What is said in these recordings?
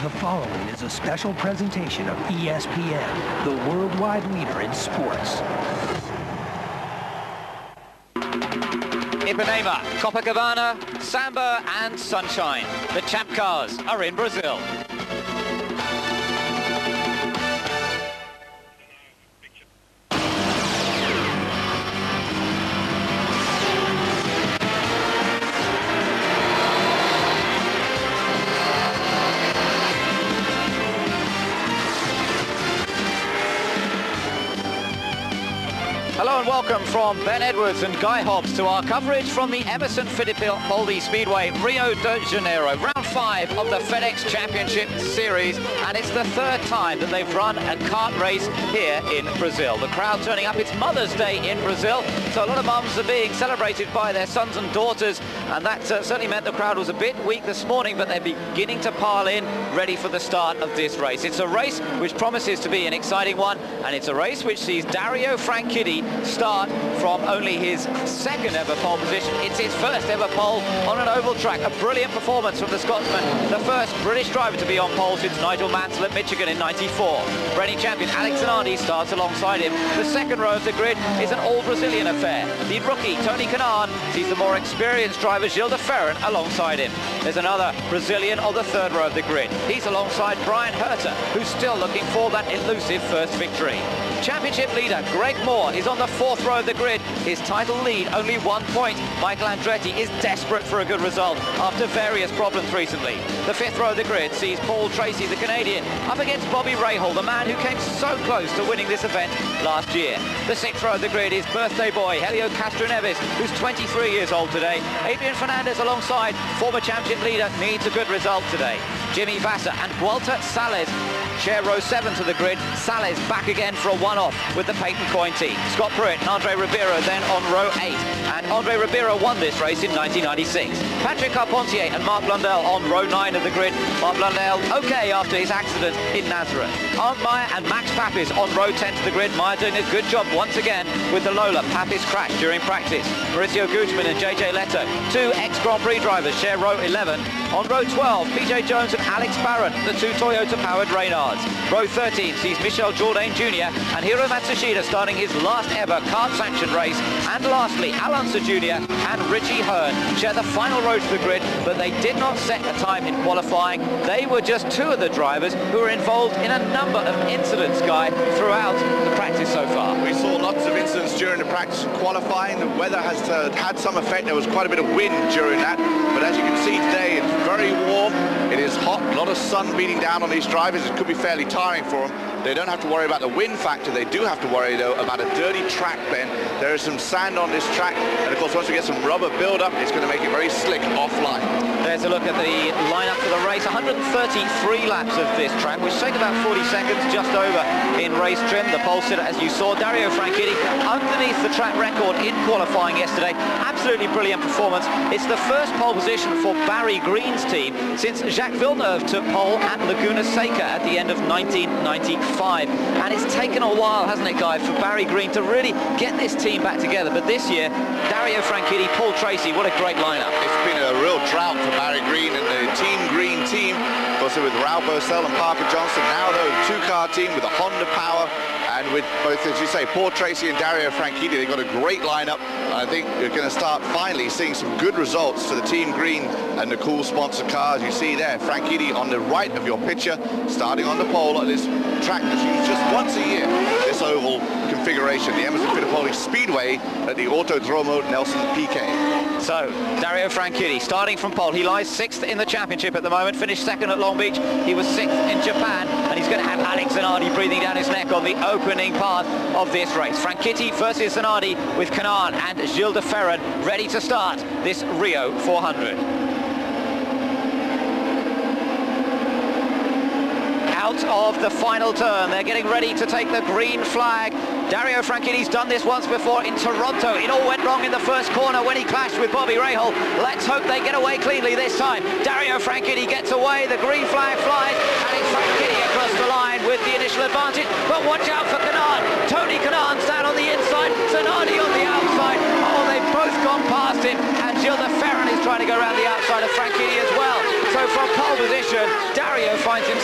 The following is a special presentation of ESPN, the worldwide leader in sports. Ipanema, Copacabana, Samba and Sunshine. The champ cars are in Brazil. Hello and welcome from Ben Edwards and Guy Hobbs to our coverage from the Emerson Fittipaldi Speedway, Rio de Janeiro. Round 5 of the FedEx Championship Series, and it's the third time that they've run a kart race here in Brazil. The crowd turning up. It's Mother's Day in Brazil, so a lot of mums are being celebrated by their sons and daughters, and that certainly meant the crowd was a bit weak this morning, but they're beginning to pile in, ready for the start of this race. It's a race which promises to be an exciting one, and it's a race which sees Dario Franchitti start from only his second ever pole position. It's his first ever pole on an oval track. A brilliant performance from the Scotsman, the first British driver to be on pole since Nigel Mansell at Michigan in '94. Reigning champion Alex Zanardi starts alongside him. The second row of the grid is an all-Brazilian affair. The rookie Tony Kanaan sees the more experienced driver Gil de Ferran alongside him. There's another Brazilian on the third row of the grid. He's alongside Brian Herter, who's still looking for that elusive first victory. Championship leader Greg Moore is on the fourth row of the grid. His title lead only 1 point. Michael Andretti is desperate for a good result after various problems recently. The fifth row of the grid sees Paul Tracy, the Canadian, up against Bobby Rahal, the man who came so close to winning this event last year. The sixth row of the grid is birthday boy Helio Castroneves, who's 23 years old today. Adrian Fernandez alongside former championship leader needs a good result today. Jimmy Vasser and Walter Salles share row 7 to the grid. Salles back again for a one-off with the Peyton Coyne team. Scott Pruitt and Andre Ribeiro then on row 8. And Andre Ribeiro won this race in 1996. Patrick Carpentier and Mark Blundell on row 9 of the grid. Mark Blundell okay after his accident in Nazareth. Arndt Meyer and Max Papis on row 10 to the grid. Meyer doing a good job once again with the Lola. Papis crashed during practice. Mauricio Guzman and JJ Leto, two ex-Grand Prix drivers, share row 11. On row 12, PJ Jones and Alex Barron, the two Toyota-powered Reynards. Row 13 sees Michel Jourdain Jr. and Hiro Matsushita starting his last ever kart sanctioned race. And lastly, Alonso Jr. and Richie Hearn share the final row to the grid, but they did not set a time in qualifying. They were just two of the drivers who were involved in a number of incidents, Guy, throughout the practice so far. We saw lots of incidents during the practice and qualifying. The weather has had some effect. There was quite a bit of wind during that, but as you can see today, it's very warm. It is hot, a lot of sun beating down on these drivers. It could be fairly tiring for them. They don't have to worry about the wind factor. They do have to worry, though, about a dirty track bend. There is some sand on this track, and of course, once we get some rubber build-up, it's going to make it very slick offline. There's a look at the lineup for the race. 133 laps of this track, which take about 40 seconds just over in race trim. The pole sitter, as you saw, Dario Franchitti, underneath the track record in qualifying yesterday. Absolutely brilliant performance. It's the first pole position for Barry Green's team since Jacques Villeneuve took pole at Laguna Seca at the end of 1995. And it's taken a while, hasn't it, Guy, for Barry Green to really get this team back together. But this year, Dario Franchitti, Paul Tracy, what a great lineup. It's been a real drought for Barry Green and the Team Green team. Also with Raul Boesel and Parker Johnson. Now, though, two-car team with a Honda power. And with both, as you say, Paul Tracy and Dario Franchitti, they've got a great lineup. I think we're going to start finally seeing some good results for the Team Green and the cool sponsored cars you see there. Franchitti on the right of your picture, starting on the pole on this track that's used just once a year, this oval configuration, the Emerson Fittipaldi Speedway at the Autódromo Nelson Piquet. So, Dario Franchitti starting from pole. He lies 6th in the championship at the moment, finished 2nd at Long Beach. He was 6th in Japan, and he's going to have Alex Zanardi breathing down his neck on the opening part of this race. Franchitti versus Zanardi with Kanaan and Gil de Ferran ready to start this Rio 400. Out of the final turn, they're getting ready to take the green flag. Dario Franchitti's done this once before in Toronto. It all went wrong in the first corner when he clashed with Bobby Rahal. Let's hope they get away cleanly this time. Dario Franchitti gets away, the green flag flies, and it's Franchitti across the line with the initial advantage. But watch out for Kanaan. Tony Kanaan's down on the inside, Zanardi on the outside. Oh, they've both gone past him, and Gil de Ferran is trying to go around the outside of Franchitti as well. So from pole position, Dario finds himself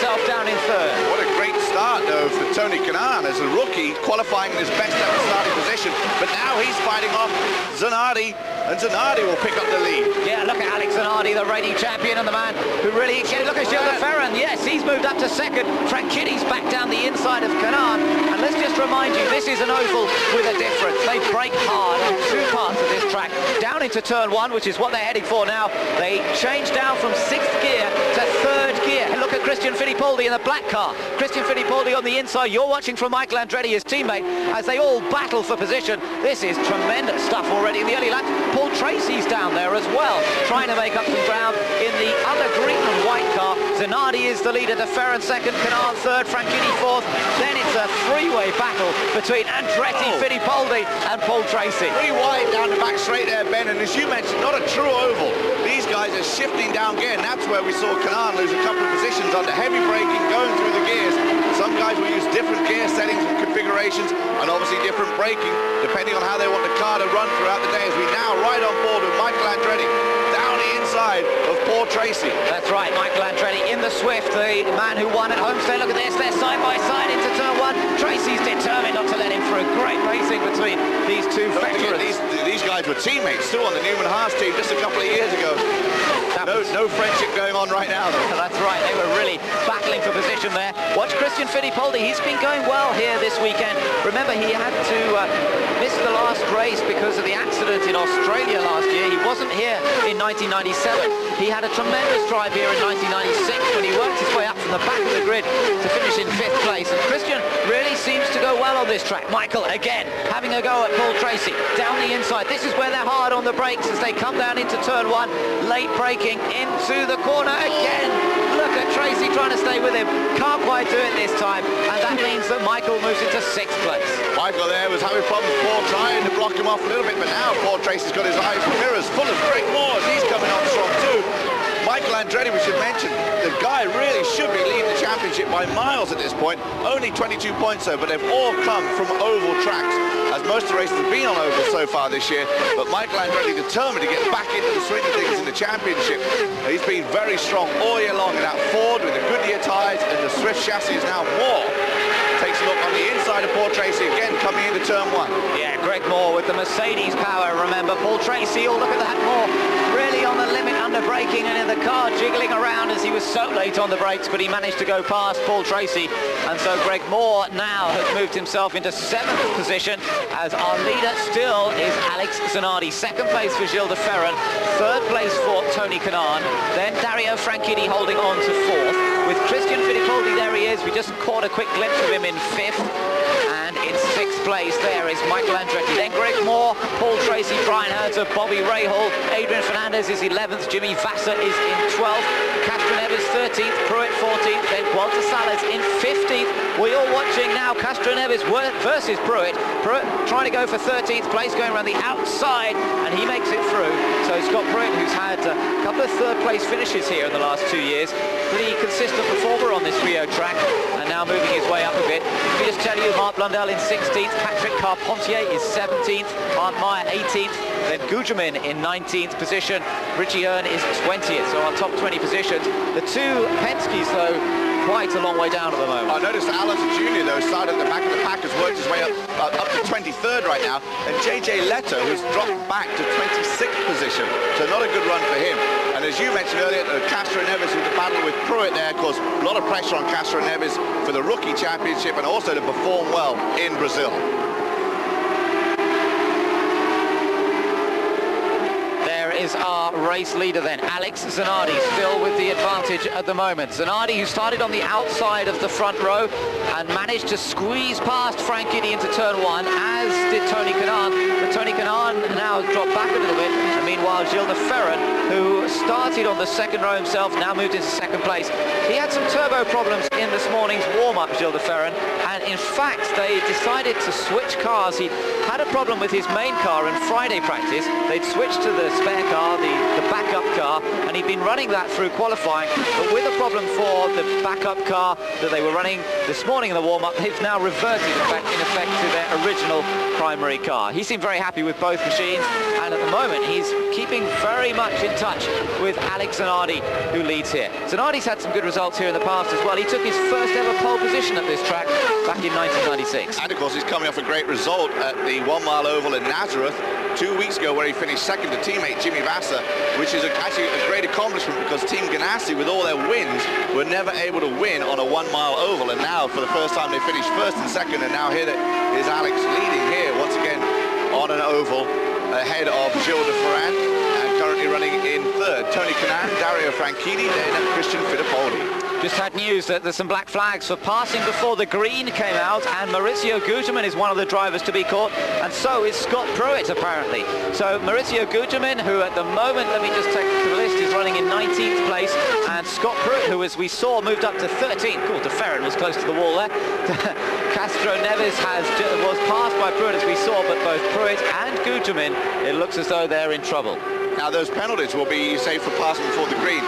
third. What a great start, though, for Tony Kanaan as a rookie, qualifying in his best ever starting position. But now he's fighting off Zanardi, and Zanardi will pick up the lead. Yeah, look at Alex Zanardi, the reigning champion, and the man who really... Look at Gilles de Ferran. Yes, he's moved up to second. Frank Kitty's back down the inside of Kanaan. And let's just remind you, this is an oval with a difference. They brake hard on two parts of this track. Down into turn one, which is what they're heading for now. They change down from 6th gear to 3rd gear. And look at Christian Fittipaldi in the black car. Christian Fittipaldi on the inside. You're watching from Michael Andretti, his teammate, as they all battle for position. This is tremendous stuff already in the early laps. Paul Tracy's down there as well, trying to make up some ground in the other green and white car. Zanardi is the leader, de Ferran second, Kanaan third, Franchitti fourth. Then it's a three-way battle between Andretti, Fittipaldi and Paul Tracy. Pretty wide down the back straight there, Ben, and as you mentioned, not a true oval. These guys are shifting down gear, and that's where we saw Kanaan lose a couple of positions under heavy braking, going through the gears. Some guys will use different gear settings and configurations, and obviously different braking, depending on how they want the car to run throughout the day, as we now ride on board with Michael Andretti down the inside of Paul Tracy. That's right, Michael Andretti in the Swift, the man who won at Homestead. Look at this, they're side by side into turn one. Tracy's determined not to let him through. Great racing between these two veterans. These guys were teammates too on the Newman Haas team just a couple of years ago. No friendship going on right now, though. That's right, they were really battling for position there. Watch Christian Fittipaldi, he's been going well here this weekend. Remember, he had to miss the last race because of the accident in Australia last year. He wasn't here in 1997. He had a tremendous drive here in 1996 when he worked his way up from the back of the grid to finish in 5th place. And Christian really seems to go well on this track. Michael, again, having a go at Paul Tracy. Down the inside, this is where they're hard on the brakes as they come down into turn one. Late braking into the corner again. Look at Tracy trying to stay with him. Can't quite do it this time. And that means that Michael moves into 6th place. Michael there was having problems with Paul, trying to block him off a little bit, but now Paul Tracy's got his eyes mirrors full of Greg Moore. He's coming on strong too. Michael Andretti, we should mention, the guy really should be leading the championship by miles at this point. Only 22 points though, but they've all come from oval tracks, as most of the races have been on oval so far this year. But Michael Andretti determined to get back into the swing of things in the championship. He's been very strong all year long in that Ford with the Goodyear tyres, and the Swift chassis is now Moore. Takes a look on the inside of Paul Tracy again, coming into turn one. Yeah, Greg Moore with the Mercedes power, remember. Paul Tracy, oh look at that, Moore really on the limit under braking, and in the car jiggling around as he was so late on the brakes, but he managed to go past Paul Tracy. And so Greg Moore now has moved himself into 7th position, as our leader still is Alex Zanardi. 2nd place for Gilles de Ferran, 3rd place for Tony Kanaan, then Dario Franchitti holding on to 4th. With Christian Fittipaldi, there he is. We just caught a quick glimpse of him in 5th. And in 6th place, there is Michael Andretti. Then Greg Moore, Paul Tracy, Brian Herzer, Bobby Rahal, Adrian Fernandez is 11th, Jimmy Vasser is in 12th, Castro Neves 13th, Pruitt 14th, then Walter Salas in 15th. We're all watching now Castro Neves versus Pruitt. Pruitt trying to go for 13th place, going around the outside, and he makes it through. So Scott Pruitt, who's had a couple of 3rd place finishes here in the last 2 years, pretty consistent performer on this Rio track, and now moving his way up a bit. Let me just tell you, Mark Blundell in 16th, Patrick Carpentier is 17th, Arndt Meyer 18th, then Gugelmin in 19th position, Richie Earn is 20th, so our top 20 positions. The two Penske's, though, quite a long way down at the moment. I noticed that Allison Jr., though, started at the back of the pack, has worked his way up to 23rd right now, and JJ Leto, who's dropped back to 26th position, so not a good run for him. And as you mentioned earlier, Castro Neves with the battle with Pruitt there, caused a lot of pressure on Castro Neves for the rookie championship and also to perform well in Brazil. Is our race leader then, Alex Zanardi, still with the advantage at the moment. Zanardi, who started on the outside of the front row and managed to squeeze past Franchitti into turn one, as did Tony Kanaan. But Tony Kanaan now dropped back a little bit, and meanwhile Gilles de Ferran, who started on the 2nd row himself, now moved into 2nd place. He had some turbo problems in this morning's warm-up, Gilles de Ferran, and in fact they decided to switch cars. He had a problem with his main car in Friday practice. They'd switched to the spare car, the the backup car, and he'd been running that through qualifying, but with a problem for the backup car that they were running this morning in the warm-up, they've now reverted in effect to their original primary car. He seemed very happy with both machines, and at the moment he's keeping very much in touch with Alex Zanardi, who leads here. Zanardi's had some good results here in the past as well. He took his first ever pole position at this track back in 1996. And of course he's coming off a great result at the 1 mile oval in Nazareth 2 weeks ago, where he finished second to teammate Jimmy Vasser, which is actually a great accomplishment, because Team Ganassi, with all their wins, were never able to win on a 1 mile oval, and now for the first time they finished first and second, and now here is Alex leading here once again on an oval ahead of Gilles de Ferran, and currently running in third. Tony Kanaan, Dario Franchitti, then Christian Fittipaldi. Just had news that there's some black flags for passing before the green came out, and Mauricio Gugelmin is one of the drivers to be caught, and so is Scott Pruitt apparently. So Mauricio Gugelmin, who at the moment, let me just take the list, is running in 19th place, and Scott Pruitt, who as we saw moved up to 13th. Cool, de Ferran was close to the wall there. Castro Neves was passed by Pruitt as we saw, but both Pruitt and Gugelmin, it looks as though they're in trouble. Now those penalties will be saved for passing before the green.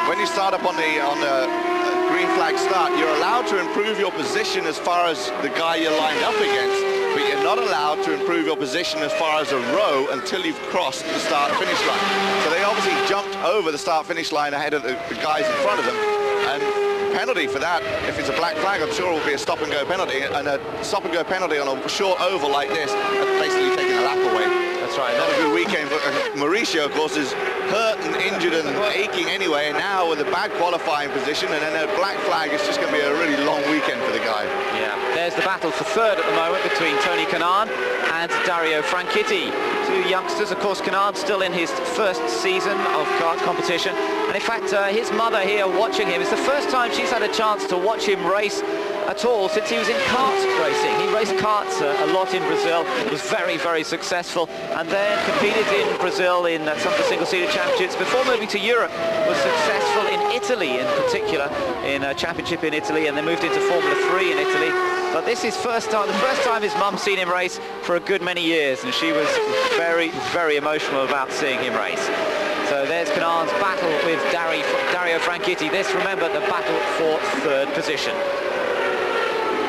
When you start up on the green flag start, you're allowed to improve your position as far as the guy you're lined up against, but you're not allowed to improve your position as far as a row until you've crossed the start-finish line. So they obviously jumped over the start-finish line ahead of the guys in front of them, and penalty for that, if it's a black flag, I'm sure it will be a stop-and-go penalty, and a stop-and-go penalty on a short oval like this, that's basically taking a lap away. That's right. Not a good weekend, but Mauricio, of course, is hurt and injured and aching anyway, and now with a bad qualifying position and then a black flag, it's just going to be a really long weekend for the guy. Yeah, there's the battle for third at the moment between Tony Kanaan and Dario Franchitti. Two youngsters, of course. Kanaan still in his first season of kart competition, and in fact his mother here watching him, it's the first time she's had a chance to watch him race at all since he was in kart racing. He raced karts a lot in Brazil, was very, very successful, and then competed in Brazil in some of the single-seater championships before moving to Europe. Was successful in Italy in particular, in a championship in Italy, and then moved into Formula 3 in Italy. But this is the first time his mum's seen him race for a good many years, and she was very, very emotional about seeing him race. So there's Kanaan's battle with Dario Franchitti. This, remember, the battle for third position.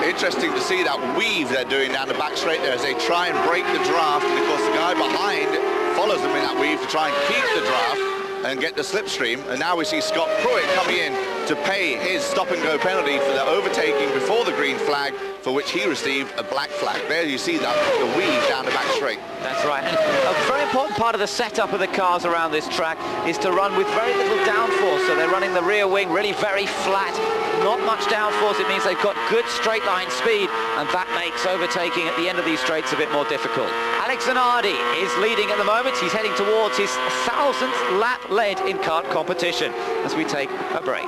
Interesting to see that weave they're doing down the back straight there as they try and break the draft, and of course the guy behind follows them in that weave to try and keep the draft and get the slipstream. And now we see Scott Pruitt coming in to pay his stop-and-go penalty for the overtaking before the green flag, for which he received a black flag. There you see that, the weave down the back straight. That's right. And a very important part of the setup of the cars around this track is to run with very little downforce. So they're running the rear wing really very flat, not much downforce. It means they've got good straight line speed, and that makes overtaking at the end of these straights a bit more difficult. Alex Zanardi is leading at the moment. He's heading towards his 1000th lap led in kart competition as we take a break.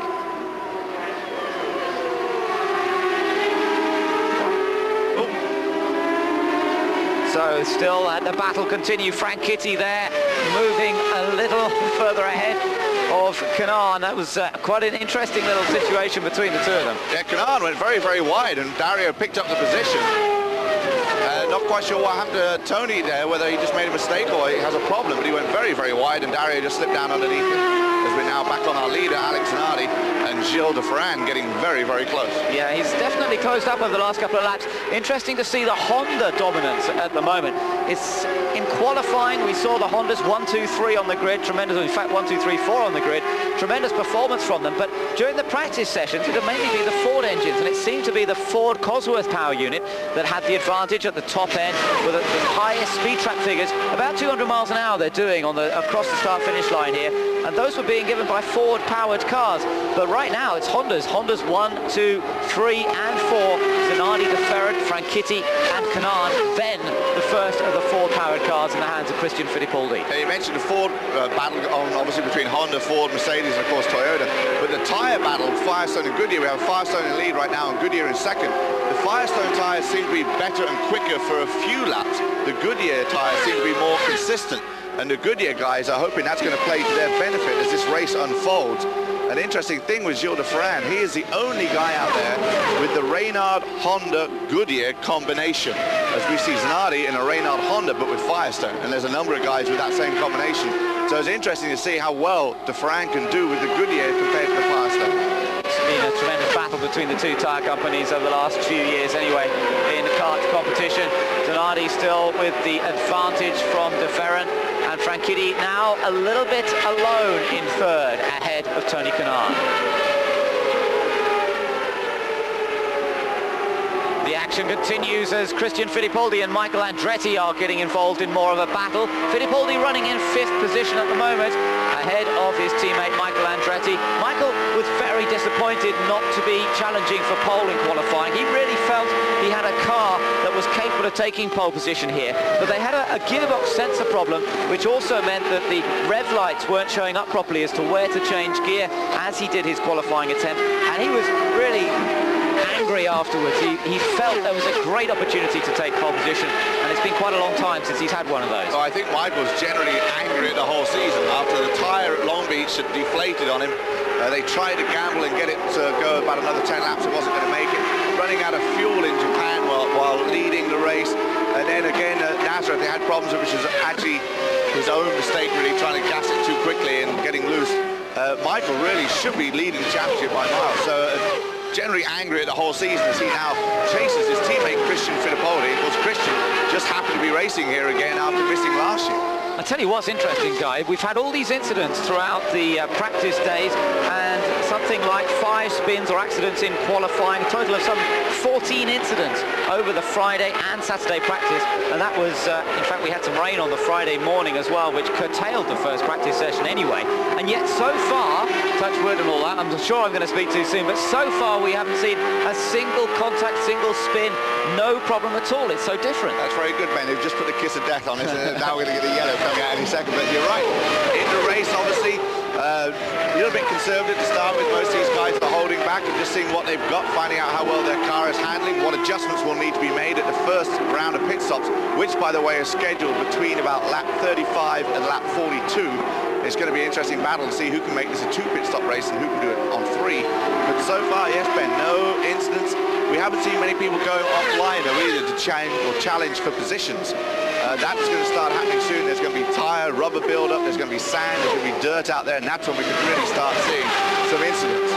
So still the battle continue. Franchitti there, moving a little further ahead of Kanaan. That was quite an interesting little situation between the two of them. Yeah, Kanaan went very, very wide, and Dario picked up the position. Not quite sure what happened to Tony there, whether he just made a mistake or he has a problem, but he went very, very wide, and Dario just slipped down underneath him. As we're now back on our leader, Alex Zanardi, and Gilles de Ferran getting very, very close. Yeah, he's definitely closed up over the last couple of laps. Interesting to see the Honda dominance at the moment. It's in qualifying, we saw the Hondas 1, 2, 3 on the grid, tremendous, in fact 1, 2, 3, 4 on the grid, tremendous performance from them, but during the practice sessions it would mainly be the Ford engines, and it seemed to be the Ford Cosworth power unit that had the advantage at the top end with the highest speed trap figures. About 200 miles an hour they're doing on across the start-finish line here, and those were being given by Ford-powered cars. But right now it's Hondas 1, 2, 3 and 4, Zanardi, de Ferran, Franchitti and Kanaan, then the first of the Ford-powered cars in the hands of Christian Fittipaldi. Yeah, you mentioned the Ford battle obviously between Honda, Ford, Mercedes and of course Toyota, but the tyre battle, Firestone and Goodyear, we have Firestone in the lead right now and Goodyear in second. The Firestone tyres seem to be better and quicker for a few laps. The Goodyear tyres seem to be more consistent, and the Goodyear guys are hoping that's going to play to their benefit as this race unfolds. An interesting thing with Gilles de Ferran, he is the only guy out there with the Reynard Honda Goodyear combination, as we see Zanardi in a Reynard Honda but with Firestone, and there's a number of guys with that same combination. So it's interesting to see how well Dufresne can do with the Goodyear compared to the Firestone. It's been a tremendous battle between the two tyre companies over the last few years anyway in the kart competition. Zanardi still with the advantage from Dufresne, and Franchitti now a little bit alone in third ahead of Tony Kanaan. The action continues as Christian Fittipaldi and Michael Andretti are getting involved in more of a battle. Fittipaldi running in 5th position at the moment, ahead of his teammate Michael Andretti. Michael was very disappointed not to be challenging for pole in qualifying. He really felt he had a car that was capable of taking pole position here, but they had a gearbox sensor problem, which also meant that the rev lights weren't showing up properly as to where to change gear as he did his qualifying attempt, and he was really angry afterwards. He felt there was a great opportunity to take pole position, and it's been quite a long time since he's had one of those. Oh, I think Michael's generally angry at the whole season after the tyre at Long Beach had deflated on him. They tried to gamble and get it to go about another 10 laps. It wasn't going to make it. Running out of fuel in Japan while leading the race. And then again at Nazareth, they had problems, which was actually his own mistake, really trying to gas it too quickly and getting loose. Michael really should be leading the championship by miles. So generally angry at the whole season as he now chases his teammate Christian Fittipaldi. Of course, Christian just happened to be racing here again after missing last year. I'll tell you what's interesting, Guy. We've had all these incidents throughout the practice days, and something like 5 spins or accidents in qualifying, a total of some 14 incidents over the Friday and Saturday practice. And that was, in fact, we had some rain on the Friday morning as well, which curtailed the first practice session anyway. And yet so far, touch wood and all that, I'm sure I'm going to speak too soon, but so far we haven't seen a single contact, single spin, no problem at all. It's so different. That's very good, Ben. They've just put the kiss of death on it, and now we're going to get a yellow coming out any second. But you're right. In the race, obviously, a little bit conservative to start with. Most of these guys are holding back and just seeing what they've got, finding out how well their car is handling, what adjustments will need to be made at the first round of pit stops, which, by the way, is scheduled between about lap 35 and lap 42. It's going to be an interesting battle to see who can make this a 2 pit stop race and who can do it on 3. But so far, yes, Ben, no incidents. We haven't seen many people going offline though either to challenge for positions. That's going to start happening soon. There's going to be tyre, rubber build-up, there's going to be sand, there's going to be dirt out there, and that's when we can really start seeing some incidents.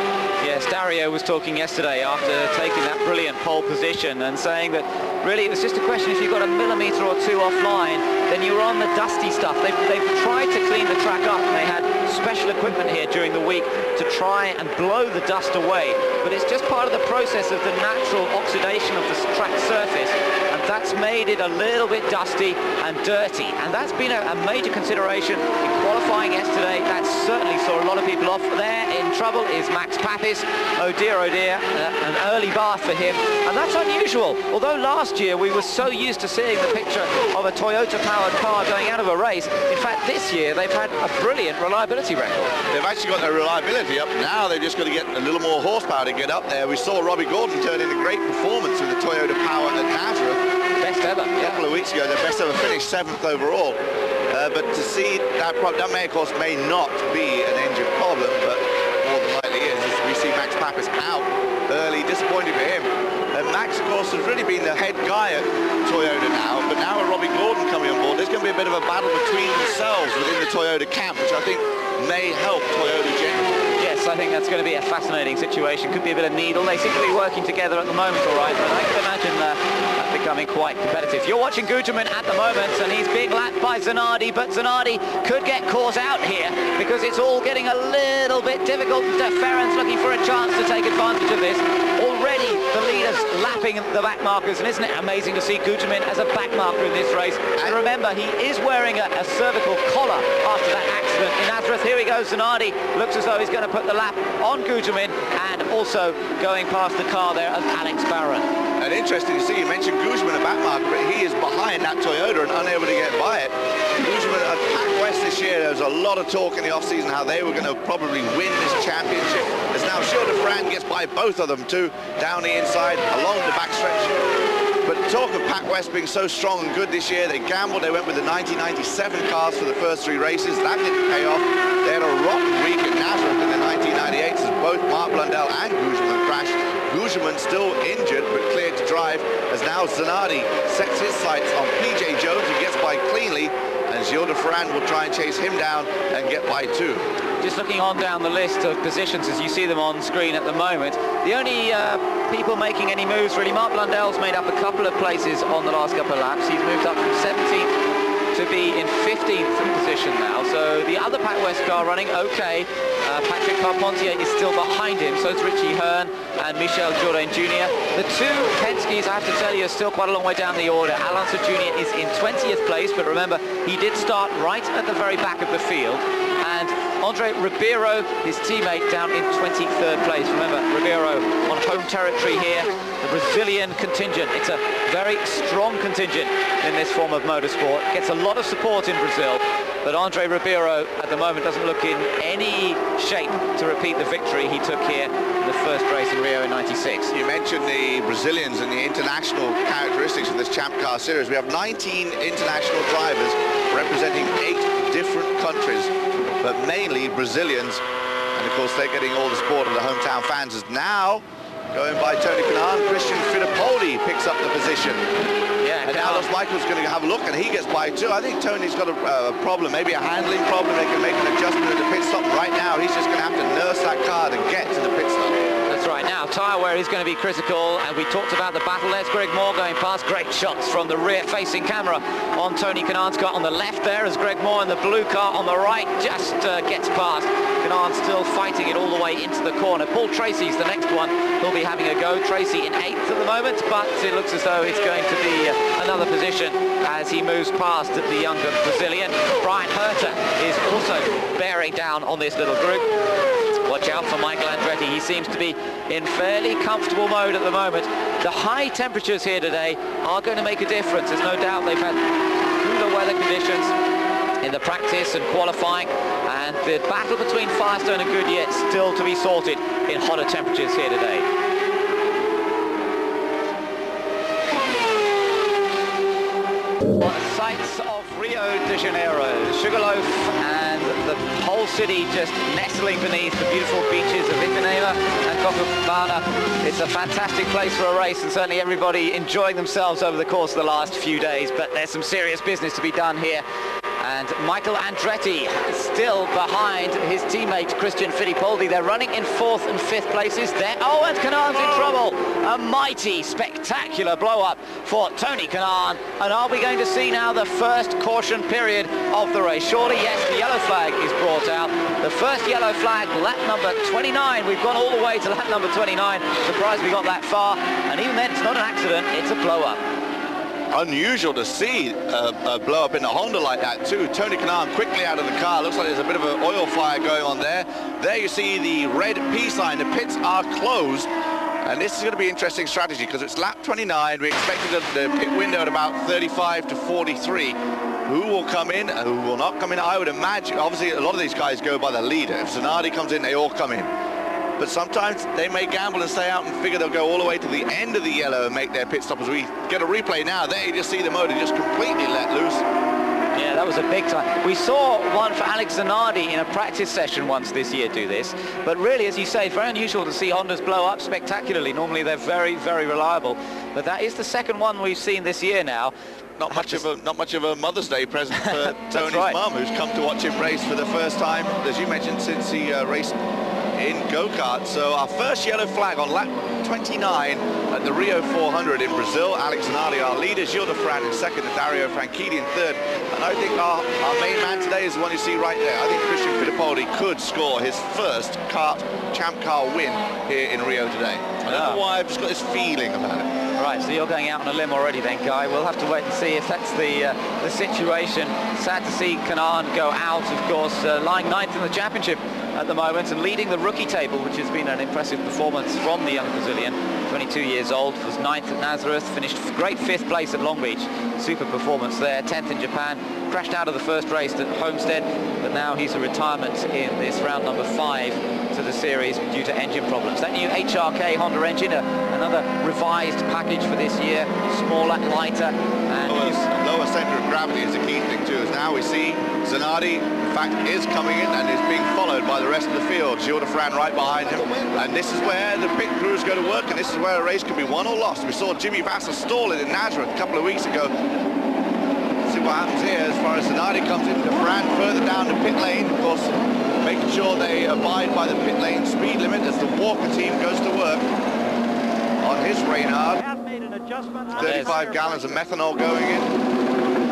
Yes, Dario was talking yesterday after taking that brilliant pole position and saying that really it was just a question, if you got a millimetre or 2 offline, then you were on the dusty stuff. They've tried to clean the track up, and they had special equipment here during the week to try and blow the dust away. But it's just part of the process of the natural oxidation of the track surface, and that's made it a little bit dusty and dirty. And that's been a major consideration in qualifying yesterday. That certainly saw a lot of people off. There in trouble is Max Papis. Oh dear, an early bar for him. And that's unusual. Although last year we were so used to seeing the picture of a Toyota-powered car going out of a race. In fact, this year they've had a brilliant reliability record. They've actually got their reliability up. Now they've just got to get a little more horsepower to get up there. We saw Robbie Gordon turn in a great performance with the Toyota Power at Nazareth. Best ever. A couple of weeks ago, their best ever finished 7th overall. But to see that may, of course, may not be an engine problem, but more than likely is. We see Max Papis out early, disappointing for him. And Max, of course, has really been the head guy at Toyota now, but now with Robbie Gordon coming on board, there's going to be a bit of a battle between themselves within the Toyota camp, which I think may help Toyota generally. Yes, I think that's going to be a fascinating situation. Could be a bit of needle. They seem to be working together at the moment, all right, but I can imagine that becoming quite competitive. You're watching Guterman at the moment, and he's being lapped by Zanardi, but Zanardi could get caught out here because it's all getting a little bit difficult. Ferran's looking for a chance to take advantage of this. Already the leaders lapping the back markers, and isn't it amazing to see Guterman as a back marker in this race? And remember, he is wearing a cervical collar after that accident in Nazareth. Here he goes, Zanardi looks as though he's going to put the lap on Guterman, and also going past the car there of Alex Barron. And interesting to see, you mentioned Guzman, a back marker, but he is behind that Toyota and unable to get by it. Guzman at Pac West this year, there was a lot of talk in the off-season how they were going to probably win this championship. As now Dufresne gets by both of them too, down the inside, along the backstretch. But talk of Pac West being so strong and good this year, they gambled, they went with the 1997 cars for the first 3 races. That didn't pay off. They had a rotten week at Nazareth in the 1998s as both Mark Blundell and Guzman crashed. Guzman still injured but cleared to drive, as now Zanardi sets his sights on PJ Jones, who gets by cleanly, and Gilles de Ferran will try and chase him down and get by 2. Just looking on down the list of positions as you see them on screen at the moment, the only people making any moves really, Mark Blundell's made up a couple of places on the last couple of laps. He's moved up from 17th to be in 15th position now. So the other Pat West car running okay. Patrick Carpentier is still behind him, so it's Richie Hearn and Michel Jourdain Jr. The two Penske's, I have to tell you, are still quite a long way down the order. Alonso Jr. is in 20th place, but remember, he did start right at the very back of the field. And Andre Ribeiro, his teammate, down in 23rd place. Remember, Ribeiro on home territory here, the Brazilian contingent. It's a very strong contingent in this form of motorsport. Gets a lot of support in Brazil, but Andre Ribeiro at the moment doesn't look in any shape to repeat the victory he took here in the first race in Rio in '96. You mentioned the Brazilians and the international characteristics of this Champ Car Series. We have 19 international drivers representing 8 different countries, but mainly Brazilians, and of course they're getting all the support of the hometown fans. As now, going by Tony Kanaan, Christian Fittipaldi picks up the position. Yeah, and now Michael's going to have a look, and he gets by 2. I think Tony's got a problem, maybe a handling problem. They can make an adjustment at the pit stop. Right now, he's just going to have to nurse that car to get to the pit stop. That's right. Now, tyre wear is going to be critical, and we talked about the battle. There's Greg Moore going past. Great shots from the rear-facing camera on Tony Kanaan's car on the left there, as Greg Moore in the blue car on the right just gets past. Kanaan still fighting it all the way into the corner. Paul Tracy's the next one. He'll be having a go. Tracy in 8th at the moment, but it looks as though it's going to be another position as he moves past the younger Brazilian. Brian Herter is also bearing down on this little group. Watch out for Michael Andretti. He seems to be in fairly comfortable mode at the moment. The high temperatures here today are going to make a difference. There's no doubt they've had cooler weather conditions in the practice and qualifying, and the battle between Firestone and Goodyear still to be sorted in hotter temperatures here today. On the sights of Rio de Janeiro, Sugarloaf and the whole city just nestling beneath the beautiful beaches of Ipanema and Copacabana. It's a fantastic place for a race, and certainly everybody enjoying themselves over the course of the last few days, but there's some serious business to be done here. And Michael Andretti still behind his teammate Christian Fittipaldi. They're running in 4th and 5th places there. Oh, and Kanaan's in trouble. A mighty, spectacular blow-up for Tony Kanaan. And are we going to see now the first caution period of the race? Surely, yes, the yellow flag is brought out. The first yellow flag, lap number 29. We've gone all the way to lap number 29. Surprised we got that far. And even then, it's not an accident, it's a blow-up. Unusual to see a blow up in a Honda like that too. Tony Kanaan quickly out of the car. Looks like there's a bit of an oil fire going on there. There you see the red P sign. The pits are closed. And this is going to be interesting strategy because it's lap 29. We expected the pit window at about 35 to 43. Who will come in and who will not come in? I would imagine, obviously, a lot of these guys go by the leader. If Zanardi comes in, they all come in. But sometimes they may gamble and stay out and figure they'll go all the way to the end of the yellow and make their pit stop. As we get a replay now, there you just see the motor just completely let loose. Yeah, that was a big time. We saw one for Alex Zanardi in a practice session once this year do this. But really, as you say, it's very unusual to see Hondas blow up spectacularly. Normally they're very, very reliable. But that is the second one we've seen this year now. Not much of a Mother's Day present for Tony's mum, who's come to watch him race for the first time, as you mentioned, since he raced in go-kart. So our first yellow flag on lap 29 at the Rio 400 in Brazil. Alex Zanardi, our leader, Gilles de Ferran in 2nd, and Dario Franchitti in 3rd. And I think our main man today is the one you see right there. I think Christian Fittipaldi could score his first Champ Car win here in Rio today. I don't know why, I've just got this feeling about it. Right, so you're going out on a limb already then, Guy. We'll have to wait and see if that's the situation. Sad to see Kanaan go out, of course, lying 9th in the championship at the moment and leading the rookie table, which has been an impressive performance from the young Brazilian. 22 years old, was 9th at Nazareth, finished great 5th place at Long Beach. Super performance there, 10th in Japan. Crashed out of the first race at Homestead, but now he's a retirement in this round number 5 to the series due to engine problems. That new HRK Honda engine, another revised package for this year, smaller, lighter, and lower center of gravity is the key thing too. As now we see Zanardi, in fact, is coming in and is being followed by the rest of the field. Gilles de Ferran right behind him, and this is where the pit crews go to work, and this is where a race can be won or lost. We saw Jimmy Vasser stall it in Nazareth a couple of weeks ago. See see what happens here as far as Zanardi comes into Fran further down the pit lane. Of course, making sure they abide by the pit lane speed limit as the Walker team goes to work on his Reynard. 35 gallons of methanol going in.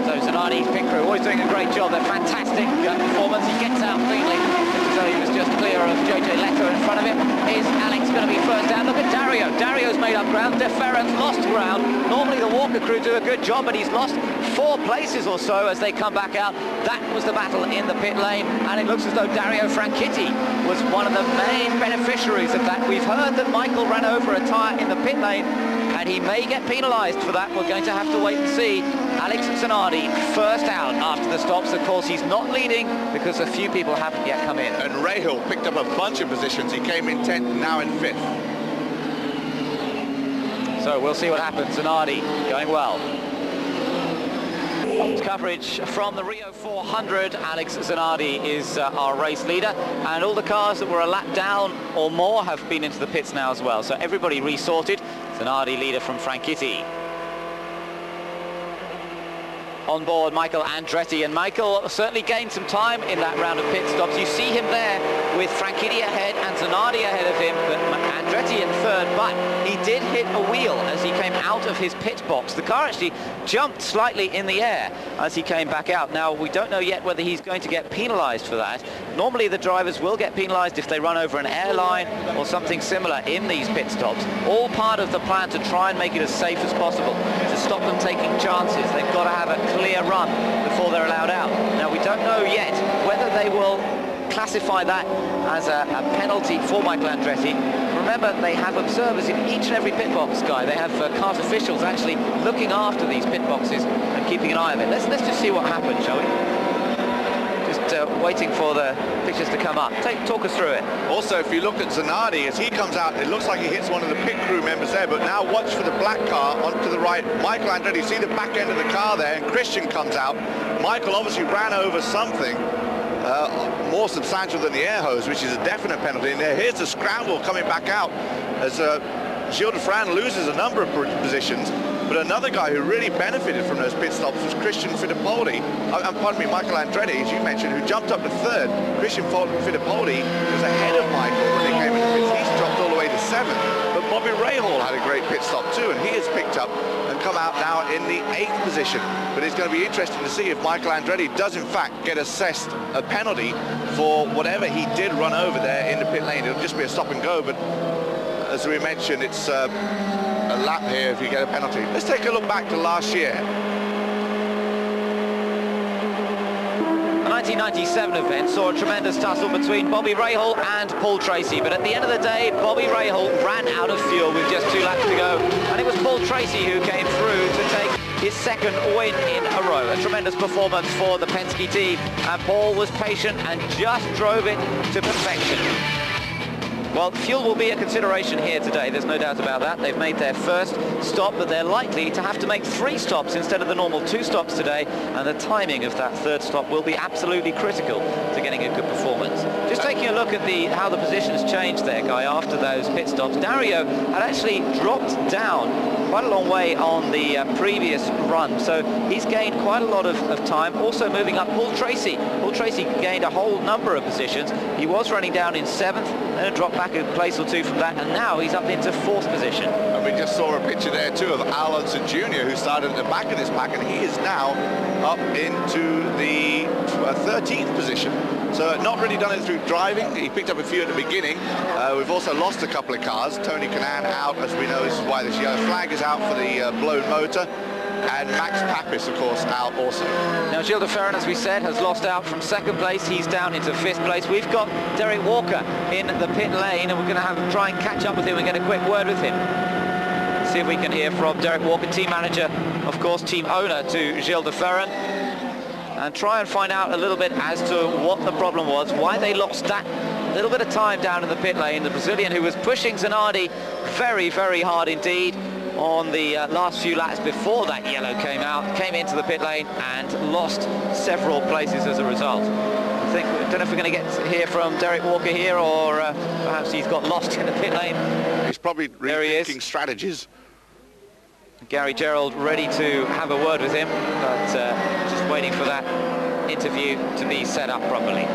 So Zanardi's pit crew always doing a great job. They're fantastic performance. He gets out cleanly. So he was just clear of JJ Leto in front of him. Is Alex going to be first down? Look at Dario. Dario's made up ground. De Ferran's lost ground. Normally the Walker crew do a good job, but he's lost 4 places or so as they come back out. That was the battle in the pit lane, and it looks as though Dario Franchitti was one of the main beneficiaries of that. We've heard that Michael ran over a tyre in the pit lane, and he may get penalised for that. We're going to have to wait and see. Alex Zanardi first out after the stops. Of course, he's not leading because a few people haven't yet come in. And Rahal picked up a bunch of positions. He came in 10th, now in 5th. So we'll see what happens. Zanardi going well. Coverage from the Rio 400. Alex Zanardi is our race leader, and all the cars that were a lap down or more have been into the pits now as well. So everybody resorted. Zanardi leader from Franchitti. On board Michael Andretti, and Michael certainly gained some time in that round of pit stops. You see him there with Franchitti ahead and Zanardi ahead of him, but Andretti in third, but he did hit a wheel as he came out of his pit box. The car actually jumped slightly in the air as he came back out. Now, we don't know yet whether he's going to get penalised for that. Normally the drivers will get penalised if they run over an airline or something similar in these pit stops. All part of the plan to try and make it as safe as possible, to stop them taking chances. They've got to have a clear run before they're allowed out. Now, we don't know yet whether they will classify that as a penalty for Michael Andretti. Remember, they have observers in each and every pit box, Guy. They have CART officials actually looking after these pit boxes and keeping an eye on it. Let's just see what happens, shall we? Just waiting for the pictures to come up. Talk us through it. Also, if you look at Zanardi, as he comes out, it looks like he hits one of the pit crew members there, but now watch for the black car onto the right. Michael Andretti, see the back end of the car there, and Christian comes out. Michael obviously ran over something more substantial than the air hose, which is a definite penalty. And here's the scramble coming back out as Gilles de Fran loses a number of positions. But another guy who really benefited from those pit stops was Christian Fittipaldi. Pardon me, Michael Andretti, as you mentioned, who jumped up to third. Christian Fittipaldi was ahead of Michael when they came into pits. He's dropped all the way to 7th. But Bobby Rahal had a great pit stop too, and he has picked up and come out now in the 8th position. But it's going to be interesting to see if Michael Andretti does in fact get assessed a penalty for whatever he did run over there in the pit lane. It'll just be a stop and go, but as we mentioned, it's a lap here if you get a penalty. Let's take a look back to last year. The 1997 event saw a tremendous tussle between Bobby Rahal and Paul Tracy, but at the end of the day, Bobby Rahal ran out of fuel with just 2 laps to go, and it was Paul Tracy who came through to take his 2nd win in a row. A tremendous performance for the Penske team, and Paul was patient and just drove it to perfection. Well, fuel will be a consideration here today, there's no doubt about that. They've made their first stop, but they're likely to have to make 3 stops instead of the normal 2 stops today, and the timing of that 3rd stop will be absolutely critical to getting a good performance. Just taking a look at how the positions changed there, Guy, after those pit stops. Dario had actually dropped down quite a long way on the previous run, so he's gained quite a lot of time. Also moving up Paul Tracy. Paul Tracy gained a whole number of positions. He was running down in 7th, then dropped back a place or 2 from that, and now he's up into 4th position. And we just saw a picture there too of Alonso Jr., who started at the back of this pack, and he is now up into the 13th position. So not really done it through driving. He picked up a few at the beginning. We've also lost a couple of cars. Tony Kanaan out, as we know. This is why this yellow flag is out for the blown motor. And Max Papis, of course, out also. Now, Gilles de Ferran, as we said, has lost out from 2nd place. He's down into 5th place. We've got Derek Walker in the pit lane, and we're going to try and catch up with him and get a quick word with him. See if we can hear from Derek Walker, team manager, of course, team owner to Gilles de Ferran, and try and find out a little bit as to what the problem was, why they lost that little bit of time down in the pit lane. The Brazilian, who was pushing Zanardi very, very hard indeed on the last few laps before that yellow came out, came into the pit lane and lost several places as a result. I don't know if we're going to get to hear from Derek Walker here, or perhaps he's got lost in the pit lane. He's probably rethinking strategies. Gary Gerald ready to have a word with him, but just waiting for that interview to be set up properly.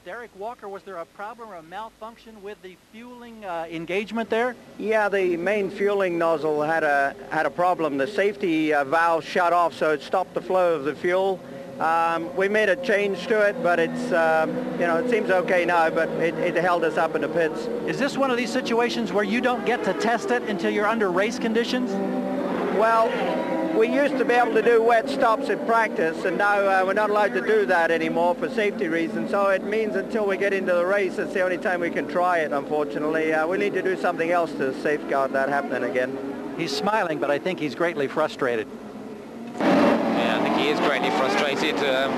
Derek Walker, was there a problem or a malfunction with the fueling engagement there? Yeah, the main fueling nozzle had a problem. The safety valve shut off, so it stopped the flow of the fuel. We made a change to it, but it's, you know, it seems okay now, but it held us up in the pits. Is this one of these situations where you don't get to test it until you're under race conditions? Well, we used to be able to do wet stops in practice, and now we're not allowed to do that anymore for safety reasons. So it means until we get into the race, it's the only time we can try it, unfortunately. We need to do something else to safeguard that happening again. He's smiling, but I think he's greatly frustrated. Yeah, I think he is greatly frustrated.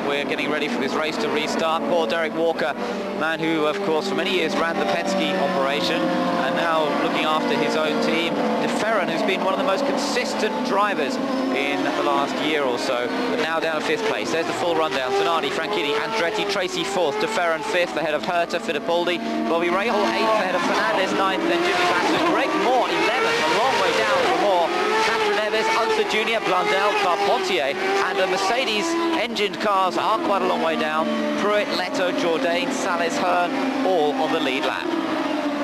We're getting ready for this race to restart. Poor Derek Walker, man who, of course, for many years ran the Penske operation and now looking after his own team. DeFerrin, who's been one of the most consistent drivers in the last year or so, but now down to 5th place. There's the full rundown. Zanardi, Franchitti, Andretti, Tracy 4th, DeFerrin 5th, ahead of Herta, Fittipaldi, Bobby Rahal 8th, ahead of Fernandez 9th, then Jimmy Vasser, Greg Moore 11th, a long way down for Moore. Catherine Neves, Unser Jr., Blundell, Carpentier, and the Mercedes engined cars are quite a long way down. Pruitt, Leto, Jourdain, Salis, Hearn, all on the lead lap.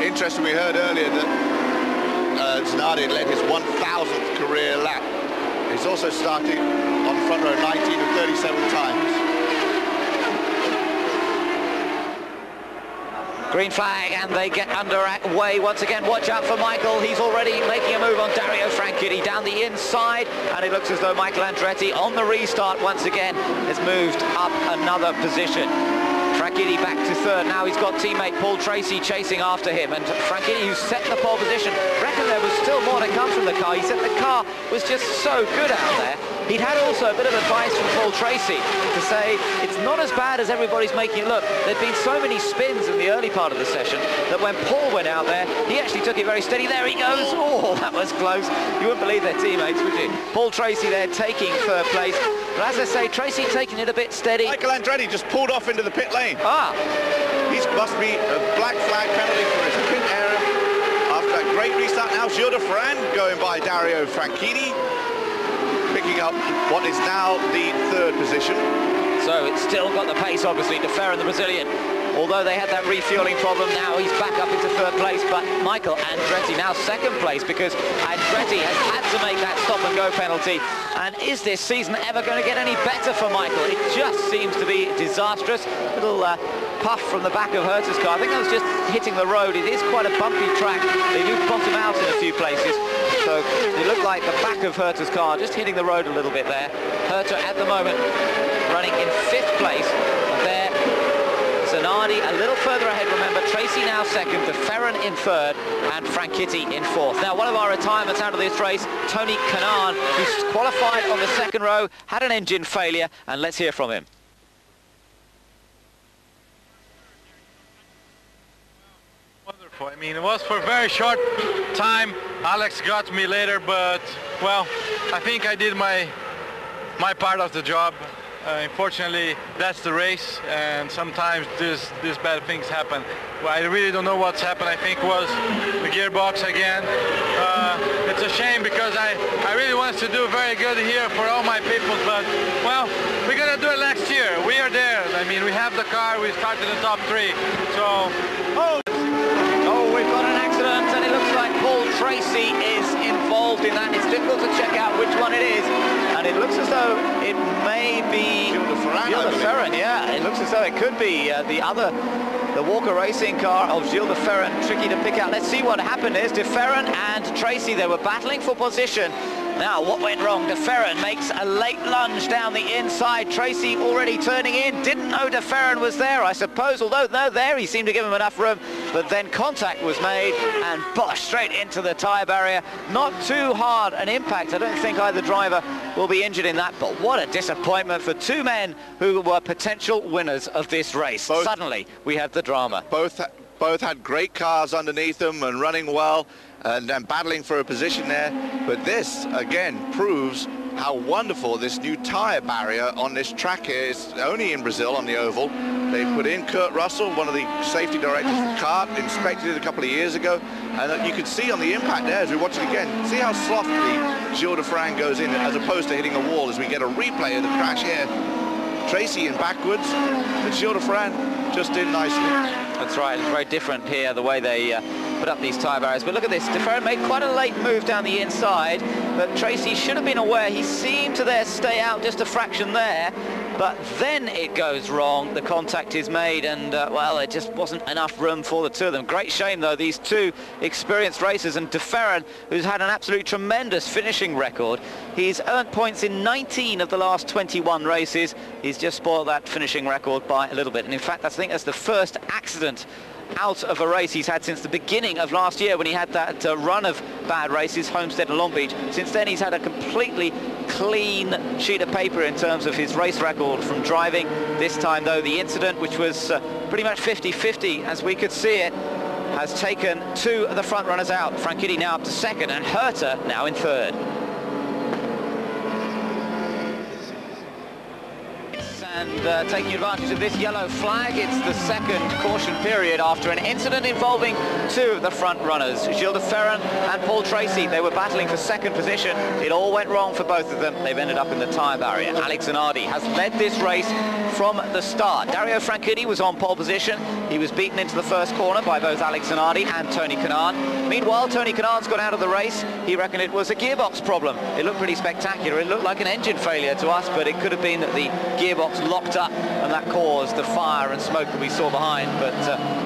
Interesting, we heard earlier that Zanardi led his 1,000th career lap. He's also started on front row 19 of 37 times. Green flag, and they get underway once again. Watch out for Michael. He's already making a move on Dario Franchitti down the inside, and it looks as though Michael Andretti on the restart once again has moved up another position. Franchitti back to 3rd. Now he's got teammate Paul Tracy chasing after him, and Franchitti, who's set the pole position, reckoned there was still more to come from the car. He said the car was just so good out there. He'd had also a bit of advice from Paul Tracy to say it's not as bad as everybody's making it look. There'd been so many spins in the early part of the session that when Paul went out there, he actually took it very steady. There he goes. Oh, that was close. You wouldn't believe their teammates, would you? Paul Tracy there taking 3rd place. But as I say, Tracy taking it a bit steady. Michael Andretti just pulled off into the pit lane. Ah. He must be a black flag penalty for his pit error. After that great restart, now Gilles de Ferran going by Dario Franchitti, picking up what is now the 3rd position. So it's still got the pace, obviously, de Ferran, the Brazilian. Although they had that refueling problem, now he's back up into 3rd place. But Michael Andretti now 2nd place, because Andretti has had to make that stop-and-go penalty. And is this season ever going to get any better for Michael? It just seems to be disastrous. Little puff from the back of Herta's car. I think that was just hitting the road. It is quite a bumpy track. They do bottom out in a few places. So it looked like the back of Herta's car just hitting the road a little bit there. Herta at the moment running in 5th place. And there, Zanardi a little further ahead, remember. Tracy now 2nd, de Ferran in 3rd, and Franchitti in 4th. Now, one of our retirements out of this race, Tony Kanaan, who's qualified on the 2nd row, had an engine failure, and let's hear from him. Wonderful. I mean, it was for a very short time. Alex got me later, but, well, I think I did my part of the job. Unfortunately, that's the race, and sometimes these bad things happen. Well, I really don't know what's happened. I think it was the gearbox again. It's a shame because I really wanted to do very good here for all my people, but, well, we're going to do it next year. We are there. I mean, we have the car. We started in the top 3. So, Oh, we've got an accident, and it looks like Paul Tracy is involved in that. It's difficult to check out which one it is, and it looks as though it may be Gilles de Ferran. Yeah, it looks as though it could be the Walker Racing car of Gilles de Ferran. Tricky to pick out. Let's see what happened. There's de Ferran and Tracy. They were battling for position. Now, what went wrong? De Ferran makes a late lunge down the inside. Tracy already turning in. Didn't know De Ferran was there, I suppose. Although, no, there, he seemed to give him enough room. But then contact was made, and bosh, straight into the tyre barrier. Not too hard an impact. I don't think either driver will be injured in that. But what a disappointment for 2 men who were potential winners of this race. Suddenly, we have the drama. Both had great cars underneath them and running well, and battling for a position there. But this, again, proves how wonderful this new tyre barrier on this track is. Only in Brazil on the oval. They put in Kurt Russell, one of the safety directors for CART, inspected it a couple of years ago, and you can see on the impact there as we watch it again, see how softly Gilles de Ferran goes in as opposed to hitting a wall. As we get a replay of the crash here, Tracy in backwards, but Gilles de Ferran just in nicely. That's right, it's very different here, the way they put up these tyre barriers. But look at this, de Ferran made quite a late move down the inside, but Tracy should have been aware. He seemed to there stay out just a fraction there, but then it goes wrong. The contact is made, and well, it just wasn't enough room for the two of them. Great shame though, these two experienced racers, and de Ferran, who's had an absolute tremendous finishing record. He's earned points in 19 of the last 21 races. He's just spoiled that finishing record by a little bit, and in fact I think that's the first accident out of a race he's had since the beginning of last year, when he had that run of bad races, Homestead and Long Beach. Since then he's had a completely clean sheet of paper in terms of his race record from driving. This time though, the incident, which was pretty much 50-50 as we could see it, has taken two of the front runners out. Franchitti now up to second, and Herter now in third. And taking advantage of this yellow flag, it's the second caution period after an incident involving two of the front runners, Gilles de Ferran and Paul Tracy. They were battling for second position. It all went wrong for both of them. They've ended up in the tyre barrier. Alex Zanardi has led this race from the start. Dario Franchitti was on pole position. He was beaten into the first corner by both Alex Zanardi and Tony Kanaan. Meanwhile, Tony Kanaan's got out of the race. He reckoned it was a gearbox problem. It looked pretty spectacular. It looked like an engine failure to us, but it could have been that the gearbox locked up and that caused the fire and smoke that we saw behind, but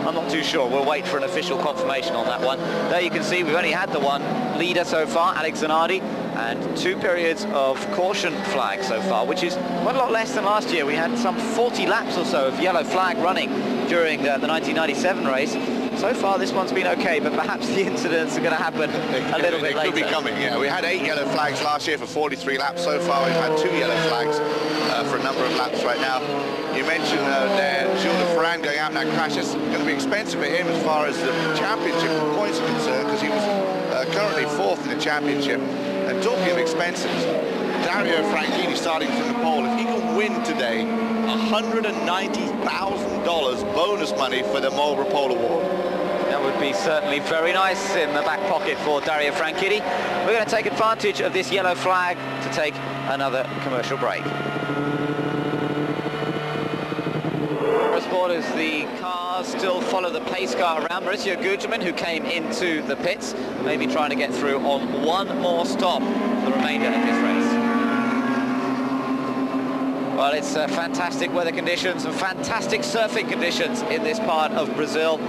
I'm not too sure. We'll wait for an official confirmation on that one. There you can see we've only had the one leader so far, Alex Zanardi, and 2 periods of caution flag so far, which is quite a lot less than last year. We had some 40 laps or so of yellow flag running during the 1997 race. So far this one's been okay, but perhaps the incidents are going to happen a little bit later. It could be coming, yeah. We had 8 yellow flags last year for 43 laps. So far we've had 2 yellow flags for a number of laps right now. You mentioned there Gilles de Ferran going out in that crash. It's going to be expensive for him as far as the championship points are concerned, because he was currently 4th in the championship. And talking of expenses, Dario Franchitti starting from the pole. If he can win today, $190,000 bonus money for the Marlboro Pole Award. That would be certainly very nice in the back pocket for Dario Franchitti. We're going to take advantage of this yellow flag to take another commercial break. Sport as the cars still follow the pace car around. Mauricio Gugelmin, who came into the pits, maybe trying to get through on one more stop for the remainder of this race. Well, it's fantastic weather conditions and fantastic surfing conditions in this part of Brazil,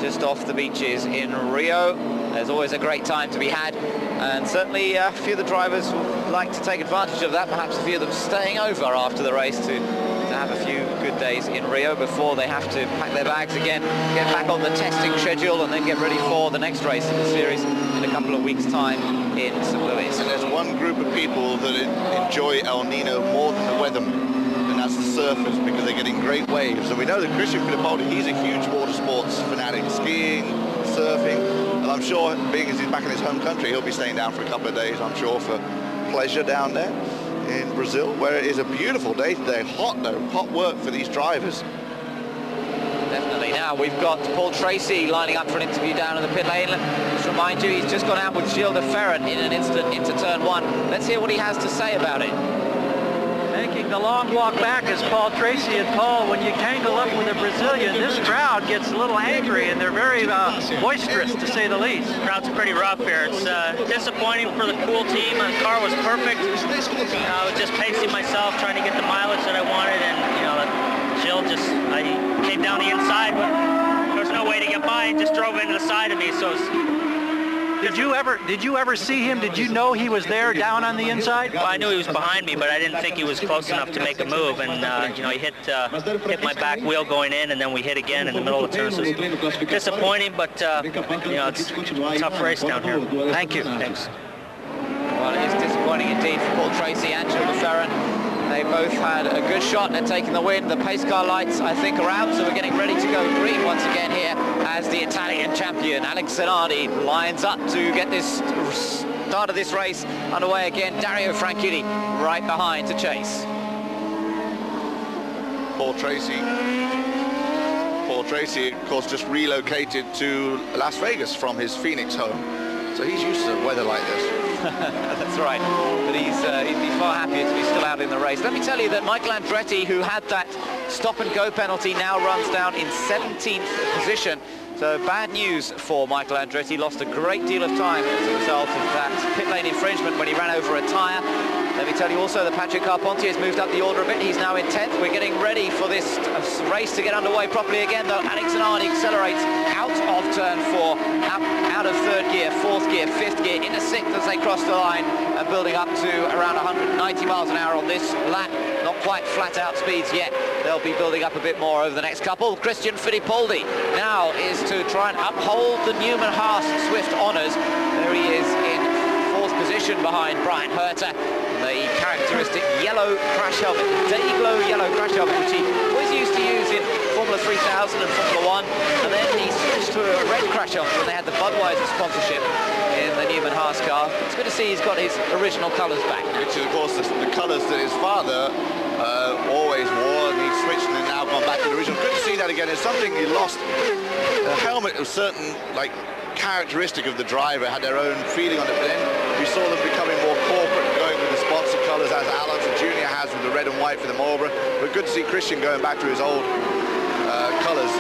just off the beaches in Rio. There's always a great time to be had, and certainly a few of the drivers would like to take advantage of that, perhaps a few of them staying over after the race to have a few good days in Rio before they have to pack their bags again, get back on the testing schedule, and then get ready for the next race in the series in a couple of weeks' time in St. Louis. And there's one group of people that enjoy El Nino more than the weathermen, and that's the surfers, because they're getting great waves. And we know that Christian Fittipaldi, he's a huge water sports fanatic, skiing, surfing, and I'm sure, being as he's back in his home country, he'll be staying down for a couple of days, I'm sure, for pleasure down there in Brazil, where it is a beautiful day today. Hot though, hot work for these drivers. Definitely. Now we've got Paul Tracy lining up for an interview down in the pit lane. Just remind you, he's just gone out with Gilles de Ferran in an incident into turn 1. Let's hear what he has to say about it. Taking the long walk back is Paul Tracy. And Paul, when you tangle up with a Brazilian, this crowd gets a little angry, and they're very boisterous, to say the least. The crowd's pretty rough here. It's disappointing for the cool team. The car was perfect. I was just pacing myself, trying to get the mileage that I wanted, and Gilles I came down the inside, but there was no way to get by. He just drove into the side of me, so it's... Did you ever see him? Did you know he was there down on the inside? Well, I knew he was behind me, but I didn't think he was close enough to make a move. And he hit my back wheel going in, and then we hit again in the middle of the turn. So it's disappointing, but it's a tough race down here. Thank you. Thanks. Well, it is disappointing indeed for Paul Tracy and Gilles de Ferran. They both had a good shot at taking the win. The pace car lights, I think, are out, so we're getting ready to go green once again here as the Italian champion, Alex Zanardi, lines up to get this start of this race underway again. Dario Franchitti right behind to chase. Paul Tracy Tracy, of course, just relocated to Las Vegas from his Phoenix home. So he's used to weather like this. That's right, but he'd be far happier to be still out in the race. Let me tell you that Michael Andretti, who had that stop-and-go penalty, now runs down in 17th position. So bad news for Michael Andretti. Lost a great deal of time as a result of that pit lane infringement when he ran over a tyre. Let me tell you also that Patrick Carpentier has moved up the order a bit. He's now in 10th. We're getting ready for this race to get underway properly again, though. Alex Zanardi accelerates out of turn 4, out of 3rd gear, 4th gear, 5th gear, into 6th as they cross the line, and building up to around 190 miles an hour on this lap. Not quite flat out speeds yet. They'll be building up a bit more over the next couple. Christian Fittipaldi now is to try and uphold the Newman-Haas Swift honours. There he is in 4th position behind Brian Herter. The characteristic yellow crash helmet, day-glow yellow crash helmet, which he always used to use in Formula 3000 and Formula 1, and then he switched to a red crash helmet when they had the Budweiser sponsorship in the Newman-Haas car. It's good to see he's got his original colours back now. Which is, of course, the colours that his father always wore, and he switched and now gone back to the original. Good to see that again. It's something he lost. The helmet of certain, like, characteristic of the driver had their own feeling on it, but then we saw them becoming more corporate, going with the sponsor colours as Alonso Jr. has with the red and white for the Marlboro. But good to see Christian going back to his old colours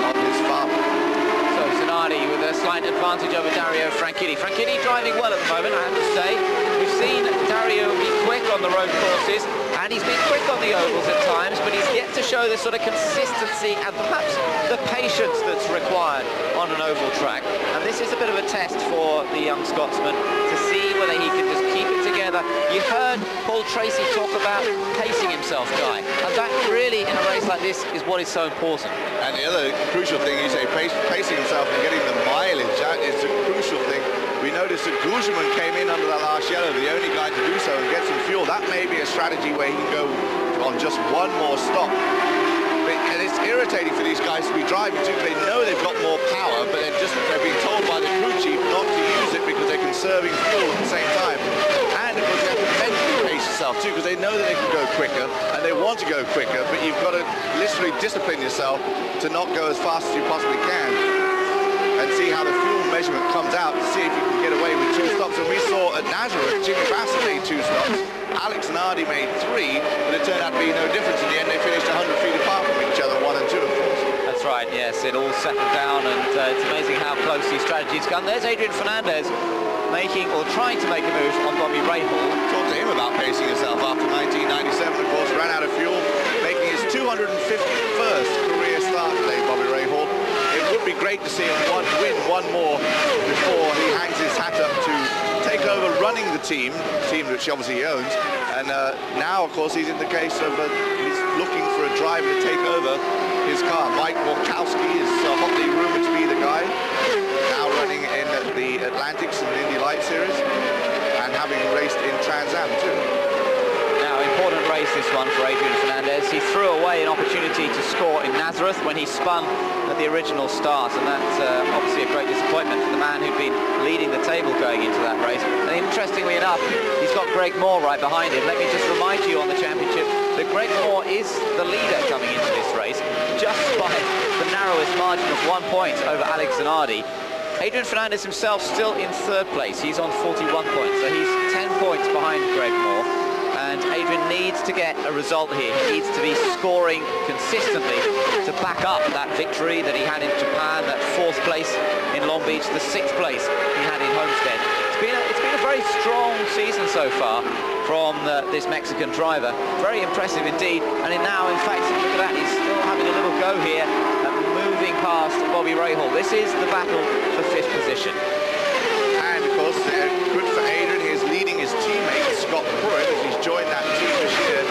on his farm. So Zanardi with a slight advantage over Dario Franchitti. Franchitti driving well at the moment, I have to say. We've seen Dario be quick on the road courses, and he's been quick on the ovals at times, but he's yet to show the sort of consistency and perhaps the patience that's required on an oval track. And this is a bit of a test for the young Scotsman to see whether he can just keep it together. You heard Paul Tracy talk about pacing himself, Guy, and that really, in a race like this, is what is so important. And the other crucial thing, you say pacing himself and getting the mileage, that is the crucial thing. We noticed that Guzman came in under that last yellow, the only guy to do so and get some fuel. That may be a strategy where he can go on just one more stop. And it's irritating for these guys to be driving too, because they know they've got more power, but they're being told by the crew chief not to use it because they're conserving fuel at the same time. And of course you have to mentally pace yourself too, because they know that they can go quicker and they want to go quicker, but you've got to literally discipline yourself to not go as fast as you possibly can, and see how the fuel measurement comes out to see if you can get away with 2 stops. And we saw at Nazareth, Jimmy Bassett made 2 stops, Alex Zanardi made 3, but it turned out to be no difference. In the end, they finished 100 feet apart from each other, 1 and 2, of course. That's right, yes, it all settled down, and it's amazing how close these strategies come. There's Adrian Fernandez making, or trying to make a move on Bobby Rahal. Talked to him about pacing himself after 1997, of course, ran out of fuel, making his 251st career start today, Bobby Rahal. It would be great to see him win one more before he hangs his hat up to take over running the team which obviously he owns. And now, of course, he's in the case of he's looking for a driver to take over his car. Mike Walkowski is hotly rumored to be the guy, now running in the Atlantics and the Indy Light Series, and having raced in Trans Am too. Now, important race this one for Adrian Fernandez. He threw away an opportunity to score in Nazareth when he spun at the original start, and that's obviously a great disappointment for the man who'd been leading the table going into that race. And interestingly enough, he's got Greg Moore right behind him. Let me just remind you on the championship that Greg Moore is the leader coming into this race, just by the narrowest margin of 1 point over Alex Zanardi. Adrian Fernandez himself still in 3rd place. He's on 41 points, so he's 10 points behind Greg Moore. And Adrian needs to get a result here. He needs to be scoring consistently to back up that victory that he had in Japan, that 4th place in Long Beach, the 6th place he had in Homestead. It's been a very strong season so far from this Mexican driver. Very impressive indeed. And now, in fact, look at that, he's still having a little go here, moving past Bobby Rahal. This is the battle for 5th position. And of course, good for Adrian. He's leading his teammate Scott Pruitt as he's joined that team this year,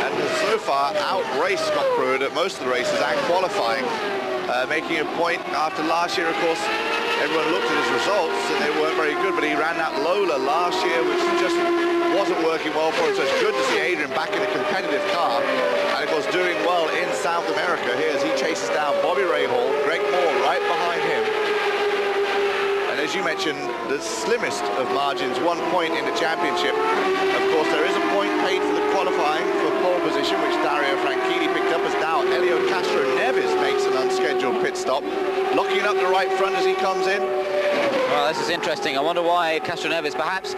and has so far outraced Scott Pruitt at most of the races and qualifying, making a point after last year. Of course, everyone looked at his results and they weren't very good, but he ran that Lola last year, which just wasn't working well for him. So it's good to see Adrian back in a competitive car, and of course doing well in South America here as he chases down Bobby Rahal, Greg Moore right behind him. As you mentioned, the slimmest of margins, 1 point in the championship. Of course, there is a point paid for the qualifying for pole position, which Dario Franchitti picked up, as now Elio Castro Neves makes a an unscheduled pit stop. Locking up the right front as he comes in. Well, this is interesting. I wonder why Castroneves, perhaps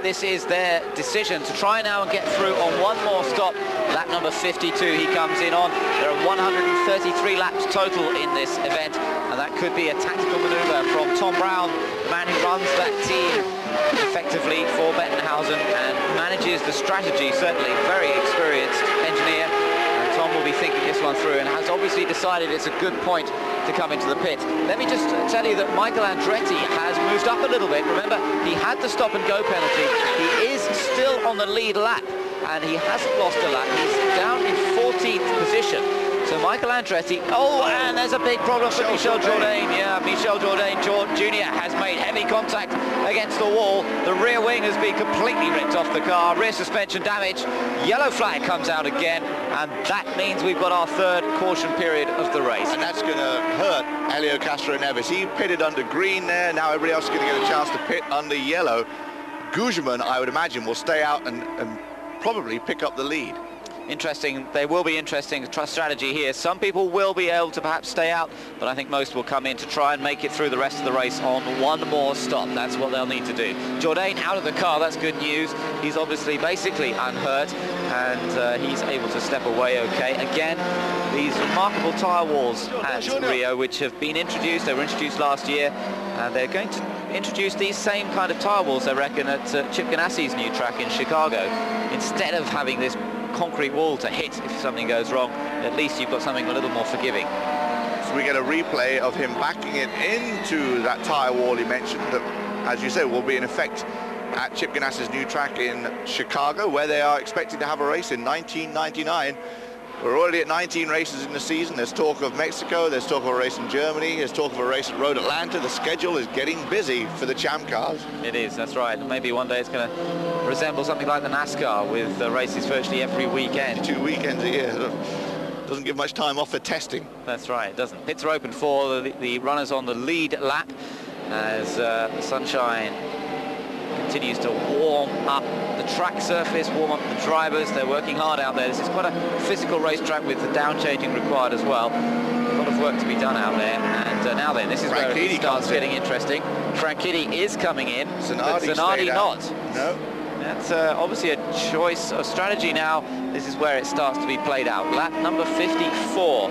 this is their decision to try now and get through on one more stop. Lap number 52 he comes in on. There are 133 laps total in this event, and that could be a tactical maneuver from Tom Brown, the man who runs that team effectively for Bettenhausen and manages the strategy, certainly very experienced engineer. And Tom will be thinking this one through and has obviously decided it's a good point to come into the pit. Let me just tell you that Michael Andretti has moved up a little bit. Remember, he had the stop and go penalty. He is still on the lead lap, and he hasn't lost a lap. He's down in 14th position. So Michael Andretti, and there's a big problem for Michel Jourdain. Yeah, Michel Jourdain Jr. has made heavy contact against the wall. The rear wing has been completely ripped off the car. Rear suspension damage. Yellow flag comes out again, and that means we've got our third caution period of the race. And that's going to hurt Helio Castroneves. He pitted under green there. Now everybody else is going to get a chance to pit under yellow. Guzman, I would imagine, will stay out and probably pick up the lead. Interesting. They will be interesting strategy here. Some people will be able to perhaps stay out, but I think most will come in to try and make it through the rest of the race on one more stop. That's what they'll need to do. Jourdain out of the car, that's good news. He's obviously basically unhurt, and he's able to step away okay. Again, these remarkable tyre walls at Rio, which have been introduced, they were introduced last year, and they're going to introduce these same kind of tyre walls, I reckon, at Chip Ganassi's new track in Chicago. Instead of having this concrete wall to hit if something goes wrong, at least you've got something a little more forgiving. So we get a replay of him backing it into that tyre wall he mentioned that, as you said, will be in effect at Chip Ganassi's new track in Chicago, where they are expecting to have a race in 1999. We're already at 19 races in the season. There's talk of Mexico, there's talk of a race in Germany, there's talk of a race at Road Atlanta. The schedule is getting busy for the Champ cars. It is, that's right. Maybe one day it's going to resemble something like the NASCAR with races virtually every weekend. 2 weekends a year. Doesn't give much time off for testing. That's right, it doesn't. Pits are open for the runners on the lead lap as the sunshine continues to warm up the track surface, warm up the drivers. They're working hard out there. This is quite a physical racetrack with the down changing required as well. A lot of work to be done out there. And now then, this is where it starts getting interesting. Franchitti is coming in, but Zanardi not. No. That's obviously a choice of strategy now. This is where it starts to be played out. Lap number 54 for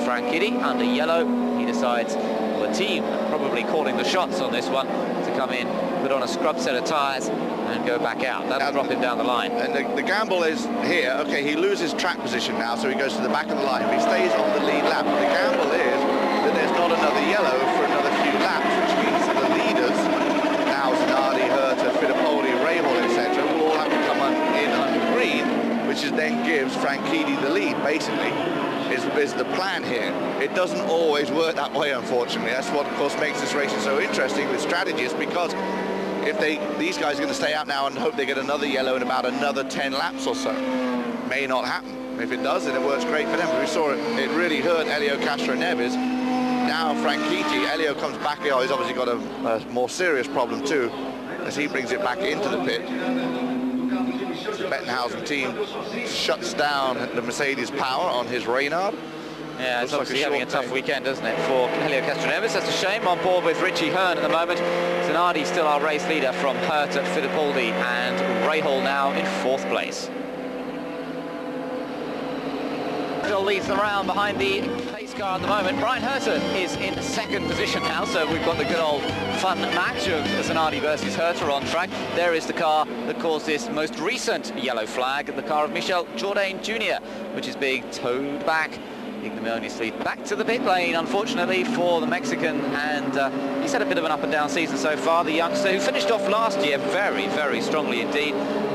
Franchitti under yellow. He decides, well, the team probably calling the shots on this one, to come in, put on a scrub set of tyres and go back out. That'll drop him down the line. And the gamble is here. Okay, he loses track position now, so he goes to the back of the line. But he stays on the lead lap. The gamble is that there's not another yellow for another few laps, which means that the leaders, now Zanardi, Herta, Fittipaldi, Rahal, etc., will all have to come in under green, which then gives Franchitti the lead, basically. Is the plan here. It doesn't always work that way, unfortunately. That's what, of course, makes this racing so interesting with strategists, because if these guys are going to stay out now and hope they get another yellow in about another 10 laps or so, may not happen. If it does, then it works great for them. We saw it really hurt Helio Castroneves. Now Franchitti, Helio comes back. He's obviously got a more serious problem too, as he brings it back into the pit. The Bettenhausen team shuts down the Mercedes power on his Reynard. Yeah, it's obviously having a tough weekend, doesn't it, for Helio Castroneves. That's a shame. On board with Richie Hearn at the moment. Zanardi still our race leader from Herta, Fittipaldi and Rahal now in 4th place. Still leads them around behind the pace car at the moment. Brian Herta is in 2nd position now, so we've got the good old fun match of Zanardi versus Herta on track. There is the car that caused this most recent yellow flag, the car of Michel Jourdain Jr., which is being towed back ignominiously back to the pit lane, unfortunately, for the Mexican, and he's had a bit of an up and down season so far, the youngster who finished off last year very, very strongly indeed.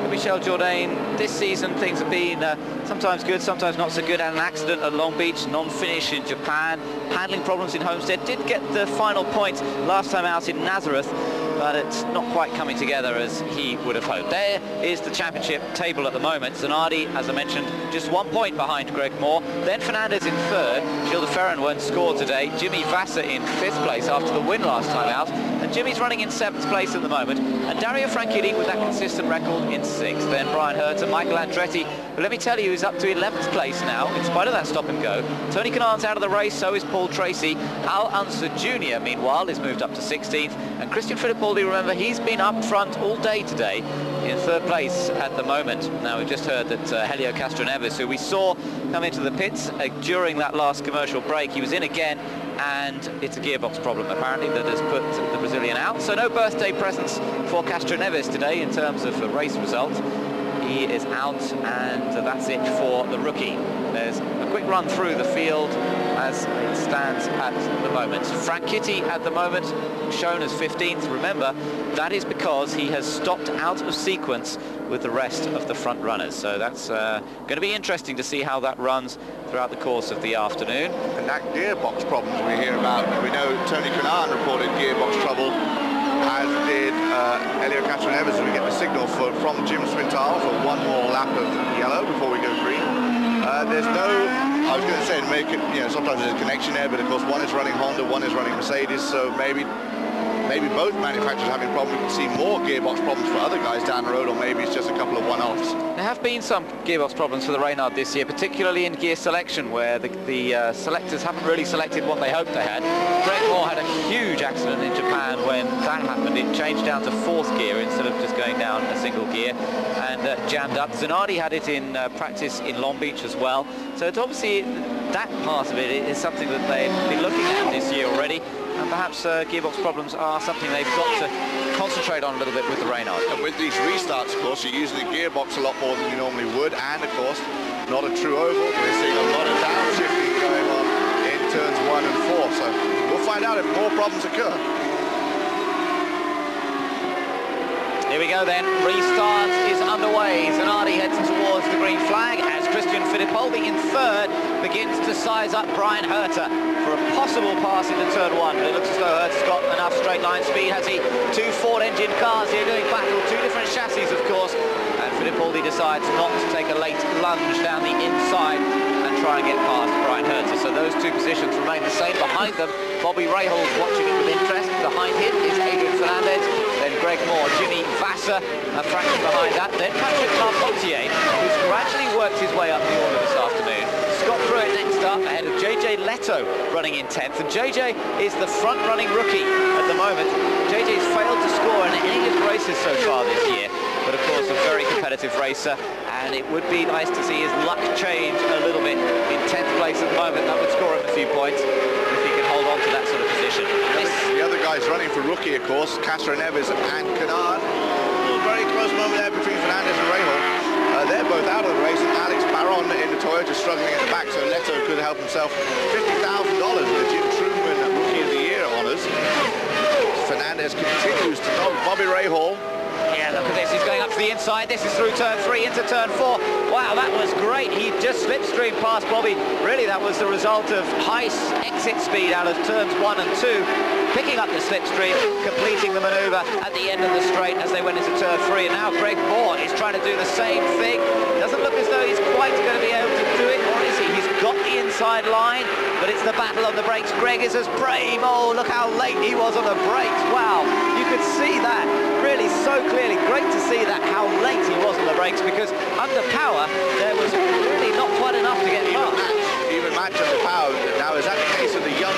Michel Jourdain, this season things have been sometimes good, sometimes not so good. Had an accident at Long Beach, non-finish in Japan, handling problems in Homestead, did get the final point last time out in Nazareth, but it's not quite coming together as he would have hoped. There is the championship table at the moment. Zanardi, as I mentioned, just 1 point behind Greg Moore. Then Fernandez in 3rd. Gilles de Ferran won't score today. Jimmy Vasser in 5th place after the win last time out. And Jimmy's running in 7th place at the moment, and Dario Franchitti with that consistent record in 6th. Then Brian Herter, Michael Andretti, who let me tell you is up to 11th place now, in spite of that stop and go. Tony Kanan's out of the race, so is Paul Tracy. Al Unser Jr., meanwhile, is moved up to 16th, and Christian Fittipaldi, remember, he's been up front all day today in 3rd place at the moment. Now, we've just heard that Helio Castroneves, who we saw come into the pits during that last commercial break, he was in again, and it's a gearbox problem apparently that has put the Brazilian out. So no birthday presents for Castroneves today in terms of a race result. He is out, and that's it for the rookie. There's a quick run through the field as it stands at the moment. Franchitti at the moment shown as 15th. Remember, that is because he has stopped out of sequence with the rest of the front runners. So that's going to be interesting to see how that runs throughout the course of the afternoon. And that gearbox problems we hear about, we know Tony Kanaan reported gearbox trouble, as did Helio Castroneves. We get the signal from Jim Swintal for one more lap of yellow before we go green. There's no, I was going to say, make it, you know, sometimes there's a connection there, but of course one is running Honda, one is running Mercedes, so maybe both manufacturers having problems. We can see more gearbox problems for other guys down the road, or maybe it's just a couple of one-offs. There have been some gearbox problems for the Reynard this year, particularly in gear selection, where the selectors haven't really selected what they hoped they had. Greg Moore had a huge accident in Japan when that happened. It changed down to 4th gear instead of just going down a single gear, and jammed up. Zanardi had it in practice in Long Beach as well. So it's obviously that part of it is something that they've been looking at this year already. And perhaps gearbox problems are something they've got to concentrate on a little bit with the Reynard. And with these restarts, of course, you're using the gearbox a lot more than you normally would, and of course, not a true oval. We're seeing a lot of downshifting going on in turns 1 and 4, so we'll find out if more problems occur. Here we go then, restart is underway. Zanardi heads towards the green flag as Christian Fittipaldi in 3rd begins to size up Brian Herter for a possible pass into turn 1, but it looks as though Herter's got enough straight line speed, has he? 2 Ford engine cars here doing battle, 2 different chassis of course, and Fittipaldi decides not to take a late lunge down the inside and try and get past Brian Herter. So those 2 positions remain the same. Behind them, Bobby Rahal's watching it with interest. Behind him is Adrian Fernandez, then Greg Moore, Jimmy Vasser, a fraction behind that, then Patrick Carpentier, who's gradually worked his way up the order this afternoon. Scott Pruitt next up, ahead of JJ Leto running in 10th, and JJ is the front-running rookie at the moment. JJ's failed to score in any of his races so far this year, but of course a very competitive racer, and it would be nice to see his luck change a little bit. In 10th place at the moment, that would score him a few points if he can hold on to that sort of position. The other guys running for rookie, of course, Castroneves and Kanaan. A very close moment there between Fernandez and Rahal. They're both out of the race, and Alex Barron in the Toyota struggling at the back, so Leto could help himself $50,000 with the Jim Truman Rookie of the Year honours. Fernandez continues to knock Bobby Rahal. Yeah, look at this, he's going up to the inside. This is through turn 3 into turn 4. Wow, that was great. He just slipstreamed past Bobby. Really, that was the result of high exit speed out of turns 1 and 2, picking up the slipstream, completing the manoeuvre at the end of the straight as they went into turn 3. And now Greg Moore is trying to do the same thing. Doesn't look as though he's quite going to be able to do it, or is he? He's got the inside line, but it's the battle on the brakes. Greg is as brave. Oh, look how late he was on the brakes. Wow, you could see that really so clearly. Great to see that, how late he was on the brakes, because under power there was really not quite enough to get past. Even match under power. Now, is that the case of the young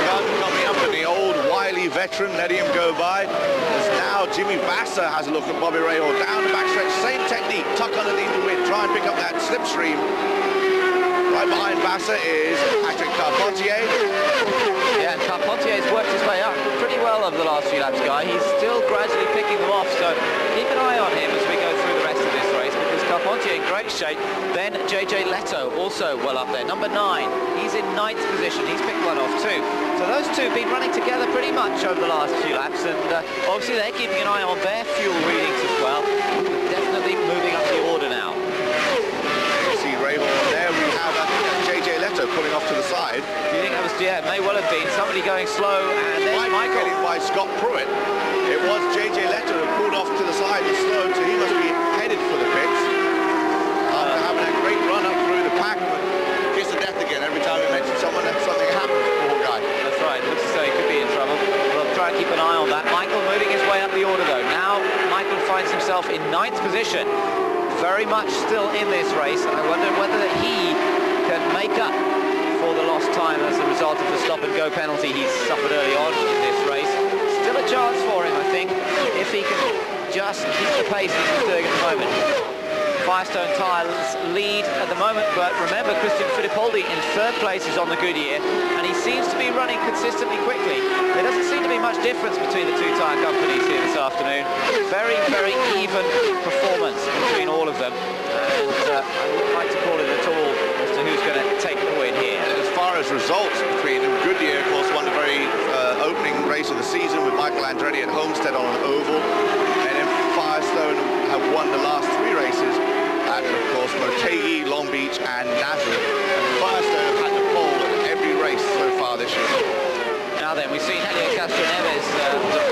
gun coming up and the old wily veteran letting him go by? As now Jimmy Vasser has a look at Bobby Rahal down the backstretch, same technique, tuck underneath the wind, try and pick up that slipstream. Right behind Vasser is Patrick Carpentier. Yeah, Carpentier's worked his way up pretty well over the last few laps, Guy. He's still gradually picking them off, so keep an eye on him as we go through the rest of this race, because Carpentier in great shape. Then JJ Leto also well up there, number 9. He's in 9th position. He's picked one off too. So those two have been running together pretty much over the last few laps, and obviously they're keeping an eye on their fuel readings as well. Definitely moving up the order now. You see Rahal there. We have JJ Leto pulling off to the side. Do you think that was, yeah, it may well have been somebody going slow, and there's Michael. Getting by Scott Pruitt. It was JJ Leto who pulled off to the side and slowed, so he must be headed for the pits. After having a great run up through the pack, but kiss of death again every time he mentions someone, that something happens, poor guy. That's right, looks as though he could be in trouble. We'll try and keep an eye on that. himself in 9th position, very much still in this race, and I wonder whether he can make up for the lost time as a result of the stop-and-go penalty he suffered early on in this race. Still a chance for him, I think, if he can just keep the pace that he's doing at the moment. Firestone Tyres lead at the moment, but remember, Christian Fittipaldi in 3rd place is on the Goodyear, and he seems to be running consistently quickly. There doesn't seem to be much difference between the two tyre companies here this afternoon. Very, very even performance between all of them, and I wouldn't like to call it at all as to who's going to take the win here. As far as results between them, Goodyear, of course, won the very opening race of the season with Michael Andretti at Homestead on an oval, and then Firestone have won the last 3 races at, of course, Motegi, Long Beach and Nazareth. And Firestone have had the pole at every race so far this year. Now then, we've seen Helio Castroneves,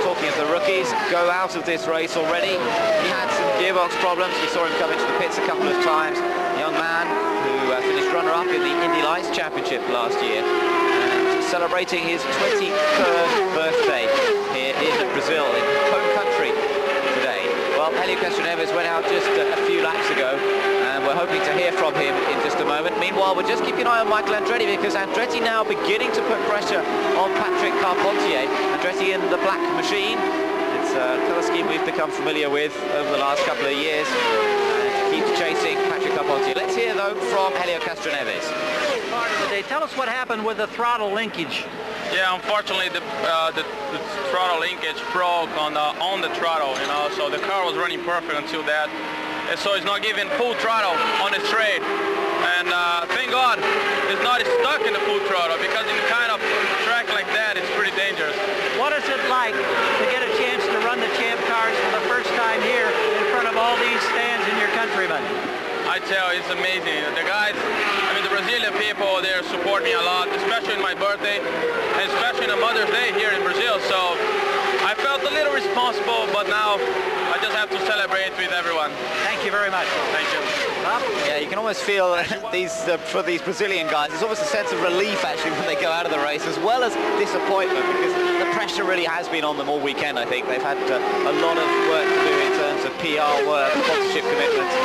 talking of the rookies, go out of this race already. He had some gearbox problems. We saw him come into the pits a couple of times. A young man who finished runner-up in the Indy Lights Championship last year, and celebrating his 23rd birthday here in Brazil, in home country today. Well, Helio Castroneves went out just a few laps ago, and we're hoping to hear from him in just a moment. Meanwhile, we're just keeping an eye on Michael Andretti, because Andretti now beginning to put pressure on Patrick Carpentier. Andretti in the black machine. It's a colour scheme we've become familiar with over the last couple of years. Keeps chasing Patrick Carpentier. Let's hear, though, from Helio Castroneves. Part of the day. Tell us what happened with the throttle linkage. Yeah, unfortunately, the throttle linkage broke on the throttle, you know, so the car was running perfect until that. And so it's not giving full throttle on the straight. And thank God it's not stuck in the full throttle, because in kind of track like that, it's pretty dangerous. What is it like to get a chance to run the Champ cars for the first time here in front of all these fans and your countrymen? I tell you, it's amazing. The guys, I mean, the Brazilian people, they support me a lot, especially in my birthday, and especially on Mother's Day here in Brazil. So I felt a little responsible, but now I just have to celebrate with everyone. Thank you very much. Thank you. Yeah, you can almost feel for these Brazilian guys, there's almost a sense of relief actually when they go out of the race, as well as disappointment, because the pressure really has been on them all weekend. I think they've had a lot of work to do in terms of PR work, sponsorship commitments,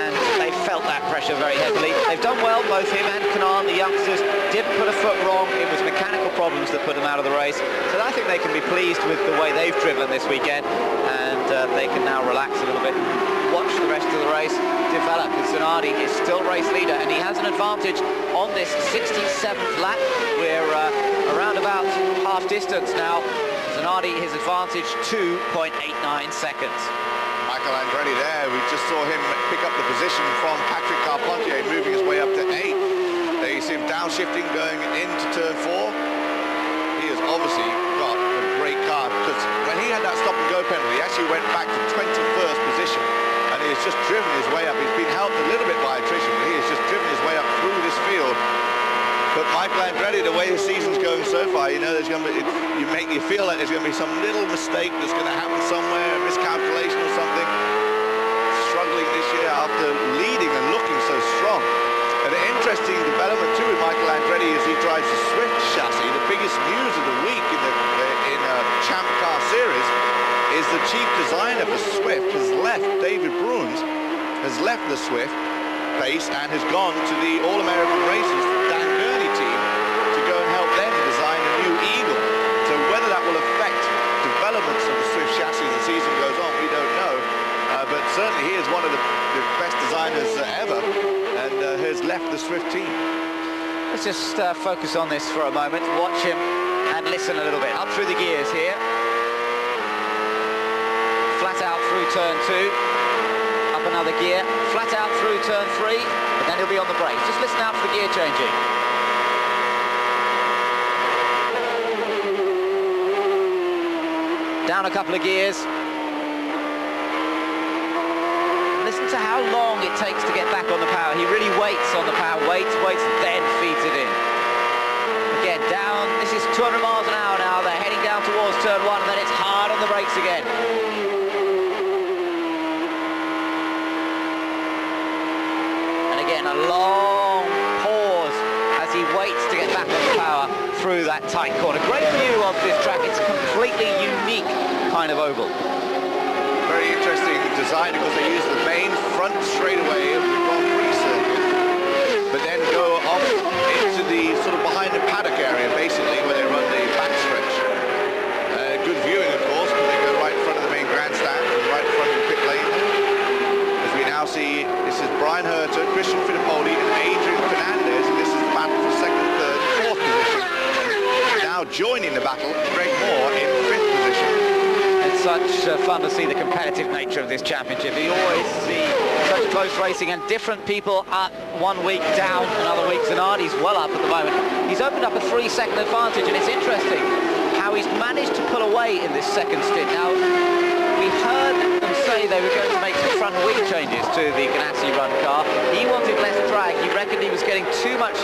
and they've felt that pressure very heavily. They've done well, both him and Kanan, the youngsters, didn't put a foot wrong. It was mechanical problems that put them out of the race. So I think they can be pleased with the way they've driven this weekend, and they can now relax a little bit, watch the rest of the race develop. And Zanardi is still race leader, and he has an advantage on this 67th lap. We're around about half distance now. Zanardi, his advantage, 2.89 seconds. Michael Andretti there, we just saw him pick up the position from Patrick Carpentier, moving his way up to 8th. There you see him downshifting going into turn 4. He has obviously got a great car, because when he had that stop and go penalty, he actually went back to 21st position, and he has just driven his way up. He's been helped a little bit by attrition, but he has just driven his way up through this field. But Michael Andretti, the way the season's going so far, you know, there's going to be, you feel like there's going to be some little mistake that's going to happen somewhere, a miscalculation or something. Struggling this year after leading and looking so strong. And an interesting development too with Michael Andretti is he drives the Swift chassis. The biggest news of the week in the Champ Car Series is the chief designer for Swift has left. David Bruins has left the Swift base and has gone to the All-American Races Dan Gurney team to go and help them design a new Eagle. So whether that will affect developments of the Swift chassis as the season goes on, we don't know. But certainly he is one of the best designers ever, and has left the Swift team. Let's just focus on this for a moment, watch him and listen a little bit. Up through the gears here. Flat out through turn 2. Up another gear. Flat out through turn 3. But then he'll be on the brakes. Just listen out for the gear changing. Down a couple of gears. Listen to how long it takes to get back on the power. He really waits on the power, waits, then feeds it in. Again, down, this is 200 miles an hour now. They're heading down towards turn 1, and then it's hard on the brakes again. And again, a long pause as he waits to get back on the power through that tight corner. Great view of this track. It's a completely unique kind of oval. Very interesting design because they use the main front straightaway of the Grand Prix circuit, but then go off into the sort of behind the paddock area, basically, where they run the backstretch. Good viewing, of course, because they go right in front of the main grandstand, right in front of the pit lane. As we now see, this is Brian Herter, Christian Fittipaldi, and Adrian Fernandez, and this is the battle for second, third, fourth position. Now joining the battle, Greg Moore in fifth position. It's such fun to see the competitive nature of this championship. You always see such close racing and different people up 1 week down, another week. Zanardi's well up at the moment. He's opened up a 3-second advantage, and it's interesting how he's managed to pull away in this second stint. Now, we heard them say they were going to make some front wing changes to the Ganassi run car. He wanted less drag. He reckoned he was getting too much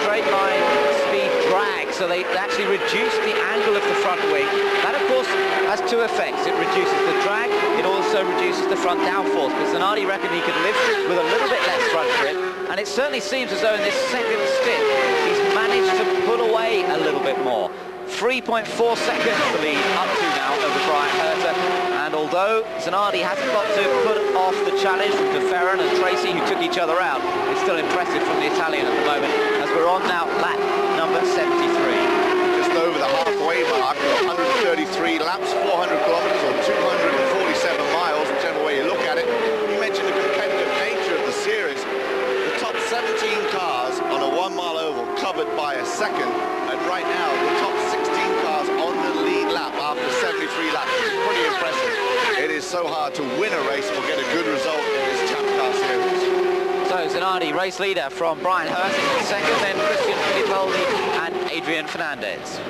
straight line speed drag, so they actually reduced the angle of the front wing. That, of course, has two effects. It reduces the drag, it also reduces the front downforce, but Zanardi reckoned he could live with a little bit less front grip, and it certainly seems as though in this second stint he's managed to pull away a little bit more. 3.4 seconds the lead up to now over Brian Herter, and although Zanardi hasn't got to put off the challenge from De Ferran and Tracy, who took each other out, it's still impressive from the Italian at the moment, as we're on now lap number 73. Just over the halfway mark, 133 laps, 400 kilometers or 247 miles, whichever way you look at it. You mentioned the competitive nature of the series. The top 17 cars on a 1 mile oval covered by a second, and right now the top 16 cars on the lead lap after 73 laps. It's pretty impressive. It is so hard to win a race or get a good result in this Champ Car series. So Zanardi, race leader from Brian Herter in second, then Christian Fittipaldi and Adrian Fernandez.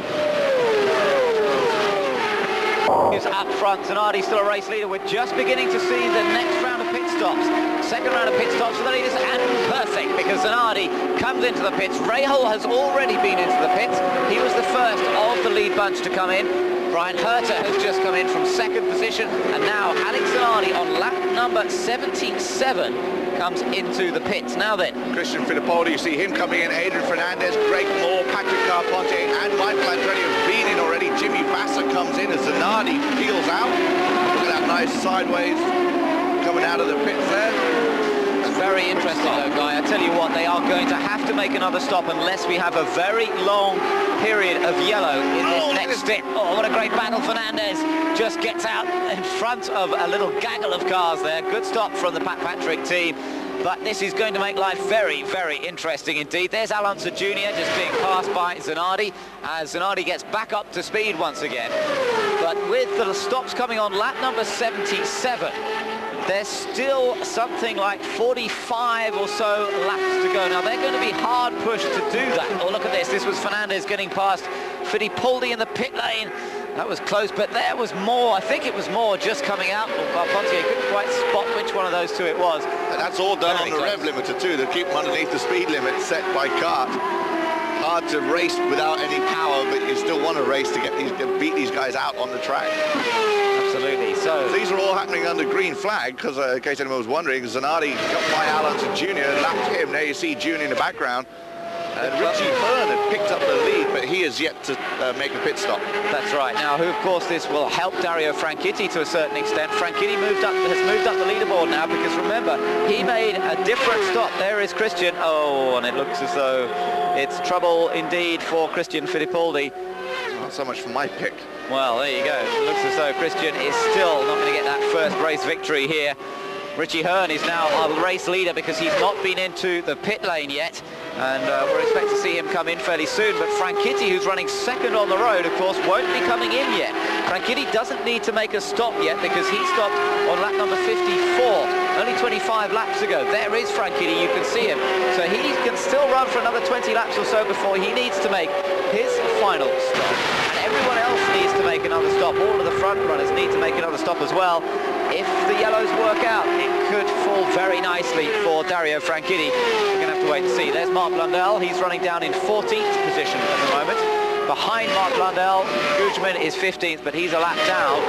He's up front. Zanardi still a race leader. We're just beginning to see the next round of pit stops. Second round of pit stops for the leaders, and perfect, because Zanardi comes into the pits. Rahal has already been into the pits. He was the first of the lead bunch to come in. Brian Herter has just come in from second position, and now Alex Zanardi on lap number 77 comes into the pits. Now then, Christian Fittipaldi, you see him coming in, Adrian Fernandez, Greg Moore, Patrick Carpentier, and Michael Andretti have been in already. Jimmy Vasser comes in as Zanardi peels out. Look at that nice sideways coming out of the pits there. It's very interesting though, Guy. I tell you what, they are going to have to make another stop unless we have a very long period of yellow in this next stint. Oh, what a great battle. Fernandez just gets out in front of a little gaggle of cars there. Good stop from the Pat Patrick team. But this is going to make life very, very interesting indeed. There's Alonso Jr. just being passed by Zanardi as Zanardi gets back up to speed once again. But with the stops coming on lap number 77, there's still something like 45 or so laps to go. Now, they're going to be hard pushed to do that. Oh, look at this. This was Fernandez getting past Fittipaldi in the pit lane. That was close, but there was Moore. I think it was Moore just coming out. Carpentier couldn't quite spot which one of those two it was. And that's all done on the rev limiter, too. They keep them underneath the speed limit set by kart. Hard to race without any power, but you still want to race to beat these guys out on the track. Absolutely. So these are all happening under green flag, because in case anyone was wondering, Zanardi got by Alonso Jr. lapped him. There you see Jr. in the background. And Richie Hearn had picked up the lead, but he has yet to make a pit stop. That's right. Now, of course, this will help Dario Franchitti to a certain extent. Franchitti has moved up the leaderboard now, because remember, he made a different stop. There is Christian. Oh, and it looks as though it's trouble indeed for Christian Fittipaldi. Not so much for my pick. Well, there you go. It looks as though Christian is still not going to get that first race victory here. Richie Hearn is now our race leader because he's not been into the pit lane yet, and we're expecting to see him come in fairly soon. But Franchitti, who's running second on the road, of course, won't be coming in yet. Franchitti doesn't need to make a stop yet because he stopped on lap number 54, only 25 laps ago. There is Franchitti, you can see him. So he can still run for another 20 laps or so before he needs to make his final stop. And everyone else needs to make another stop. All of the front runners need to make another stop as well. If the yellows work out, it could fall very nicely for Dario Franchitti. We're going to have to wait and see. There's Mark Blundell. He's running down in 14th position at the moment. Behind Mark Blundell, Gujman is 15th, but he's a lap down.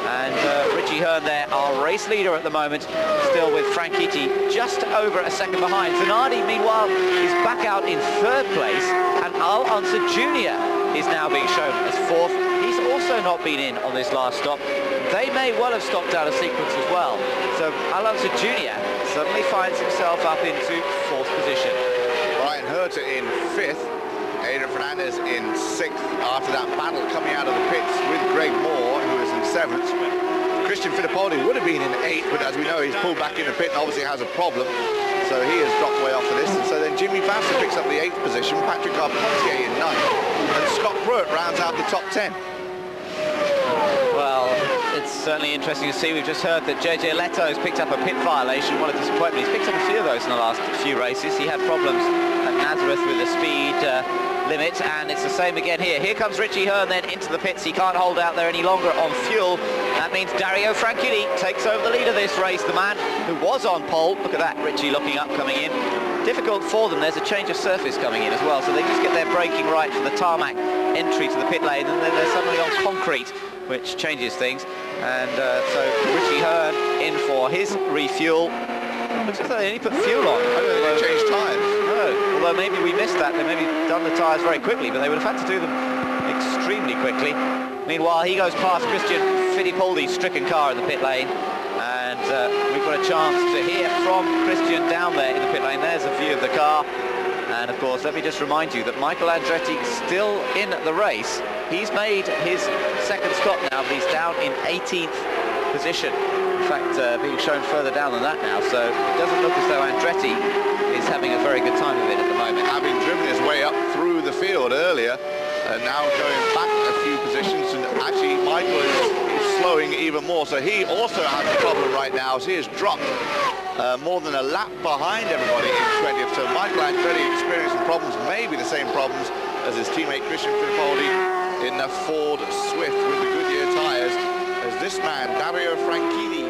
And Richie Hearn there, our race leader at the moment, still with Franchitti just over a second behind. Zanardi, meanwhile, is back out in third place, and Alonso Jr. is now being shown as fourth. He's also not been in on this last stop. they may well have stopped out a sequence as well. So Alonso Jr. suddenly finds himself up into 4th position. Brian Herter in 5th, Adrian Fernandez in 6th after that battle coming out of the pits with Greg Moore, who is in 7th. Christian Fittipaldi would have been in 8th, but as we know, he's pulled back in the pit and obviously has a problem. So he has dropped way off of this. And so then Jimmy Vasser picks up the 8th position, Patrick Carpentier in 9th, and Scott Pruitt rounds out the top 10. Well, it's certainly interesting to see. We've just heard that JJ Leto's picked up a pit violation. What a disappointment. He's picked up a few of those in the last few races. He had problems at Nazareth with the speed limit, and it's the same again here. Here comes Richie Hearn then into the pits. He can't hold out there any longer on fuel. That means Dario Franchitti takes over the lead of this race. The man who was on pole, look at that, Richie looking up, coming in. Difficult for them. There's a change of surface coming in as well, so they just get their braking right for the tarmac entry to the pit lane, and then they're suddenly on concrete, which changes things. And so Richie Hearn in for his refuel. Looks as though they only put fuel on. I don't think they changed tyres. No, although maybe we missed that. They maybe done the tyres very quickly, but they would have had to do them extremely quickly. Meanwhile, he goes past Christian Fittipaldi's stricken car in the pit lane, and we've got a chance to hear from Christian down there in the pit lane. There's a view of the car. And of course, let me just remind you that Michael Andretti is still in the race. He's made his 2nd stop now, but he's down in 18th position. In fact, being shown further down than that now, so it doesn't look as though Andretti is having a very good time of it at the moment. Having driven his way up through the field earlier, and now going back a few positions, and actually Michael is slowing even more, so he also has a problem right now, as he has dropped more than a lap behind everybody in 20th. So Michael Andretti experiencing problems, maybe the same problems as his teammate Christian Fittipaldi in the Ford Swift with the Goodyear tyres, as this man, Dario Franchitti,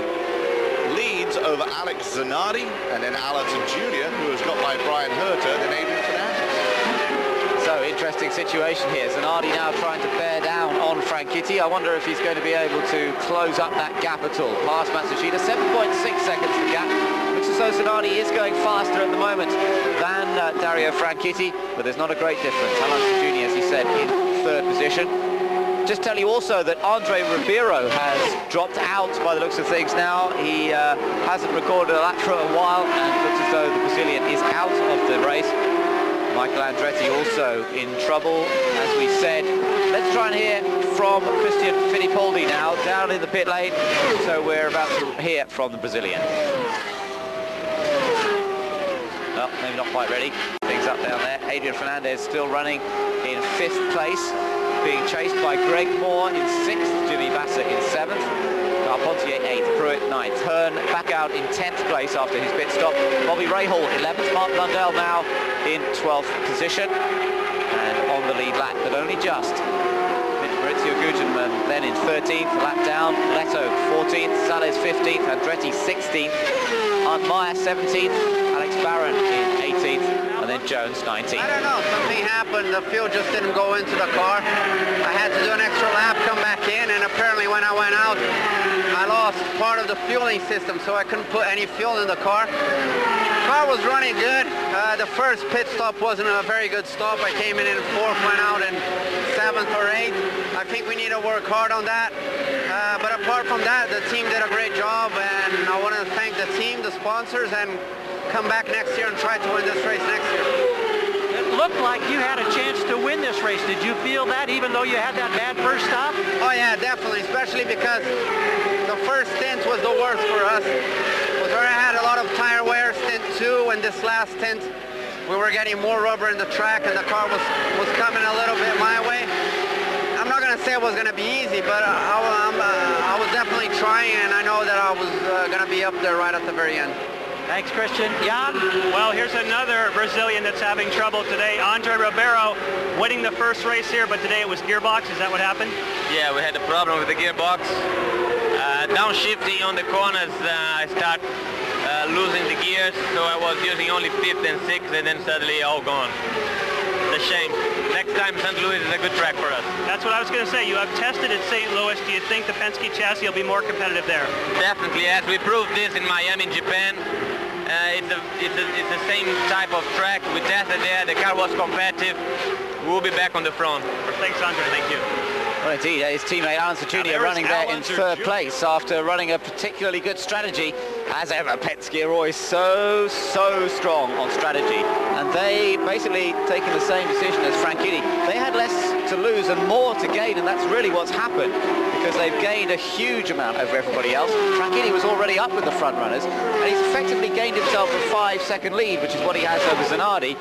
leads over Alex Zanardi, and then Alonso Jr., who has got by Brian Herter, then Adrian Fernandez. So, interesting situation here. Zanardi now trying to bear down on Franchitti. I wonder if he's going to be able to close up that gap at all. Past Matsushita, 7.6 seconds the gap. Looks as though Zanardi is going faster at the moment than Dario Franchitti, but there's not a great difference. Alonso Jr., as he said, in 3rd position. Just tell you also that Andre Ribeiro has dropped out by the looks of things now. He hasn't recorded a lap for a while, and it looks as though the Brazilian is out of the race. Michael Andretti also in trouble, as we said. Let's try and hear from Christian Fittipaldi now, down in the pit lane. So we're about to hear from the Brazilian. Well, maybe not quite ready. Things up down there. Adrian Fernandez still running in 5th place, being chased by Greg Moore in 6th, Jimmy Vasser in 7th, Carpentier 8th, Pruitt 9th, Hearn back out in 10th place after his pit stop, Bobby Rahal 11th, Mark Blundell now in 12th position, and on the lead lap, but only just. Maurizio Gugelmin then in 13th, lap down, Leto 14th, Sales 15th, Andretti 16th, Arndt Meyer 17th, Alex Barron in 18th, and then Jones 19th. I don't know, something happened, the fuel just didn't go into the car. I had to do an extra lap, come back in, and apparently when I went out, I lost part of the fueling system, so I couldn't put any fuel in the car. The car was running good. The first pit stop wasn't a very good stop. I came in 4th, went out in 7th or 8th. I think we need to work hard on that. But apart from that, the team did a great job, and I want to thank the team, the sponsors, and come back next year and try to win this race next year. It looked like you had a chance to win this race. Did you feel that, even though you had that bad first stop? Oh yeah, definitely, especially because the first stint was the worst for us. It was where I had a lot of tire wear, stint 2, and this last stint we were getting more rubber in the track, and the car was coming a little bit my way. I'm not going to say it was going to be easy, but I was definitely trying, and I know that I was going to be up there right at the very end. Thanks, Christian. Jan? Well, here's another Brazilian that's having trouble today. Andre Ribeiro winning the first race here, but today it was gearbox. Is that what happened? Yeah, we had a problem with the gearbox. Downshifting on the corners, I start losing the gears, so I was using only 5th and 6th, and then suddenly all gone. It's a shame. Next time St. Louis is a good track for us. That's what I was going to say. You have tested at St. Louis. Do you think the Penske chassis will be more competitive there? Definitely, as we proved this in Miami, Japan. It's the same type of track. We tested there. The car was competitive. We'll be back on the front. Thanks, Andre. Thank you. Well, indeed, his teammate Alanson Jr. running there in third place after running a particularly good strategy. As ever, Penske are always so strong on strategy. And they basically taking the same decision as Franchitti. They had less to lose and more to gain, and that's really what's happened, because they've gained a huge amount over everybody else. Franchitti was already up with the front runners, and he's effectively gained himself a 5-second lead, which is what he has over Zanardi.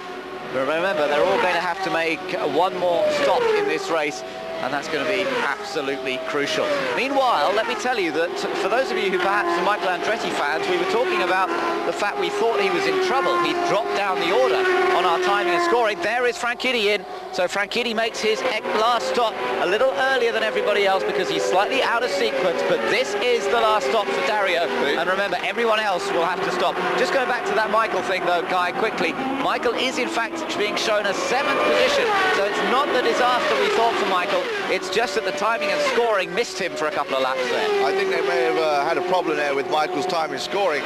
But remember, they're all going to have to make one more stop in this race, and that's going to be absolutely crucial. Meanwhile, let me tell you that for those of you who perhaps are Michael Andretti fans, we were talking about the fact we thought he was in trouble. He dropped down the order on our timing and scoring. There is Franchitti in. So Franchitti makes his last stop a little earlier than everybody else because he's slightly out of sequence, but this is the last stop for Dario. And remember, everyone else will have to stop. Just going back to that Michael thing though, Guy, quickly. Michael is in fact being shown a 7th position, so it's not the disaster we thought for Michael. It's just that the timing and scoring missed him for a couple of laps there. I think they may have had a problem there with Michael's timing and scoring.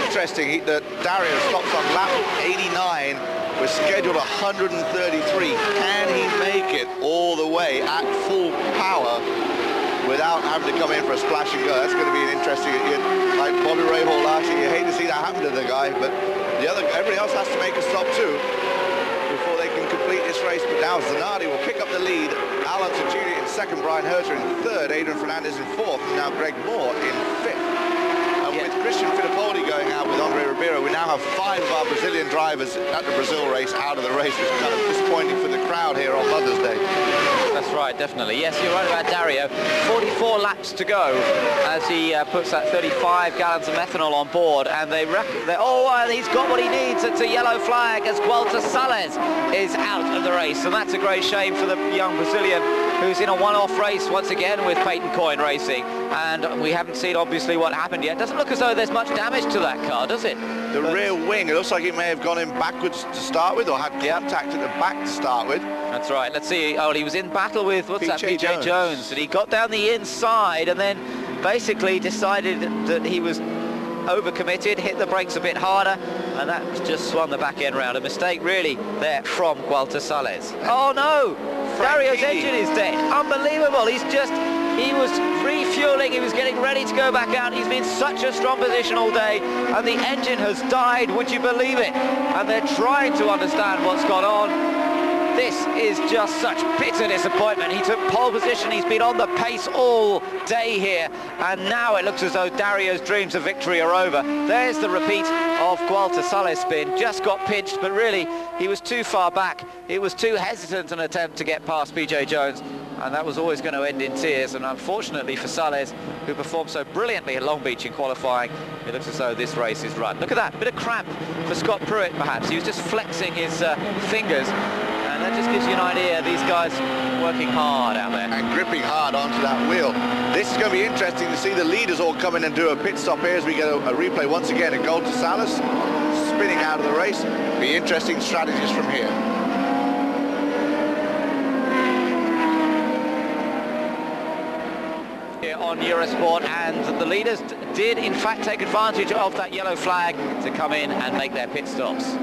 Interesting that Dario stops on lap 89. We're scheduled 133. Can he make it all the way at full power without having to come in for a splash and go? That's going to be an interesting, like Bobby Rahal last year. You hate to see that happen to the guy, but everybody else has to make a stop too before they can complete this race. But now Zanardi will pick up the lead. Alanson Jr. in second, Brian Herter in third, Adrian Fernandez in fourth, and now Greg Moore in fifth. And with Christian Fittipaldi going out with Andre Ribeiro, we now have 5 of our Brazilian drivers at the Brazil race out of the race, which is kind of disappointing for the crowd here on Mother's Day. That's right, definitely. Yes, you're right about Dario. 44 laps to go as he puts that 35 gallons of methanol on board, and they reckon that, he's got what he needs. It's a yellow flag as Gualter Salles is out of the race, and that's a great shame for the young Brazilian who's in a one-off race once again with Peyton Coyne Racing, and we haven't seen obviously what happened yet. Doesn't look as though there's much damage to that car, does it? The rear wing, it looks like it may have gone in backwards to start with, or had contact at the back to start with. That's right. Let's see. Oh, he was in battle with, PJ Jones, and he got down the inside and then basically decided that he was overcommitted, hit the brakes a bit harder, and that just swung the back end round. A mistake really there from Gualter Salles. Oh no! Dario's engine is dead. Unbelievable. He was refueling, he was getting ready to go back out. He's been in such a strong position all day, and the engine has died, would you believe it? And they're trying to understand what's gone on. This is just such bitter disappointment. He took pole position, he's been on the pace all day here, and now it looks as though Dario's dreams of victory are over. There's the repeat of Gualter Salles' spin, just got pinched, but really he was too far back. He was too hesitant an attempt to get past PJ Jones, and that was always going to end in tears. And unfortunately for Salles, who performed so brilliantly at Long Beach in qualifying, it looks as though this race is run. Look at that, bit of cramp for Scott Pruitt perhaps. He was just flexing his fingers. And that just gives you an idea, these guys working hard out there. And gripping hard onto that wheel. This is going to be interesting to see the leaders all come in and do a pit stop here as we get a replay once again at Gualter Salles, spinning out of the race. Be interesting strategies from here. Here on Eurosport, and the leaders did in fact take advantage of that yellow flag to come in and make their pit stops.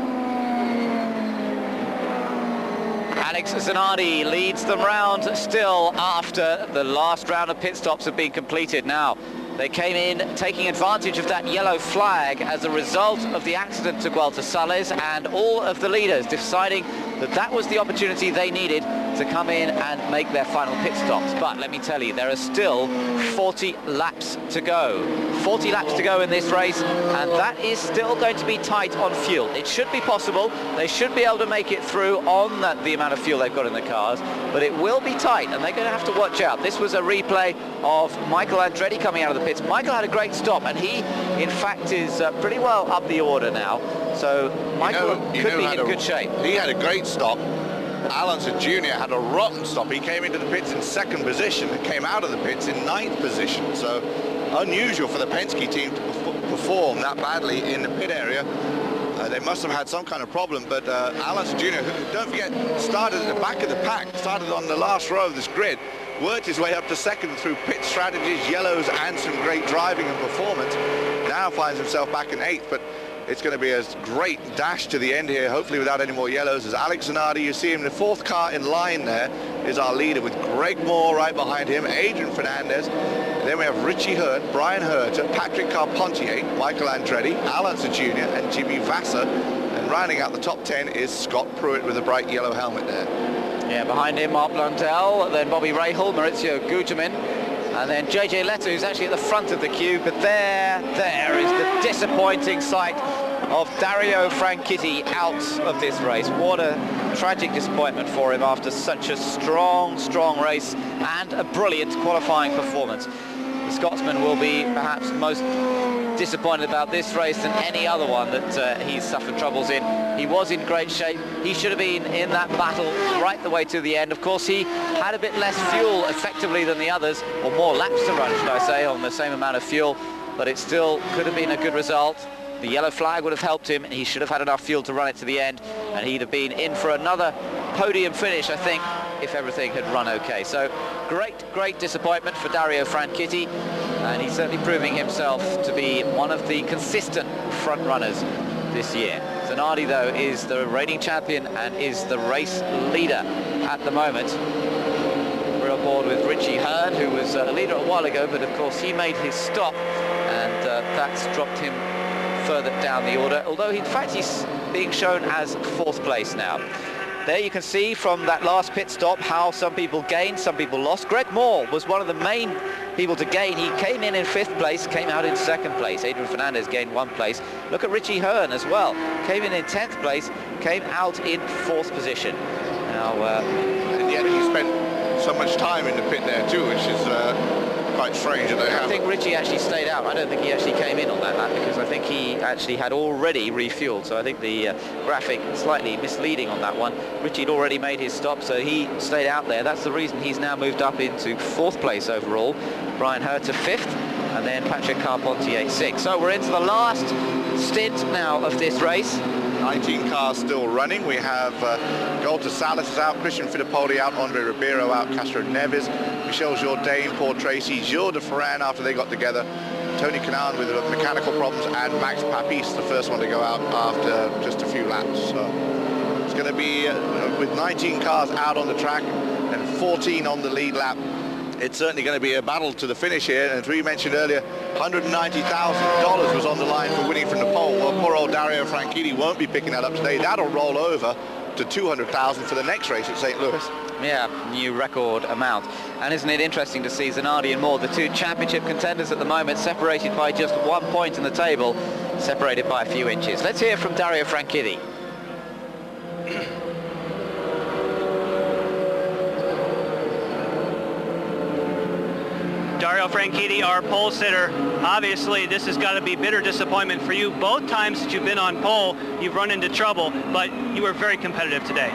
Alex Zanardi leads them round still after the last round of pit stops have been completed. Now, they came in taking advantage of that yellow flag as a result of the accident to Gualter Salles, and all of the leaders deciding that that was the opportunity they needed to come in and make their final pit stops. But let me tell you, there are still 40 laps to go. 40 laps to go in this race, and that is still going to be tight on fuel. It should be possible. They should be able to make it through on the amount of fuel they've got in the cars, but it will be tight, and they're going to have to watch out. This was a replay of Michael Andretti coming out of the pits. Michael had a great stop, and he, in fact, is pretty well up the order now. So Michael could be in good shape. He had a great stop. Alanson Jr. had a rotten stop. He came into the pits in second position and came out of the pits in ninth position. So unusual for the Penske team to perform that badly in the pit area. They must have had some kind of problem, but Alanson Jr., who, don't forget, started at the back of the pack, started on the last row of this grid, worked his way up to second through pit strategies, yellows, and some great driving and performance. Now finds himself back in eighth, but it's going to be a great dash to the end here, hopefully without any more yellows, as Alex Zanardi, you see him in the fourth car in line there, is our leader, with Greg Moore right behind him, Adrian Fernandez. Then we have Richie Hearn, Brian Herter, Patrick Carpentier, Michael Andretti, Al Unser Jr. and Jimmy Vasser. And rounding out the top 10 is Scott Pruitt with a bright yellow helmet there. Yeah, behind him, Mark Blundell, then Bobby Rahal, Maurizio Gugelmin, and then JJ Leto, who's actually at the front of the queue. But there is the disappointing sight of Dario Franchitti out of this race. What a tragic disappointment for him after such a strong race and a brilliant qualifying performance. The Scotsman will be perhaps most disappointed about this race than any other one that he's suffered troubles in. He was in great shape. He should have been in that battle right the way to the end. Of course, he had a bit less fuel effectively than the others, or more laps to run, should I say, on the same amount of fuel, but it still could have been a good result. The yellow flag would have helped him, and he should have had enough fuel to run it to the end, and he'd have been in for another podium finish, I think, if everything had run okay. So great disappointment for Dario Franchitti, and he's certainly proving himself to be one of the consistent front runners this year. Zanardi, though, is the reigning champion and is the race leader at the moment. We're on board with Richie Hearn, who was a leader a while ago, but of course he made his stop, and that's dropped him further down the order, although in fact he's being shown as 4th place now. There you can see from that last pit stop how some people gained, some people lost. Greg Moore was one of the main people to gain. He came in 5th place, came out in 2nd place. Adrian Fernandez gained 1 place. Look at Richie Hearn as well. Came in 10th place, came out in 4th position. Now, and yet he spent so much time in the pit there too, which is quite strange. I think Richie actually stayed out. I don't think he actually came in on that lap, because I think he actually had already refueled. So I think the graphic slightly misleading on that one. Richie had already made his stop, so he stayed out there. That's the reason he's now moved up into 4th place overall. Brian Herter 5th, and then Patrick Carpentier 6th. So we're into the last stint now of this race. 19 cars still running. We have Golta Salas is out, Christian Fittipaldi out, Andre Ribeiro out, Castro Neves, Michel Jourdain, Paul Tracy, Gilles de Ferran after they got together, Tony Kanaan with mechanical problems, and Max Papis, the first one to go out after just a few laps. So it's going to be, with 19 cars out on the track and 14 on the lead lap, it's certainly going to be a battle to the finish here. And as we mentioned earlier, $190,000 was on the line for winning from the pole. Well, poor old Dario Franchitti won't be picking that up today. That'll roll over to $200,000 for the next race at St. Louis. Yeah, new record amount. And isn't it interesting to see Zanardi and Moore, the 2 championship contenders at the moment, separated by just 1 point in the table, separated by a few inches. Let's hear from Dario Franchitti. Dario Franchitti, our pole sitter. Obviously, this has got to be bitter disappointment for you. Both times that you've been on pole, you've run into trouble, but you were very competitive today.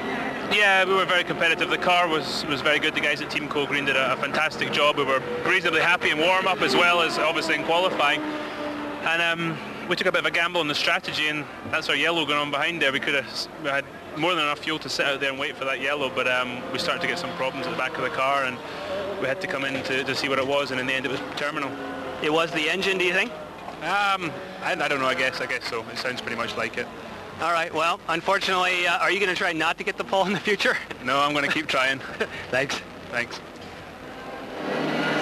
Yeah, we were very competitive. The car was very good. The guys at Team Co Green did a fantastic job. We were reasonably happy in warm-up as well as obviously in qualifying. And we took a bit of a gamble on the strategy, and that's our yellow going on behind there. We had more than enough fuel to sit out there and wait for that yellow, but we started to get some problems at the back of the car, and we had to come in to see what it was, and in the end it was terminal. It was the engine, do you think? I don't know, I guess so. It sounds pretty much like it. All right, well, unfortunately, are you going to try not to get the pole in the future? No, I'm going to keep trying. Thanks. Thanks.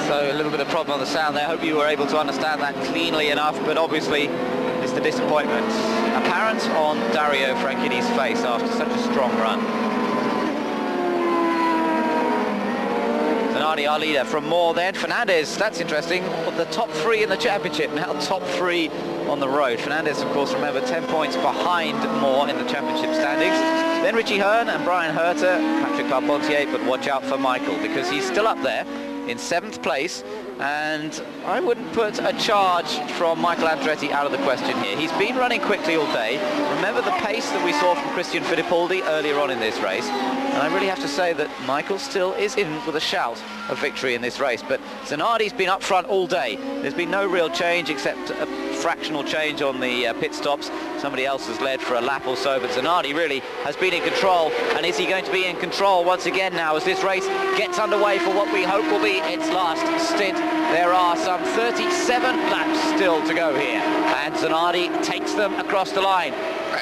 So a little bit of problem on the sound there. I hope you were able to understand that cleanly enough, but obviously it's the disappointment apparent on Dario Franchitti's face after such a strong run. Zanardi, our leader, from Moore then. Fernandez, that's interesting, the top 3 in the championship, now top 3 on the road. Fernandez, of course, remember, 10 points behind Moore in the championship standings. Then Richie Hearn and Brian Herter, Patrick Carpentier, but watch out for Michael, because he's still up there in 7th place, and I wouldn't put a charge from Michael Andretti out of the question here. He's been running quickly all day. Remember the pace that we saw from Christian Fittipaldi earlier on in this race, and I really have to say that Michael still is in with a shout of victory in this race. But Zanardi's been up front all day. There's been no real change except a fractional change on the pit stops. Somebody else has led for a lap or so, but Zanardi really has been in control. And is he going to be in control once again now as this race gets underway for what we hope will be its last stint? There are some 37 laps still to go here, and Zanardi takes them across the line.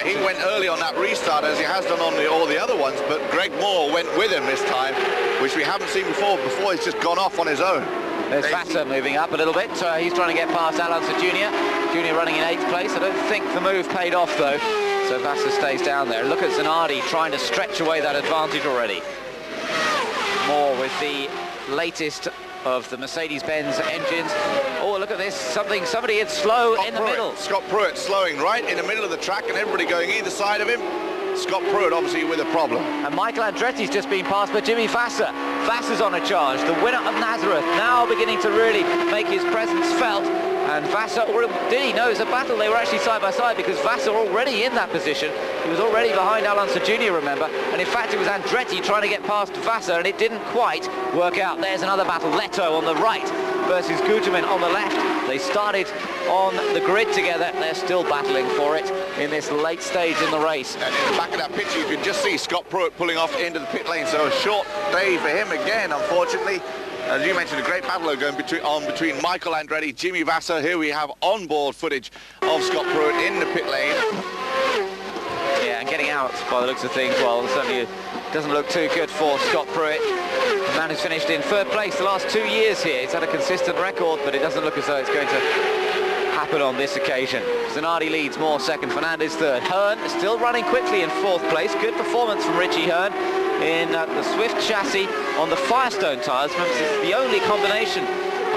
He went early on that restart, as he has done on all the other ones, but Greg Moore went with him this time. which we haven't seen before. Before he's just gone off on his own. There's Vassar moving up a little bit. He's trying to get past Alonso Jr. Jr. running in 8th place. I don't think the move paid off though. So Vassar stays down there. Look at Zanardi trying to stretch away that advantage already. More with the latest of the Mercedes-Benz engines. Oh, look at this. Somebody is slow in the middle. Scott Pruitt slowing right in the middle of the track and everybody going either side of him. Scott Pruitt obviously with a problem. And Michael Andretti's just been passed by Jimmy Vassar. Vassar's on a charge. The winner of Nazareth now beginning to really make his presence felt. And Vassar, or did he know it was a battle? They were actually side by side because Vassar already in that position. He was already behind Alonso Jr., remember? And in fact, it was Andretti trying to get past Vassar, and it didn't quite work out. There's another battle. Leto on the right versus Guterman on the left. They started on the grid together. They're still battling for it in this late stage in the race. And in the back of that picture, you can just see Scott Pruitt pulling off into the pit lane. So a short day for him again, unfortunately. As you mentioned, a great battle going between Michael Andretti, Jimmy Vassar. Here we have onboard footage of Scott Pruitt in the pit lane. Yeah, and getting out by the looks of things, well, certainly doesn't look too good for Scott Pruitt. The man who's finished in 3rd place the last 2 years here. He's had a consistent record, but it doesn't look as though it's going to happen on this occasion. Zanardi leads, Moore 2nd, Fernandez 3rd. Hearn still running quickly in 4th place. Good performance from Richie Hearn in the Swift chassis on the Firestone tyres. Remember, this is the only combination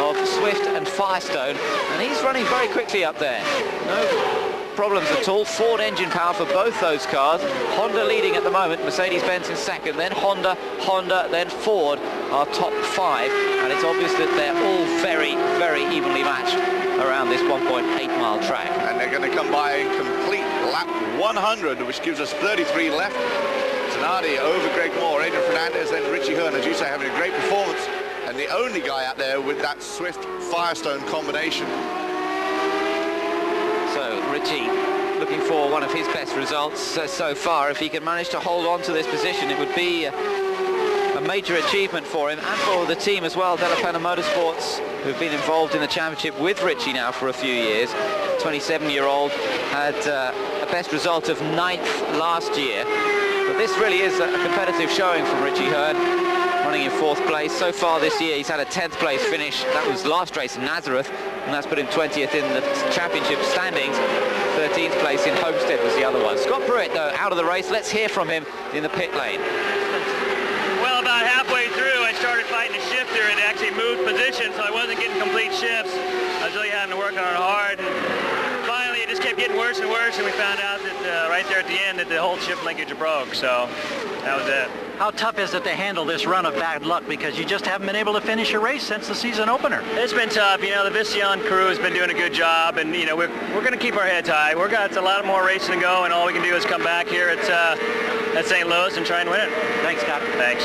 of Swift and Firestone, and he's running very quickly up there. No problems at all. Ford engine power for both those cars. Honda leading at the moment, Mercedes-Benz in 2nd, then Honda, then Ford are top 5, and it's obvious that they're all very, very evenly matched around this 1.8-mile track. And they're going to come by complete lap 100, which gives us 33 left. Zanardi over Greg Moore, Adrian Fernandez, and Richie Hearn, as you say, having a great performance, and the only guy out there with that Swift Firestone combination. So Richie looking for one of his best results so far. If he can manage to hold on to this position, it would be a major achievement for him and for the team as well. Della Penna Motorsports, who've been involved in the championship with Richie now for a few years. 27-year-old had a best result of 9th last year. But this really is a competitive showing from Richie Hearn, running in 4th place. So far this year, he's had a 10th place finish. That was last race in Nazareth, and that's put him 20th in the championship standings. 13th place in Homestead was the other one. Scott Pruitt, though, out of the race. Let's hear from him in the pit lane. Well, about halfway through, I started fighting a shifter and actually moved position, so I wasn't getting complete shifts. I was really having to work on it hard. And finally, it just kept getting worse and worse, and we found out that right there at the end that the whole shift linkage broke, so that was it. How tough is it to handle this run of bad luck, because you just haven't been able to finish a race since the season opener? It's been tough. You know, the Vision crew has been doing a good job, and you know, we're going to keep our heads high. We've got a lot more racing to go, and all we can do is come back here at St. Louis and try and win it. Thanks, Scott. Thanks.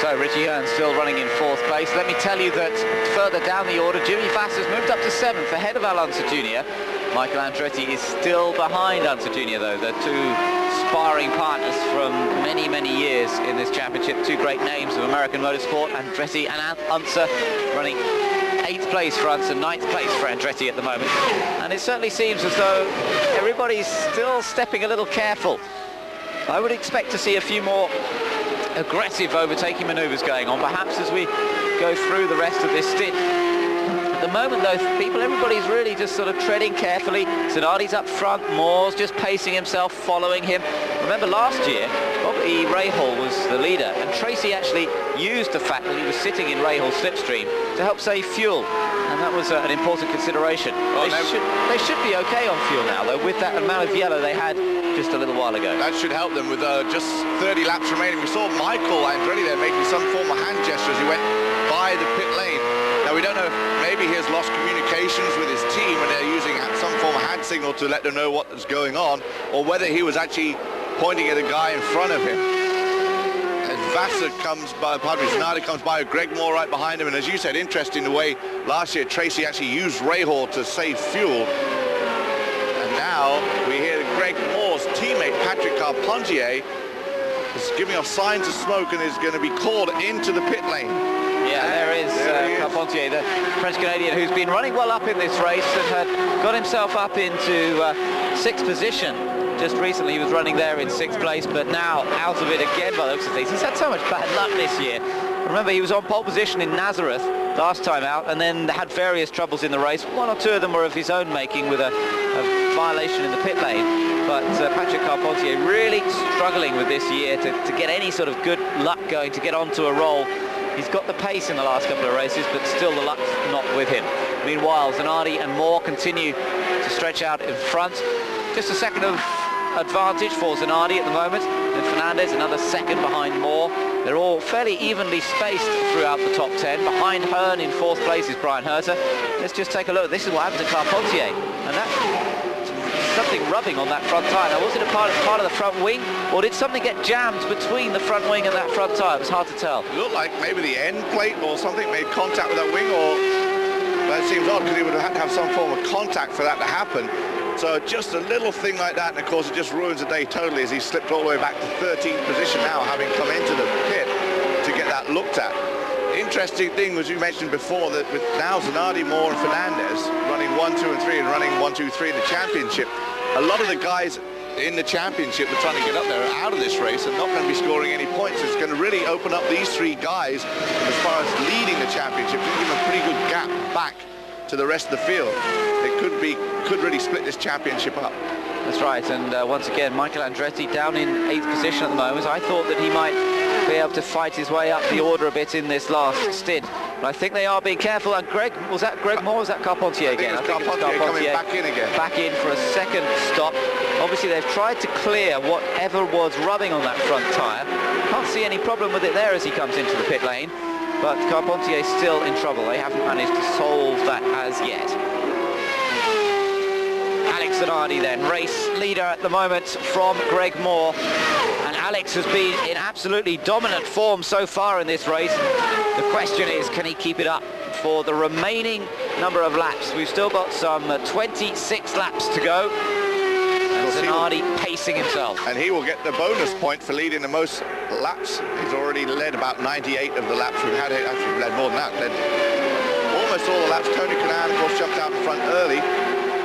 So Richie Hearn still running in 4th place. Let me tell you that further down the order, Jimmy Vassar's moved up to 7th, ahead of Alonso Jr. Michael Andretti is still behind Alonso Jr., though. They're two sparring partners from many, many years in this championship. Two great names of American motorsport, Andretti and Unser, running 8th place for Unser, 9th place for Andretti at the moment. And it certainly seems as though everybody's still stepping a little careful. I would expect to see a few more aggressive overtaking manoeuvres going on, perhaps as we go through the rest of this stint. At the moment, though, everybody's really just sort of treading carefully. Zanardi's up front, Moore's just pacing himself, following him. Remember last year, Bobby Rahal was the leader, and Tracy actually used the fact that he was sitting in Rahal's slipstream to help save fuel, and that was an important consideration. Well, they should be okay on fuel now, though, with that amount of yellow they had just a little while ago. That should help them with just 30 laps remaining. We saw Michael Andretti there making some form of hand gesture as he went by the pit lane. Now, we don't know if maybe he has lost communications with his team and they're using some form of hand signal to let them know what is going on, or whether he was actually pointing at a guy in front of him. As Vassar comes by, Zanardi comes by with Greg Moore right behind him, and as you said, interesting the way last year Tracy actually used Rahal to save fuel. And now we hear Greg Moore's teammate Patrick Carpentier is giving off signs of smoke and is going to be called into the pit lane. Yeah, there is Carpentier, the French-Canadian, who's been running well up in this race and had got himself up into 6th position Just recently he was running there in 6th place, but now out of it again by the looks of things. He's had so much bad luck this year. Remember, he was on pole position in Nazareth last time out, and then had various troubles in the race. 1 or 2 of them were of his own making, with a violation in the pit lane. But Patrick Carpentier really struggling with this year to get any sort of good luck going, to get onto a roll. He's got the pace in the last couple of races, but still the luck's not with him. Meanwhile, Zanardi and Moore continue to stretch out in front. Just a second of advantage for Zanardi at the moment. And Fernandez another second behind Moore. They're all fairly evenly spaced throughout the top 10. Behind Hearn in 4th place is Brian Herter. Let's just take a look. This is what happened to Carpentier. And that's something rubbing on that front tyre. Now, was it a part of the front wing, or did something get jammed between the front wing and that front tyre? It was hard to tell. It looked like maybe the end plate or something made contact with that wing, or that seems odd because he would have had to have some form of contact for that to happen. So just a little thing like that, and of course it just ruins the day totally, as he slipped all the way back to 13th position now, having come into the pit to get that looked at. Interesting thing was, you mentioned before, that with now Zanardi, Moore and Fernandez running 1, 2 and 3 and running 1, 2, 3 in the championship, a lot of the guys in the championship are trying to get up there out of this race and not going to be scoring any points. It's going to really open up these 3 guys as far as leading the championship, to give them a pretty good gap back to the rest of the field. It could really split this championship up. That's right, and once again, Michael Andretti down in 8th position at the moment. I thought that he might be able to fight his way up the order a bit in this last stint. But I think they are being careful. And was that Greg Moore, or was that Carpentier again? I think it was Carpentier coming back in again. Back in for a second stop. Obviously, they've tried to clear whatever was rubbing on that front tyre. Can't see any problem with it there as he comes into the pit lane. But Carpentier's still in trouble. They haven't managed to solve that as yet. Alex Zanardi then, race leader at the moment from Greg Moore. And Alex has been in absolutely dominant form so far in this race. The question is, can he keep it up for the remaining number of laps? We've still got some 26 laps to go. And Zanardi pacing himself. And he will get the bonus point for leading the most laps. He's already led about 98 of the laps we've had. Actually, led more than that. Led almost all the laps. Tony Kanaan, of course, jumped out in front early.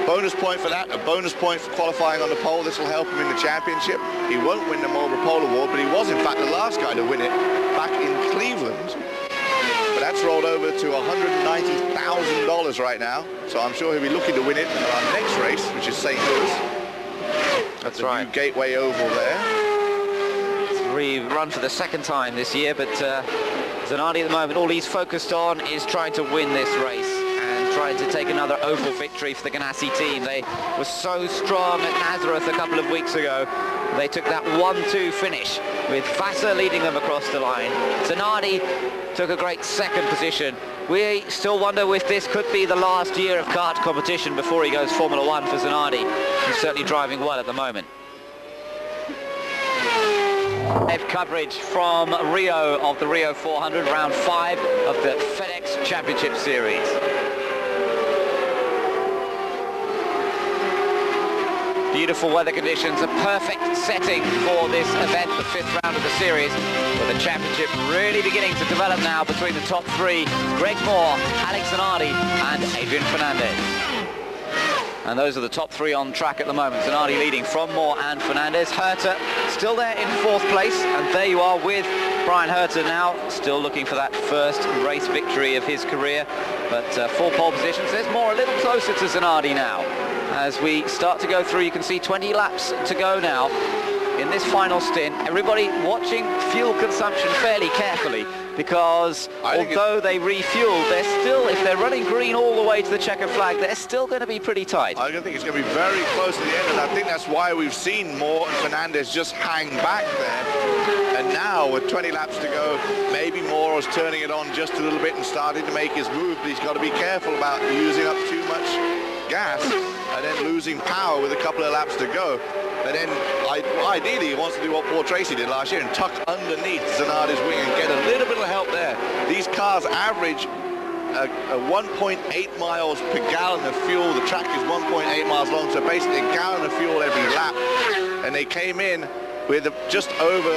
Bonus point for that, a bonus point for qualifying on the pole. This will help him in the championship. He won't win the Marlboro Pole Award, but he was in fact the last guy to win it back in Cleveland. But that's rolled over to $190,000 right now, so I'm sure he'll be looking to win it in our next race, which is St. Louis. That's right. New Gateway Oval there. It's rerun for the second time this year, but Zanardi at the moment, all he's focused on is trying to win this race. Trying to take another oval victory for the Ganassi team. They were so strong at Nazareth a couple of weeks ago. They took that 1-2 finish with Vassar leading them across the line. Zanardi took a great second position. We still wonder if this could be the last year of kart competition before he goes Formula 1 for Zanardi. He's certainly driving well at the moment. Live coverage from Rio of the Rio 400, round 5 of the FedEx Championship Series. Beautiful weather conditions, a perfect setting for this event, the 5th round of the series, with the championship really beginning to develop now between the top 3, Greg Moore, Alex Zanardi and Adrian Fernandez. And those are the top 3 on track at the moment. Zanardi leading from Moore and Fernandez. Herter still there in 4th place, and there you are with Brian Herter now, still looking for that first race victory of his career. But 4 pole positions, there's Moore a little closer to Zanardi now. As we start to go through, you can see 20 laps to go now in this final stint. Everybody watching fuel consumption fairly carefully, because although they refuel, they're still, if they're running green all the way to the checkered flag, they're still going to be pretty tight. I think it's going to be very close to the end, and I think that's why we've seen Moore and Fernandez just hang back there. And now, with 20 laps to go, maybe Moore is turning it on just a little bit and starting to make his move, but he's got to be careful about using up too much gas and then losing power with a couple of laps to go. And then ideally he wants to do what Paul Tracy did last year and tuck underneath Zanardi's wing and get a little bit of help there. These cars average 1.8 miles per gallon of fuel. The track is 1.8 miles long, so basically a gallon of fuel every lap. And they came in with just over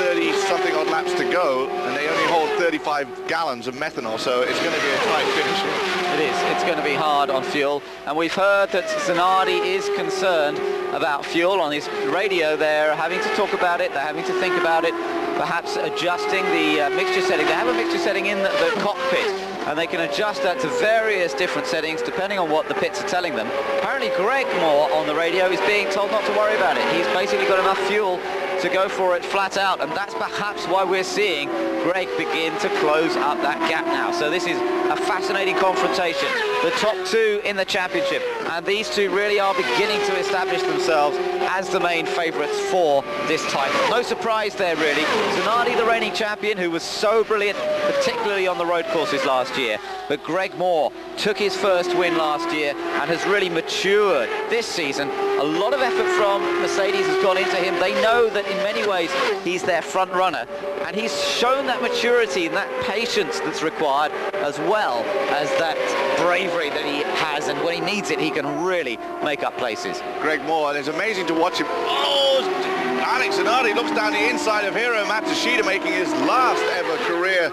30-something odd laps to go, and they only hold 35 gallons of methanol, so it's going to be a tight finish here. It is. It's going to be hard on fuel, and we've heard that Zanardi is concerned about fuel. On his radio they're having to talk about it, they're having to think about it, perhaps adjusting the mixture setting. They have a mixture setting in the cockpit, and they can adjust that to various different settings depending on what the pits are telling them. Apparently Greg Moore on the radio is being told not to worry about it. He's basically got enough fuel to go for it flat out, and that's perhaps why we're seeing Greg begin to close up that gap now. So this is a fascinating confrontation. The top two in the championship, and these two really are beginning to establish themselves as the main favourites for this title. No surprise there really. Zanardi, the reigning champion, who was so brilliant, particularly on the road courses last year, but Greg Moore took his first win last year and has really matured this season. A lot of effort from Mercedes has gone into him. They know that in many ways he's their front runner, and he's shown that maturity and that patience that's required, as well as that bravery that he has, and when he needs it he can really make up places. Greg Moore, and it's amazing to watch him. Oh, Alex Zanardi looks down the inside of Hiro Matsushita, making his last ever career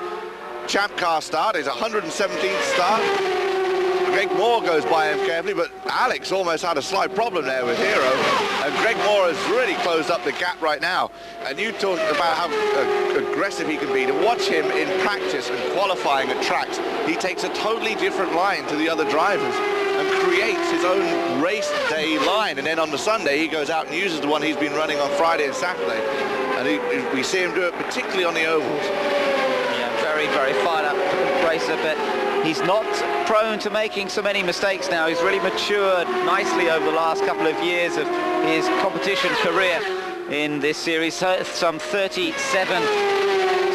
Champ Car start, his 117th start. Greg Moore goes by him carefully, but Alex almost had a slight problem there with Hiro, and Greg Moore has really closed up the gap right now. And you talked about how aggressive he can be. To watch him in practice and qualifying at tracks, he takes a totally different line to the other drivers and creates his own race day line, and then on the Sunday he goes out and uses the one he's been running on Friday and Saturday, and we see him do it particularly on the ovals. Very, very fired up racer, but he's not prone to making so many mistakes now. He's really matured nicely over the last couple of years of his competition career in this series. Some 37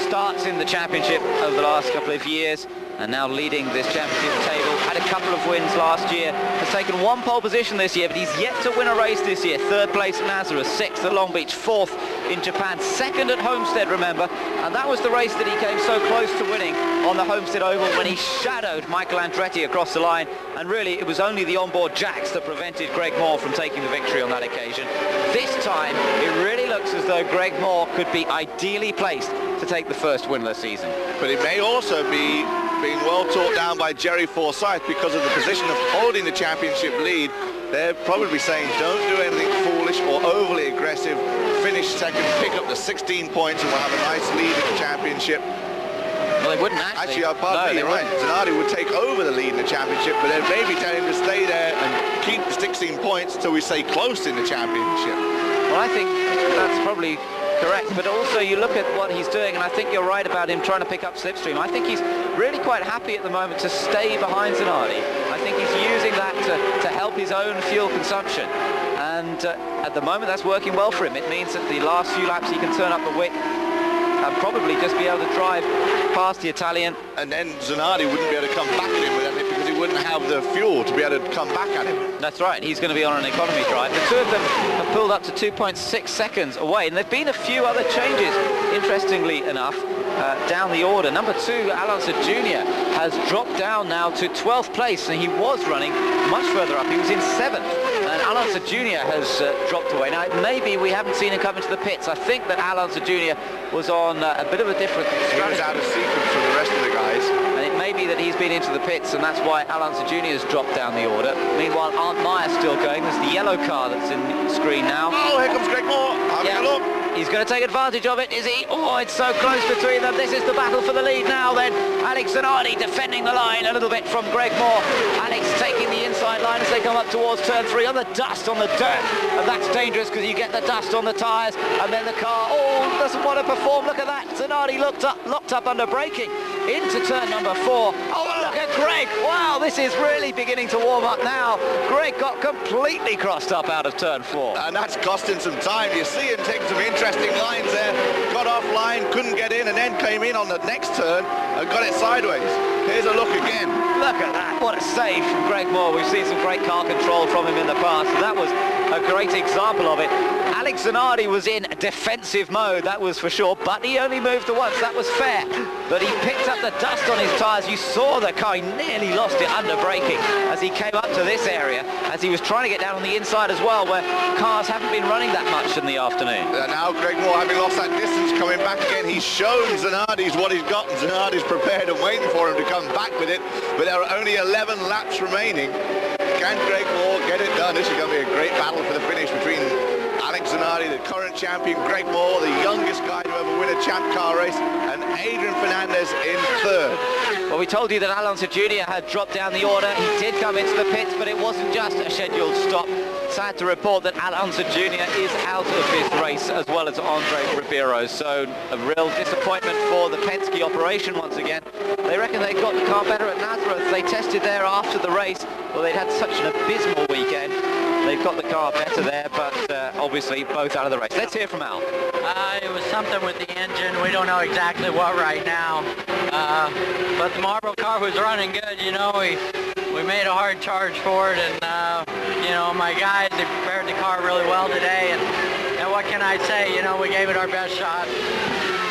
starts in the championship over the last couple of years, and now leading this championship table. Had a couple of wins last year, has taken one pole position this year, but he's yet to win a race this year. Third place at Nazareth, sixth at Long Beach, fourth in Japan, second at Homestead, remember, and that was the race that he came so close to winning on the Homestead Oval when he shadowed Michael Andretti across the line, and really it was only the onboard jacks that prevented Greg Moore from taking the victory on that occasion. This time it really looks as though Greg Moore could be ideally placed to take the first win of the season. But it may also be being well taught down by Jerry Forsyth because of the position of holding the championship lead. They're probably saying don't do anything foolish or overly aggressive, finish second, pick up the 16 points, and we'll have a nice lead in the championship. Well, they wouldn't actually. Pardon me, you're right. Zanardi would take over the lead in the championship, but they're maybe telling him to stay there and keep the 16 points till we stay close in the championship. Well, I think that's probably correct, but also you look at what he's doing, and I think you're right about him trying to pick up slipstream. I think he's really quite happy at the moment to stay behind Zanardi. I think he's using that to help his own fuel consumption, and at the moment that's working well for him. It means that the last few laps he can turn up the wick and probably just be able to drive past the Italian. And then Zanardi wouldn't be able to come back at him with it because he wouldn't have the fuel to be able to come back at him. That's right, he's going to be on an economy drive. The two of them have pulled up to 2.6 seconds away, and there have been a few other changes, interestingly enough, down the order. Number 2, Alonso Jr. has dropped down now to 12th place, and he was running much further up. He was in 7th, and Alonso Jr. has dropped away. Now, maybe we haven't seen him come into the pits. I think that Alonso Jr. was on a bit of a different strategy. He was out of sequence from the rest of the guys. And it may be that he's been into the pits, and that's why Alonso Jr. has dropped down the order. Meanwhile, Arndt Meyer's still going. There's the yellow car that's in the screen now. Oh, here comes Greg Moore. Having a look. He's going to take advantage of it, is he? Oh, it's so close between them. This is the battle for the lead now then. Alex Zanardi defending the line a little bit from Greg Moore. Alex taking the inside line as they come up towards turn 3 on the dust, on the dirt. And that's dangerous because you get the dust on the tyres, and then the car, doesn't want to perform. Look at that. Zanardi locked up under braking into turn number 4. Oh, look at Greg. Wow, this is really beginning to warm up now. Greg got completely crossed up out of turn 4. And that's costing some time. You see him taking some interesting lines there. Got off line, couldn't get in, and then came in on the next turn and got it sideways. Here's a look again. Look at that. What a save from Greg Moore. We've seen some great car control from him in the past. And that was a great example of it. Alex Zanardi was in defensive mode, that was for sure, but he only moved to once, that was fair. But he picked up the dust on his tyres. You saw the car, he nearly lost it under braking as he came up to this area, as he was trying to get down on the inside as well, where cars haven't been running that much in the afternoon. Now Greg Moore, having lost that distance, coming back again, he's shown Zanardi's what he's got, and Zanardi's prepared and waiting for him to come back with it, but there are only 11 laps remaining. Can Greg Moore get it done? This is going to be a great battle for the finish between Alex Zanardi, the current champion, Greg Moore, the youngest guy to ever win a champ car race, and Adrian Fernandez in third. Well, we told you that Alonso Jr. had dropped down the order. He did come into the pits, but it wasn't just a scheduled stop. Sad to report that Alonso Jr. is out of this race, as well as Andre Ribeiro. So a real disappointment for the Penske operation once again. They reckon they got the car better at Nazareth. They tested there after the race. Well, they'd had such an abysmal weekend. They've got the car better there, but obviously both out of the race. Let's hear from Al. It was something with the engine. We don't know exactly what right now. But the Marlboro car was running good, you know. We made a hard charge for it, and you know, my guys, they prepared the car really well today, and what can I say, you know, we gave it our best shot.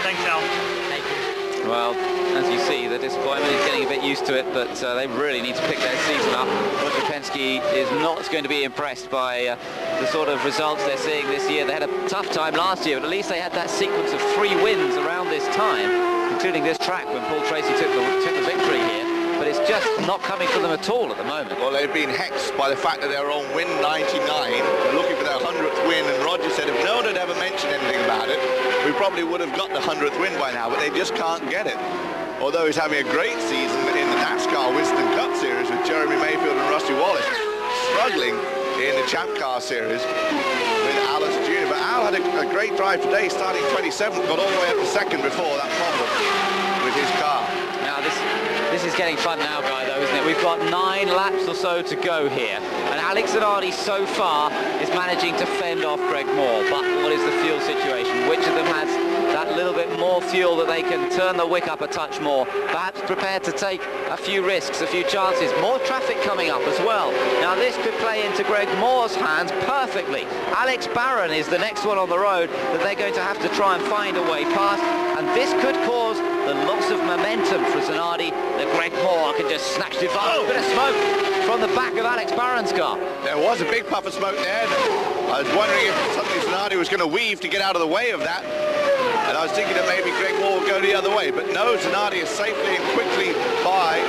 Thanks, Al. Thank you. Well, as you see, the disappointment is getting a bit used to it, but they really need to pick their season up. Roger Penske is not going to be impressed by the sort of results they're seeing this year. They had a tough time last year, but at least they had that sequence of 3 wins around this time, including this track when Paul Tracy took the victory here. But it's just not coming for them at all at the moment. Well, they've been hexed by the fact that they're on win 99. They're looking for their 100th win, and Roger said if no one had ever mentioned anything about it, we probably would have got the 100th win by now, but they just can't get it. Although he's having a great season in the NASCAR Winston Cup Series with Jeremy Mayfield and Rusty Wallace, struggling in the Champ Car Series with Alice Jr. But Al had a great drive today, starting 27th, got all the way up to second before that problem with his car. Now this is getting fun now, Guy, though, isn't it? We've got 9 laps or so to go here, and Alex Zanardi so far is managing to fend off Greg Moore. But what is the fuel situation? Which of them has that little bit more fuel that they can turn the wick up a touch more? Perhaps prepared to take a few risks, a few chances. More traffic coming up as well. Now this could play into Greg Moore's hands perfectly. Alex Barron is the next one on the road that they're going to have to try and find a way past, and this could cause the loss of momentum for Zanardi, that Greg Moore can just snatch the advantage. Bit of smoke from the back of Alex Barron's car. There was a big puff of smoke there. I was wondering if suddenly Zanardi was going to weave to get out of the way of that. And I was thinking that maybe Greg Moore would go the other way. But no, Zanardi is safely and quickly by.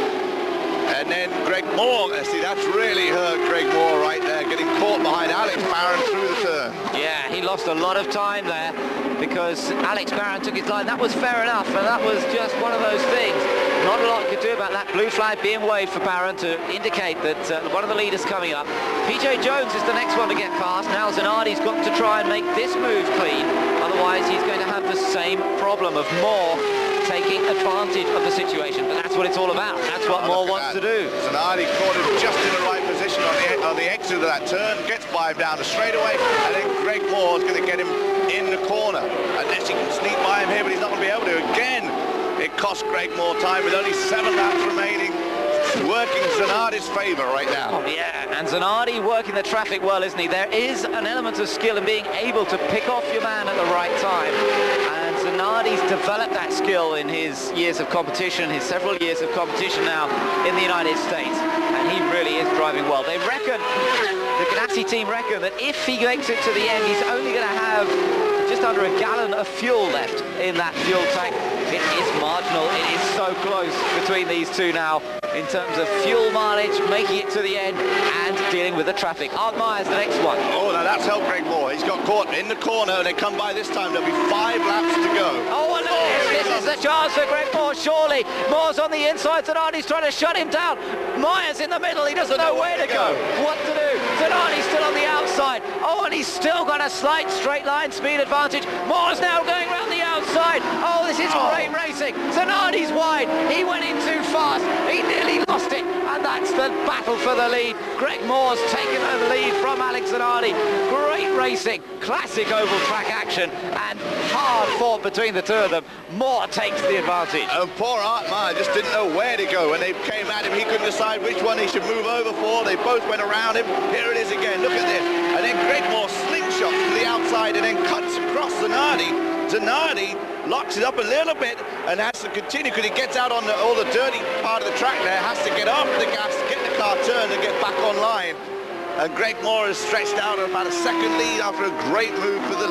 And then Greg Moore, see, that's really hurt Greg Moore right there, getting caught behind Alex Barron through the turn. Yeah, he lost a lot of time there because Alex Barron took his line. That was fair enough, and that was just one of those things. Not a lot you could do about that blue flag being waved for Barron to indicate that one of the leaders coming up. PJ Jones is the next one to get past. Now Zanardi's got to try and make this move clean. Otherwise, he's going to have the same problem of Moore taking advantage of the situation. But that's what it's all about. That's what Moore wants to do. Zanardi caught him just in the right position on the exit of that turn, gets by him down the straightaway, and then Greg Moore is going to get him in the corner. Unless he can sneak by him here, but he's not going to be able to. Again, it cost Greg Moore time with only 7 laps remaining. Working Zanardi's favour right now. Oh, yeah, and Zanardi working the traffic well, isn't he? There is an element of skill in being able to pick off your man at the right time. And Zanardi's developed that skill in his years of competition, his several years of competition now in the United States. And he really is driving well. They reckon, the Ganassi team reckon, that if he makes it to the end, he's only going to have just under a gallon of fuel left in that fuel tank. It is marginal. It is so close between these two now in terms of fuel mileage, making it to the end and dealing with the traffic. Art Myers, the next one. Oh, now that's helped Greg Moore. He's got caught in the corner, and they come by this time. There'll be 5 laps to go. Oh, and look at this. This is the chance for Greg Moore, surely. Moore's on the inside. Zanardi's trying to shut him down. Myers in the middle. He doesn't know where to go. What to do? Zanardi's still on the outside. Oh, and he's still got a slight straight line speed advantage. Moore's now going around the outside. Oh, this is great racing. Zanardi's wide. He went in too fast. He nearly lost it. And that's the battle for the lead. Greg Moore's taken the lead from Alex Zanardi. Great racing. Classic oval track action. And hard fought between the two of them. Moore takes the advantage. And poor Art Meyer just didn't know where to go. When they came at him, he couldn't decide which one he should move over for. They both went around him. Here it is again. Look at this. And then Greg outside and then cuts across Zanardi. Zanardi locks it up a little bit and has to continue because he gets out on all the dirty part of the track there, has to get off the gas, get the car turned and get back online. And Greg Moore has stretched out about a second lead after a great move for the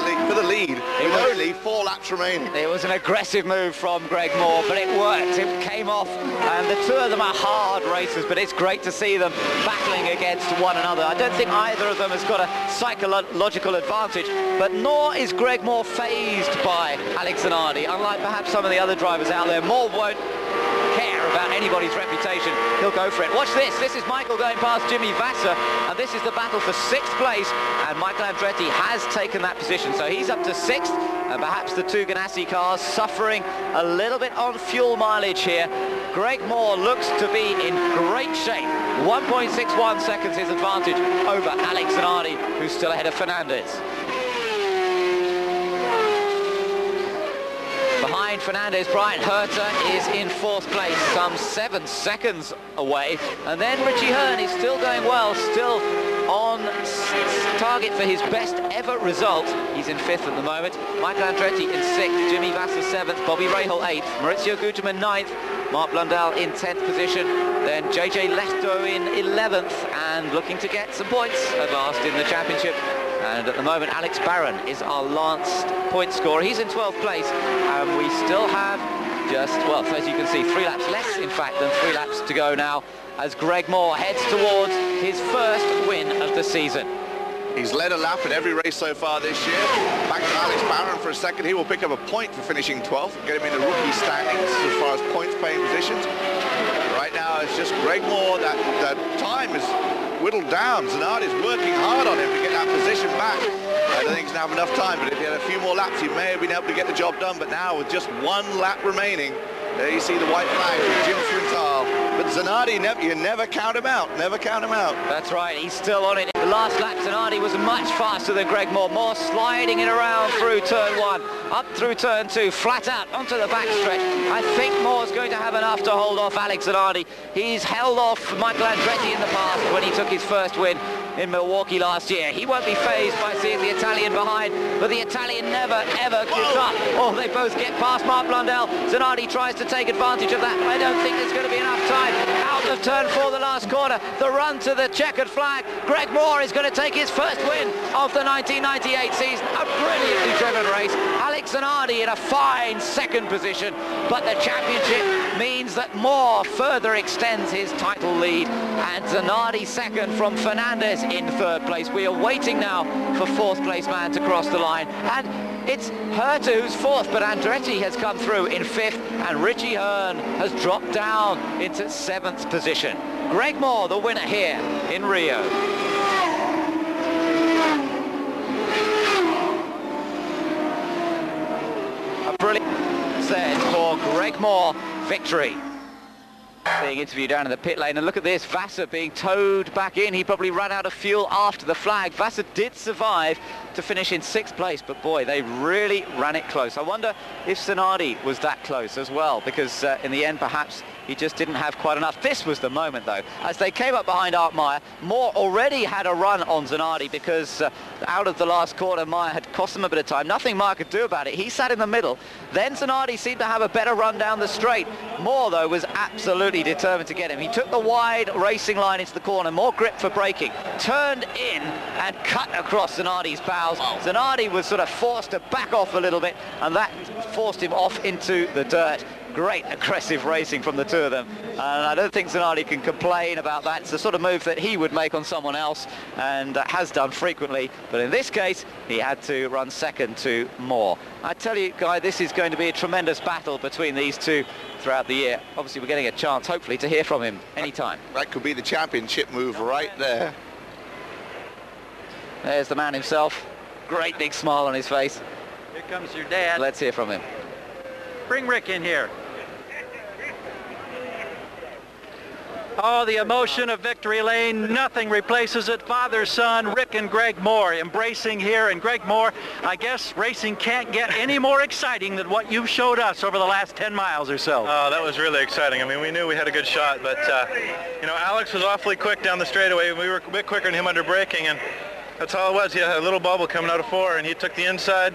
lead with only 4 laps remaining. It was an aggressive move from Greg Moore, but it worked. It came off, and the two of them are hard racers, but it's great to see them battling against one another. I don't think either of them has got a psychological advantage, but nor is Greg Moore fazed by Alex Zanardi. Unlike perhaps some of the other drivers out there, Moore won't care about anybody's reputation. He'll go for it. Watch this. This is Michael going past Jimmy Vasser, and this is the battle for 6th place, and Michael Andretti has taken that position, so he's up to 6th, and perhaps the two Ganassi cars suffering a little bit on fuel mileage here. Greg Moore looks to be in great shape. 1.61 seconds his advantage over Alex Zanardi, who's still ahead of Fernandez. Behind Fernandez, Brian Herter is in 4th place, some 7 seconds away. And then Richie Hearn is still going well, still on target for his best ever result. He's in 5th at the moment. Michael Andretti in 6th, Jimmy Vasser 7th, Bobby Rahal 8th, Maurizio Guterman 9th, Mark Blundell in 10th position, then JJ Lehto in 11th, and looking to get some points at last in the championship. And at the moment, Alex Barron is our last point scorer. He's in 12th place, and we still have just, well, as you can see, 3 laps less, in fact, than 3 laps to go now, as Greg Moore heads towards his first win of the season. He's led a lap in every race so far this year. Back to Alex Barron for a second. He will pick up a point for finishing 12th, get him in the rookie standings as far as points-paying positions. Right now, it's just Greg Moore. That time is whittled down. Zanardi's working hard on him to get that position back. I don't think he's going to have enough time, but if he had a few more laps, he may have been able to get the job done. But now, with just 1 lap remaining, there you see the white flag from Jim Swintal. But Zanardi, you never count him out. Never count him out. That's right. He's still on it. The last lap, Zanardi was much faster than Greg Moore. Moore sliding it around through turn 1, up through turn 2, flat out onto the backstretch. I think Moore's going to have enough to hold off Alex Zanardi. He's held off Michael Andretti in the past when he took his first win in Milwaukee last year. He won't be fazed by seeing the Italian behind, but the Italian never, ever gives up. Oh, they both get past Mark Blundell. Zanardi tries to take advantage of that. I don't think there's going to be enough time. Out of turn 4, the last corner, the run to the checkered flag. Greg Moore is going to take his first win of the 1998 season. A brilliantly driven race. Alex Zanardi in a fine 2nd position, but the championship means that Moore further extends his title lead, and Zanardi 2nd from Fernandez in 3rd place. We are waiting now for 4th place man to cross the line, and it's Herter who's 4th, but Andretti has come through in 5th, and Richie Hearn has dropped down into 7th position. Greg Moore, the winner here in Rio. A brilliant set for Greg Moore, victory. Being interviewed down in the pit lane, and look at this, Vasser being towed back in. He probably ran out of fuel after the flag. Vasser did survive to finish in 6th place, but boy, they really ran it close. I wonder if Zanardi was that close as well, because in the end perhaps he just didn't have quite enough. This was the moment though, as they came up behind Art Meyer. Moore already had a run on Zanardi because out of the last corner Meyer had cost him a bit of time. Nothing Meyer could do about it. He sat in the middle. Then Zanardi seemed to have a better run down the straight. Moore though was absolutely determined to get him. He took the wide racing line into the corner, more grip for braking, turned in and cut across Zanardi's bows. Zanardi was sort of forced to back off a little bit, and that forced him off into the dirt. Great aggressive racing from the two of them, and I don't think Zanardi can complain about that. It's the sort of move that he would make on someone else, and has done frequently, but in this case he had to run 2nd to Moore. I tell you, Guy, this is going to be a tremendous battle between these two throughout the year. Obviously we're getting a chance hopefully to hear from him anytime. That could be the championship move right there. There's the man himself, great big smile on his face. Here comes your dad. Let's hear from him. Bring Rick in here. Oh, the emotion of victory lane, nothing replaces it. Father, son, Rick and Greg Moore embracing here. And Greg Moore, I guess racing can't get any more exciting than what you've showed us over the last 10 miles or so. Oh, that was really exciting. I mean, we knew we had a good shot, but, you know, Alex was awfully quick down the straightaway. We were a bit quicker than him under braking, and That's all it was. He had a little bubble coming out of 4, and he took the inside.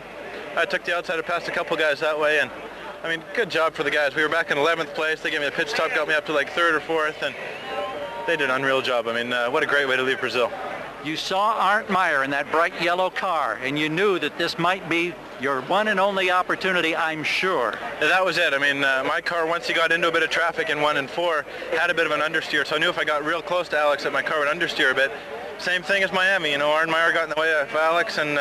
I took the outside. I passed a couple guys that way, and I mean, good job for the guys. We were back in 11th place. They gave me a pit stop, got me up to like 3rd or 4th, and they did an unreal job. I mean, what a great way to leave Brazil. You saw Arndt Meyer in that bright yellow car, and you knew that this might be your one and only opportunity, I'm sure. Yeah, that was it. I mean, my car, once he got into a bit of traffic in 1 and 4, had a bit of an understeer, so I knew if I got real close to Alex that my car would understeer a bit. Same thing as Miami, you know, Arndt Meyer got in the way of Alex, and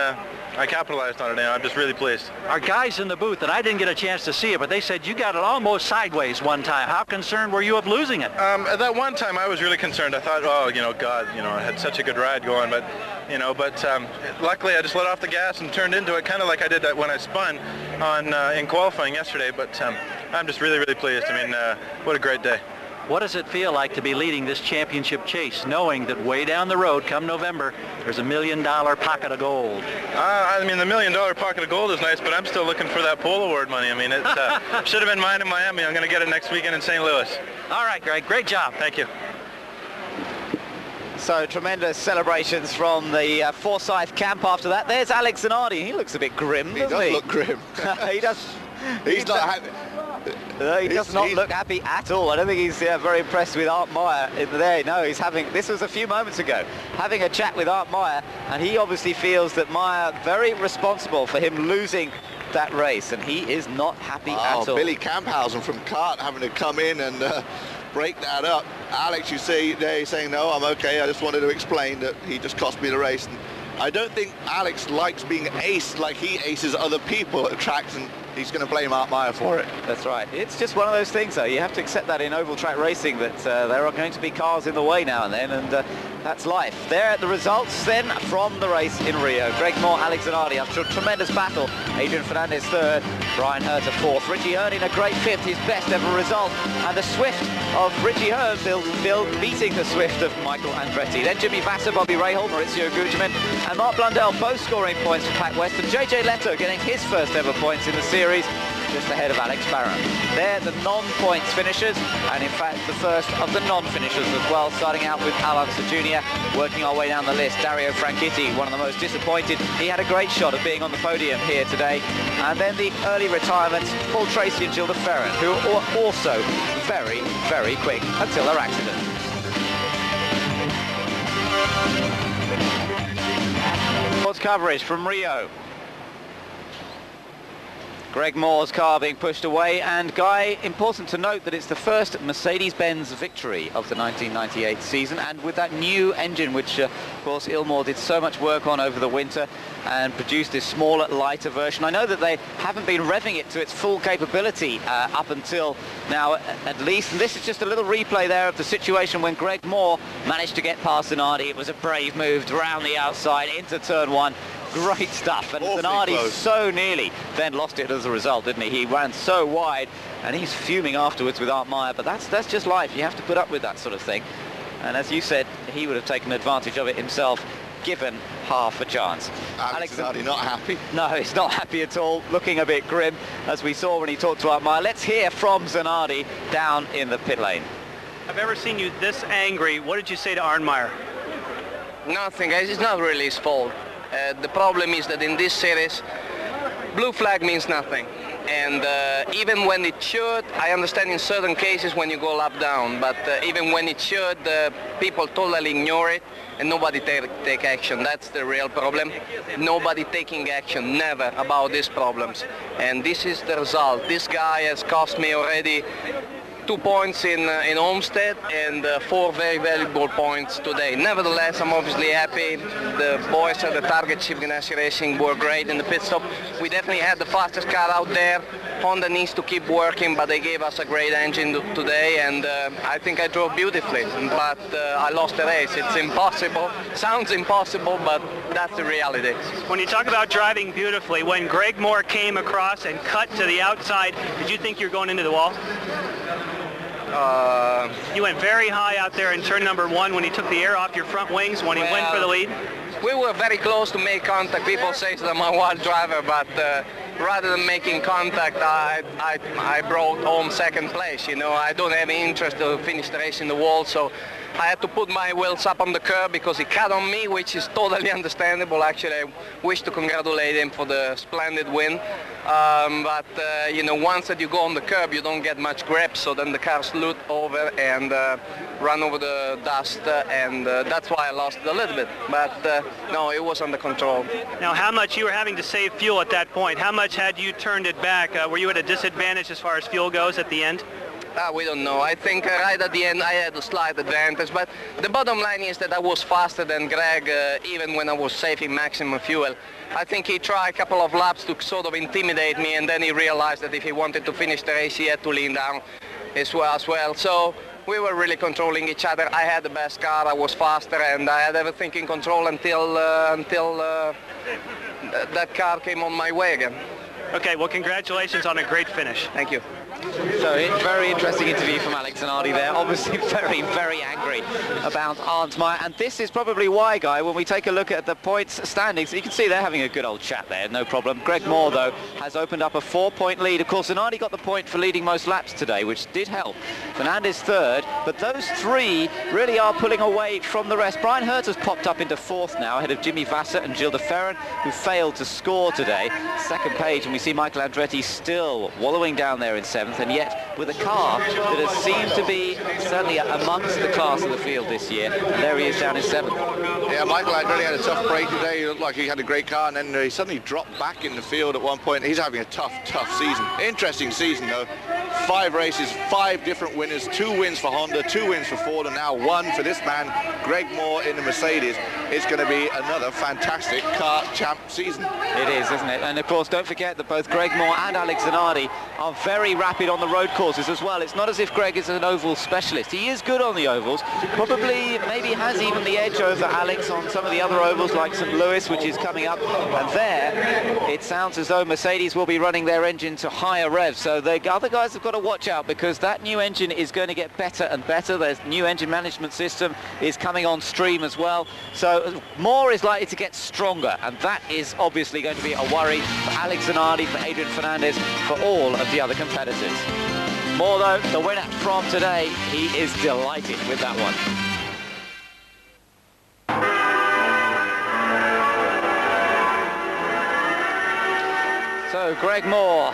I capitalized on it, and I'm just really pleased. Our guys in the booth, and I didn't get a chance to see it, but they said you got it almost sideways one time. How concerned were you of losing it? At that one time, I was really concerned. I thought, oh, you know, God, you know, I had such a good ride going, but, you know, luckily I just let off the gas and turned into it, kind of like I did that when I spun on in qualifying yesterday, but I'm just really, really pleased. I mean, what a great day. What does it feel like to be leading this championship chase, knowing that way down the road, come November, there's $1 million pocket of gold? I mean, the $1 million pocket of gold is nice, but I'm still looking for that pole award money. I mean, it should have been mine in Miami. I'm going to get it next weekend in St. Louis. All right, Greg, great job. Thank you. So tremendous celebrations from the Forsyth camp after that. There's Alex Zanardi. He looks a bit grim, doesn't he? He does look grim. He does. He's not happy. He does not look happy at all. I don't think he's very impressed with Arndt Meyer in there. No, he's having, this was a few moments ago, having a chat with Arndt Meyer, and he obviously feels that Meyer very responsible for him losing that race, and he is not happy at all. Billy Camphausen from kart having to come in and break that up. Alex, you see there, he's saying, no, I'm okay. I just wanted to explain that he just cost me the race. And I don't think Alex likes being aced like he aces other people at tracks, and he's going to blame Arndt Meyer for it. That's right. It's just one of those things, though. You have to accept that in oval track racing, that there are going to be cars in the way now and then, and that's life. There are the results then from the race in Rio. Greg Moore, Alex Zanardi after a tremendous battle. Adrian Fernandez 3rd, Brian Herter 4th. Richie Hearn in a great 5th, his best ever result. And the Swift of Richie Hearn beating the Swift of Michael Andretti. Then Jimmy Vasser, Bobby Rahal, Maurizio Gugelmin, and Mark Blundell both scoring points for Pac West. And JJ Leto getting his first ever points in the series, just ahead of Alex Barron. They're the non-points finishers, and in fact the first of the non-finishers as well, starting out with Alonso Jr., working our way down the list. Dario Franchitti, one of the most disappointed. He had a great shot at being on the podium here today. And then the early retirements, Paul Tracy and Gilda Ferran, who are also very, very quick until their accident. Sports coverage from Rio. Greg Moore's car being pushed away, and Guy, important to note that it's the first Mercedes-Benz victory of the 1998 season, and with that new engine, which of course Ilmore did so much work on over the winter and produced this smaller, lighter version. I know that they haven't been revving it to its full capability up until now, at least, and this is just a little replay there of the situation when Greg Moore managed to get past Zanardi. It was a brave move around the outside into turn 1. Great stuff, and Zanardi so nearly then lost it as a result, didn't he? He ran so wide, and he's fuming afterwards with Arndt Meyer, but that's just life. You have to put up with that sort of thing. And as you said, he would have taken advantage of it himself, given half a chance. Alex Zanardi not happy? No, he's not happy at all, looking a bit grim, as we saw when he talked to Arndt Meyer. Let's hear from Zanardi down in the pit lane. I've ever seen you this angry. What did you say to Arndt Meyer? Nothing, guys. It's not really his fault. The problem is that in this series, blue flag means nothing. And even when it should, I understand in certain cases when you go lap down, but even when it should, people totally ignore it and nobody take action. That's the real problem. Nobody taking action, never, about these problems. And this is the result. This guy has cost me already 2 points in Homestead and 4 very valuable points today. Nevertheless, I'm obviously happy. The boys at the Target Chip Ganassi Racing were great in the pit stop. We definitely had the fastest car out there. Honda needs to keep working, but they gave us a great engine today, and I think I drove beautifully, but I lost the race. It's impossible. Sounds impossible, but that's the reality. When you talk about driving beautifully, when Greg Moore came across and cut to the outside, did you think you were going into the wall? You went very high out there in turn number 1 when he took the air off your front wings when he went for the lead. we were very close to make contact. People say that I'm a wild driver, but rather than making contact, I brought home second place. You know, I don't have any interest to finish the race in the wall, so I had to put my wheels up on the curb because he cut on me, which is totally understandable. Actually, I wish to congratulate him for the splendid win. You know, once that you go on the curb, you don't get much grip, so then the car slid over and run over the dust, and that's why I lost it a little bit. But no, it was under control. Now, how much you were having to save fuel at that point? How much had you turned it back? Were you at a disadvantage as far as fuel goes at the end? We don't know. I think right at the end I had a slight advantage, but the bottom line is that I was faster than Greg even when I was saving maximum fuel. I think he tried a couple of laps to sort of intimidate me, and then he realized that if he wanted to finish the race he had to lean down as well. So we were really controlling each other. I had the best car, I was faster, and I had everything in control until that car came on my way again. Okay, well, congratulations on a great finish. Thank you. So very interesting interview from Alex Zanardi there. Obviously very, very angry about Arndt Meyer. And this is probably why, Guy, when we take a look at the points standings, you can see they're having a good old chat there, no problem. Greg Moore, though, has opened up a 4-point lead. Of course, Zanardi got the point for leading most laps today, which did help. Fernandez third, but those three really are pulling away from the rest. Brian Hurt has popped up into fourth now, ahead of Jimmy Vasser and Gilles de Ferran, who failed to score today. Second page, and we see Michael Andretti still wallowing down there in seventh. And yet with a car that has seemed to be certainly amongst the class of the field this year, and there he is down in seventh. Yeah, Michael Andretti had a tough break today. He looked like he had a great car, and then he suddenly dropped back in the field at one point. He's having a tough season. Interesting season though. 5 races, 5 different winners, 2 wins for Honda, 2 wins for Ford, and now 1 for this man, Greg Moore in the Mercedes. It's going to be another fantastic car champ season. It is, isn't it? And of course, don't forget that both Greg Moore and Alex Zanardi are very rapid on the road courses as well. It's not as if Greg is an oval specialist. He is good on the ovals, probably maybe has even the edge over Alex on some of the other ovals like St. Louis, which is coming up. And there, it sounds as though Mercedes will be running their engine to higher revs. So the other guys have got to watch out, because that new engine is going to get better and better. Their new engine management system is coming on stream as well. So Moore is likely to get stronger, and that is obviously going to be a worry for Alex Zanardi, for Adrian Fernandez, for all of the other competitors. Moore, though, the winner from today, he is delighted with that one. So Greg Moore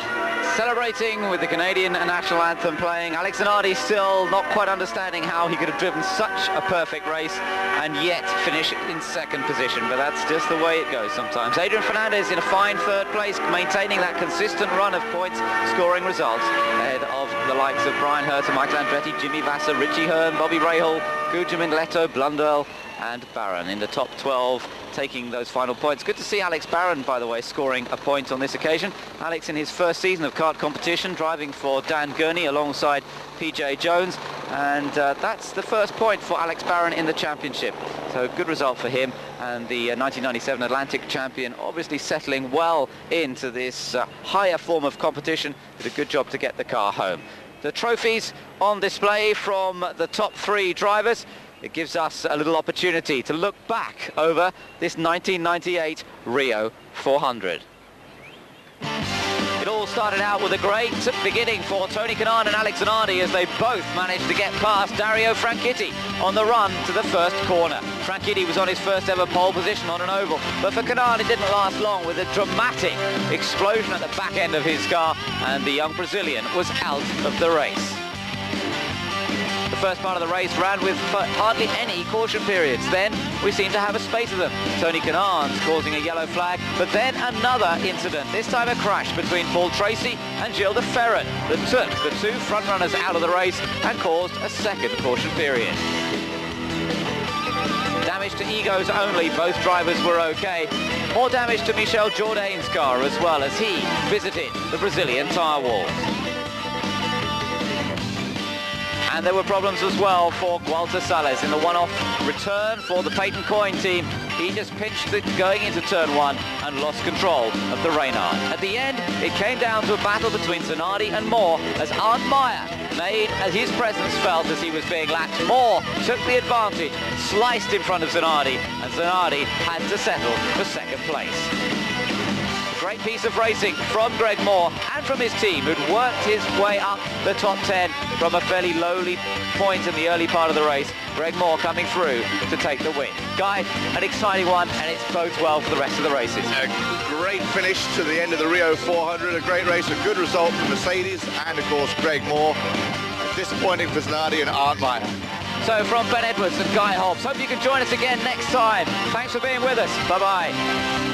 celebrating with the Canadian national anthem playing. Alex Zanardi still not quite understanding how he could have driven such a perfect race and yet finish in second position, but that's just the way it goes sometimes. Adrian Fernandez in a fine third place, maintaining that consistent run of points, scoring results ahead of the likes of Brian Hurt, Michael Andretti, Jimmy Vasser, Richie Hearn, Bobby Rahal, Gujamin, Leto, Blundell and Barron in the top 12, taking those final points. Good to see Alex Barron, by the way, scoring a point on this occasion. Alex in his first season of kart competition, driving for Dan Gurney alongside PJ Jones, and that's the first point for Alex Barron in the championship. So good result for him, and the 1997 Atlantic champion obviously settling well into this higher form of competition. Did a good job to get the car home. The trophies on display from the top 3 drivers. It gives us a little opportunity to look back over this 1998 Rio 400. It all started out with a great beginning for Tony Kanaan and Alex Zanardi as they both managed to get past Dario Franchitti on the run to the first corner. Franchitti was on his first ever pole position on an oval, but for Kanaan it didn't last long, with a dramatic explosion at the back end of his car, and the young Brazilian was out of the race. The first part of the race ran with hardly any caution periods. Then we seemed to have a spate of them. Tony Kanaan causing a yellow flag, but then another incident, this time a crash between Paul Tracy and Gilles de Ferran that took the 2 front runners out of the race and caused a second caution period. Damage to egos only, both drivers were okay. More damage to Michel Jourdain's car as well, as he visited the Brazilian tyre walls. And there were problems as well for Walter Salles in the one-off return for the Peyton Coyne team. he just pinched it going into turn 1 and lost control of the Reynard. At the end, it came down to a battle between Zanardi and Moore as Arndt Meyer made his presence felt as he was being lapped. Moore took the advantage, sliced in front of Zanardi, and Zanardi had to settle for second place. Great piece of racing from Greg Moore and from his team, who'd worked his way up the top 10 from a fairly lowly point in the early part of the race. Greg Moore coming through to take the win. Guy, an exciting one, and it bodes well for the rest of the races. A great finish to the end of the Rio 400, a great race, a good result for Mercedes, and of course Greg Moore. Disappointing for Zanardi and Arndt Meyer. So from Ben Edwards and Guy Hobbs, hope you can join us again next time. Thanks for being with us. Bye-bye.